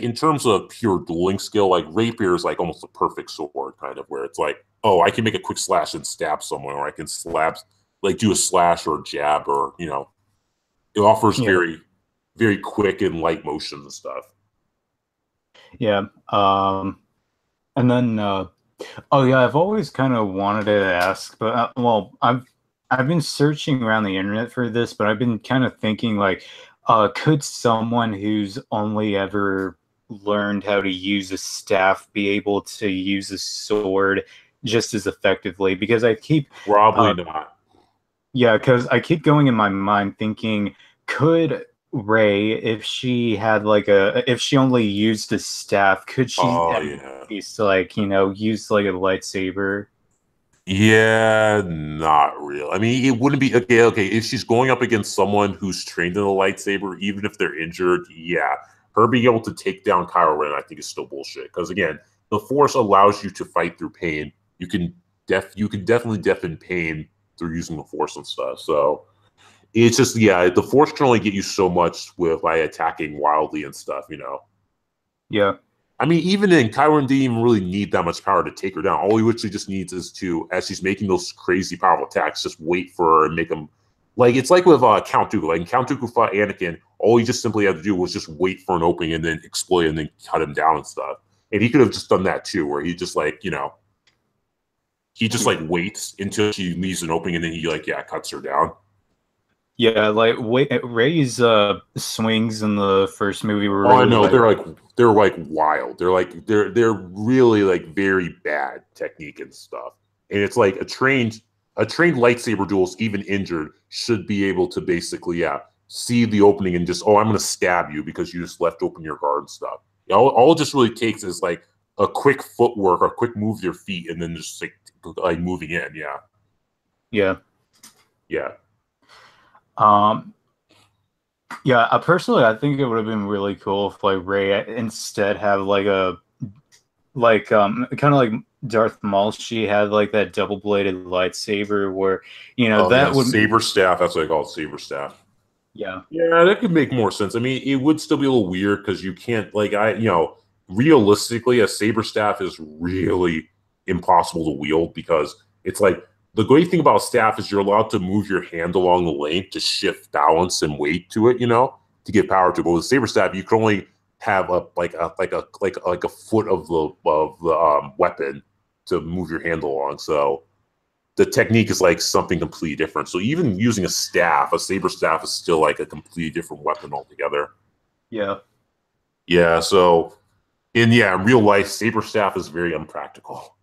in terms of pure dueling skill, like rapier is like almost a perfect sword, kind of where it's like, oh, I can make a quick slash and stab someone, or I can do a slash or a jab, or it offers very, very quick and light motions and stuff. Yeah. And then I've always kind of wanted to ask, but I've been searching around the internet for this, but I've been kind of thinking like, could someone who's only ever learned how to use a staff be able to use a sword just as effectively? Because I keep probably not. Yeah, because I keep going in my mind thinking, could Rey, if she had if she only used a staff, could she use like use like a lightsaber? Yeah, not real. I mean, it wouldn't be okay. If she's going up against someone who's trained in a lightsaber, even if they're injured, yeah, her being able to take down Kylo Ren, I think, is still bullshit. Because again, the Force allows you to fight through pain. You can definitely deafen pain through using the Force and stuff. So it's just the Force can only get you so much with attacking wildly and stuff. Yeah. I mean, even then, Kylo Ren didn't even really need that much power to take her down. All he literally just needs is to, as she's making those crazy powerful attacks, just wait for her and make them. Like, it's like with Count Dooku. Like, Count Dooku fought Anakin, all he just simply had to do was just wait for an opening and then exploit and then cut him down and stuff. And he could have just done that too, where he just waits until she leaves an opening and then he cuts her down. Yeah, like Rey's swings in the first movie were really they're wild. They're really very bad technique and stuff. And it's like a trained lightsaber duelist, even injured, should be able to basically see the opening and just, I'm gonna stab you because you just left open your guard and stuff. All it just really takes is like a quick footwork or a quick move of your feet and then just like moving in. Yeah. Personally, I think it would have been really cool if Rey instead have kind of like Darth Maul, she had that double-bladed lightsaber where would saber staff. That's what I call it, saber staff. Yeah, that could make more sense. I mean, it would still be a little weird because you can't realistically, a saber staff is really impossible to wield because it's like. The great thing about a staff is you're allowed to move your hand along the lane to shift balance and weight to it, to get power to it. But with a saber staff, you can only have a foot of the weapon to move your hand along. So the technique is like something completely different. So even using a saber staff is still like a completely different weapon altogether. Yeah. Yeah. So in real life, saber staff is very unpractical.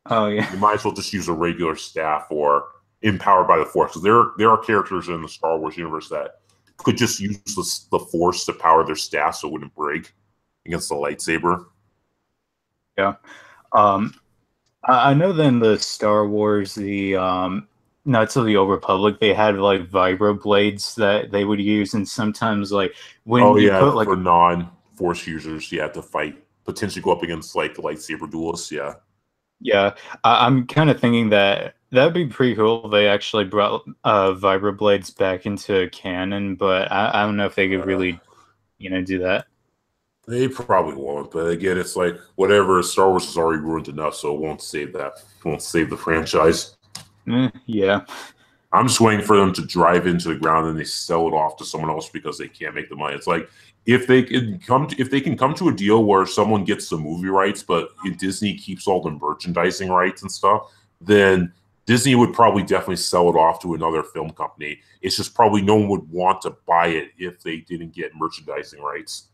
Oh yeah. You might as well just use a regular staff or empowered by the Force. Because there are characters in the Star Wars universe that could just use the Force to power their staff so it wouldn't break against the lightsaber. Yeah. I know that in the Star Wars, the Knights of the Old Republic, they had like vibroblades that they would use, and sometimes like when put like for non-Force users, to fight, potentially go up against like the lightsaber duelists. Yeah. Yeah, I'm kind of thinking that that'd be pretty cool if they actually brought vibroblades back into canon, but I don't know if they could really, do that. They probably won't, but again, it's like whatever. Star Wars has already ruined enough, so it won't save that. It won't save the franchise. Yeah. I'm just waiting for them to drive into the ground and they sell it off to someone else because they can't make the money. It's like if they can come to a deal where someone gets the movie rights, but Disney keeps all the merchandising rights and stuff, then Disney would probably definitely sell it off to another film company. It's just probably no one would want to buy it if they didn't get merchandising rights.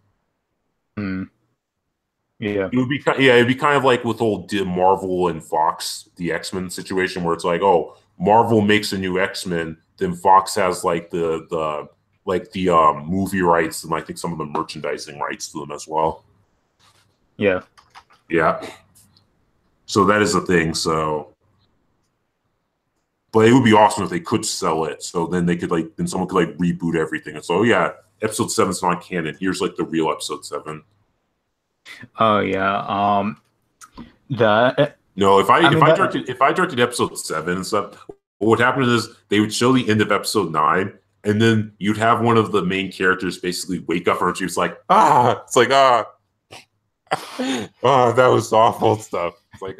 Yeah, it'd be kind of like with old Marvel and Fox, the X-Men situation, where it's like, oh, Marvel makes a new X-Men, then Fox has like the movie rights and I think some of the merchandising rights to them as well. Yeah. So that is the thing. So, but it would be awesome if they could sell it. So then they could then someone could reboot everything. And so Episode 7's not canon. Here's the real Episode 7. Oh yeah. No, if I directed Episode 7 and stuff, what would happen is they would show the end of Episode 9, and then you'd have one of the main characters basically wake up and she's like, it's like, that was awful stuff. It's like,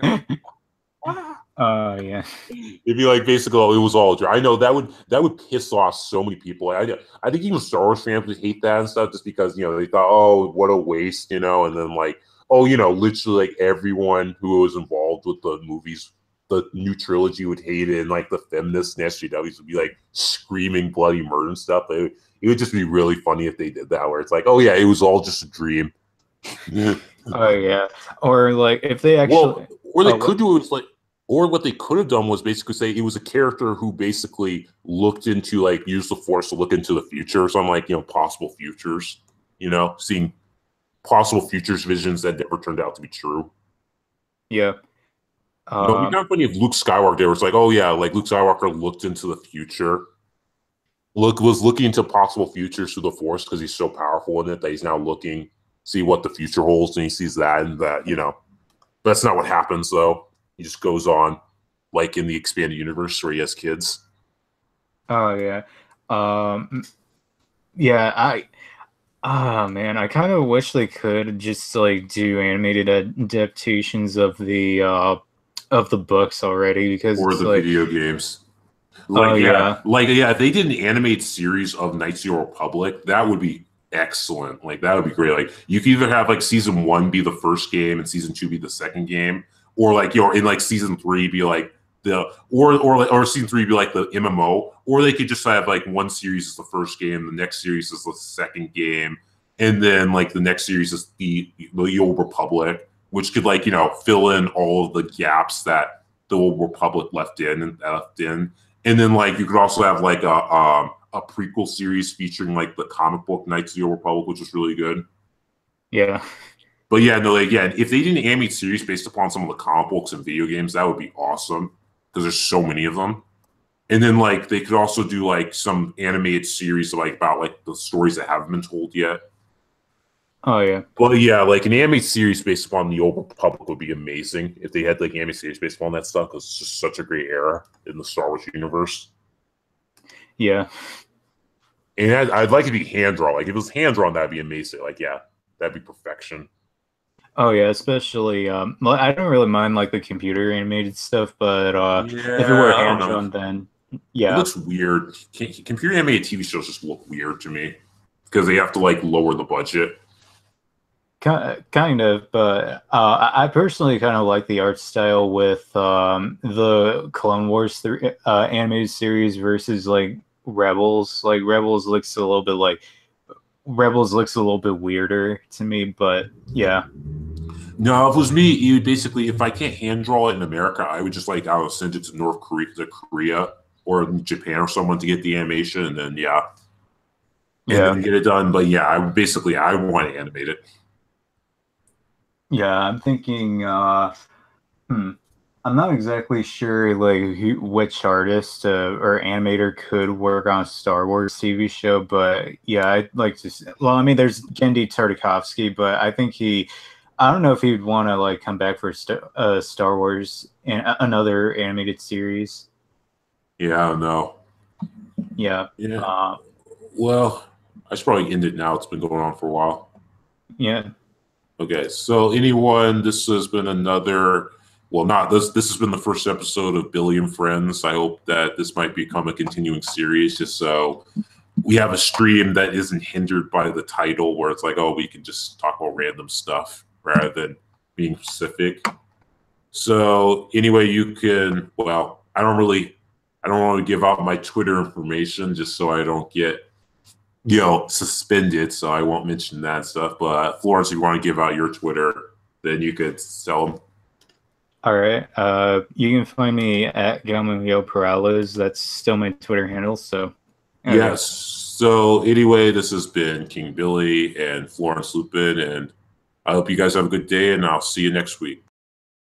yeah. It'd be like basically, it was all. I know that would piss off so many people. I think even Star Wars fans would hate that and stuff just because they thought, oh, what a waste, and then literally everyone who was involved with the movies, the new trilogy would hate it, and the feminists and SJWs would be screaming bloody murder and stuff. It would just be really funny if they did that, where it's like, oh yeah, it was all just a dream. Oh yeah, or if they actually, or they could do it or what they could have done was basically say it was a character who basically looked into used the Force to look into the future, or something possible futures, seeing possible futures visions that never turned out to be true. Yeah. It'd be kind of funny if Luke Skywalker there was oh yeah, Luke Skywalker looked into the future. Was looking into possible futures through the Force because he's so powerful in it that he's now looking, see what the future holds, and he sees that and that, But that's not what happens though. He just goes on, in the expanded universe where he has kids. Oh yeah. Man, I kind of wish they could just do animated adaptations of the books already, because or the video games. If they did an animated series of Knights of the Republic, that would be excellent. That would be great. You could either have season 1 be the first game and season 2 be the second game, or in season 3 be or season 3 be the MMO, or they could just have one series is the first game, the next series is the second game, and then the next series is the Old Republic, which could fill in all of the gaps that the Old Republic left in, and then you could also have a prequel series featuring the comic book Knights of the Old Republic, which is really good. Yeah. But yeah, no, again, if they did an animated series based upon some of the comic books and video games, that would be awesome because there's so many of them. And then they could also do some animated series about the stories that haven't been told yet. Oh yeah. Well, yeah, an animated series based upon the Old Republic would be amazing if they had animated series based upon that stuff, because it's just such a great era in the Star Wars universe. Yeah. And I'd like it to be hand drawn. If it was hand drawn, that'd be amazing. That'd be perfection. Oh yeah, especially I don't really mind the computer animated stuff, but if it were hand drawn, then yeah, it looks weird. Computer animated TV shows just look weird to me because they have to lower the budget. Kind of, but I personally kind of like the art style with the Clone Wars animated series versus like Rebels. Like Rebels looks a little bit weirder to me, but yeah. No, if it was me, you would basically, if I can't hand draw it in America, I would just like I would send it to Korea or Japan or someone to get the animation, and then then get it done. But yeah, I want to animate it. Yeah, I'm thinking. I'm not exactly sure like which artist or animator could work on a Star Wars TV show, but yeah, I'd like to. Well, I mean, there's Genndy Tartakovsky, but I think I don't know if he'd want to like come back for Star Wars and another animated series. Yeah, I don't know. Yeah. Yeah. Well, I should probably end it now. It's been going on for a while. Yeah. Okay, so anyone, this has been another. Well, not this. This has been the first episode of Billy and Friends. I hope that this might become a continuing series, just so we have a stream that isn't hindered by the title, where it's like, oh, we can just talk about random stuff rather than being specific. So anyway, you can. Well, I don't want to give out my Twitter information just so I don't get suspended, so I won't mention that stuff. But Florence, if you want to give out your Twitter, then you could tell them. All right. You can find me at Galileo Perales. That's still my Twitter handle. So yes. So anyway, this has been King Billy and Florence Lupin, and I hope you guys have a good day, and I'll see you next week.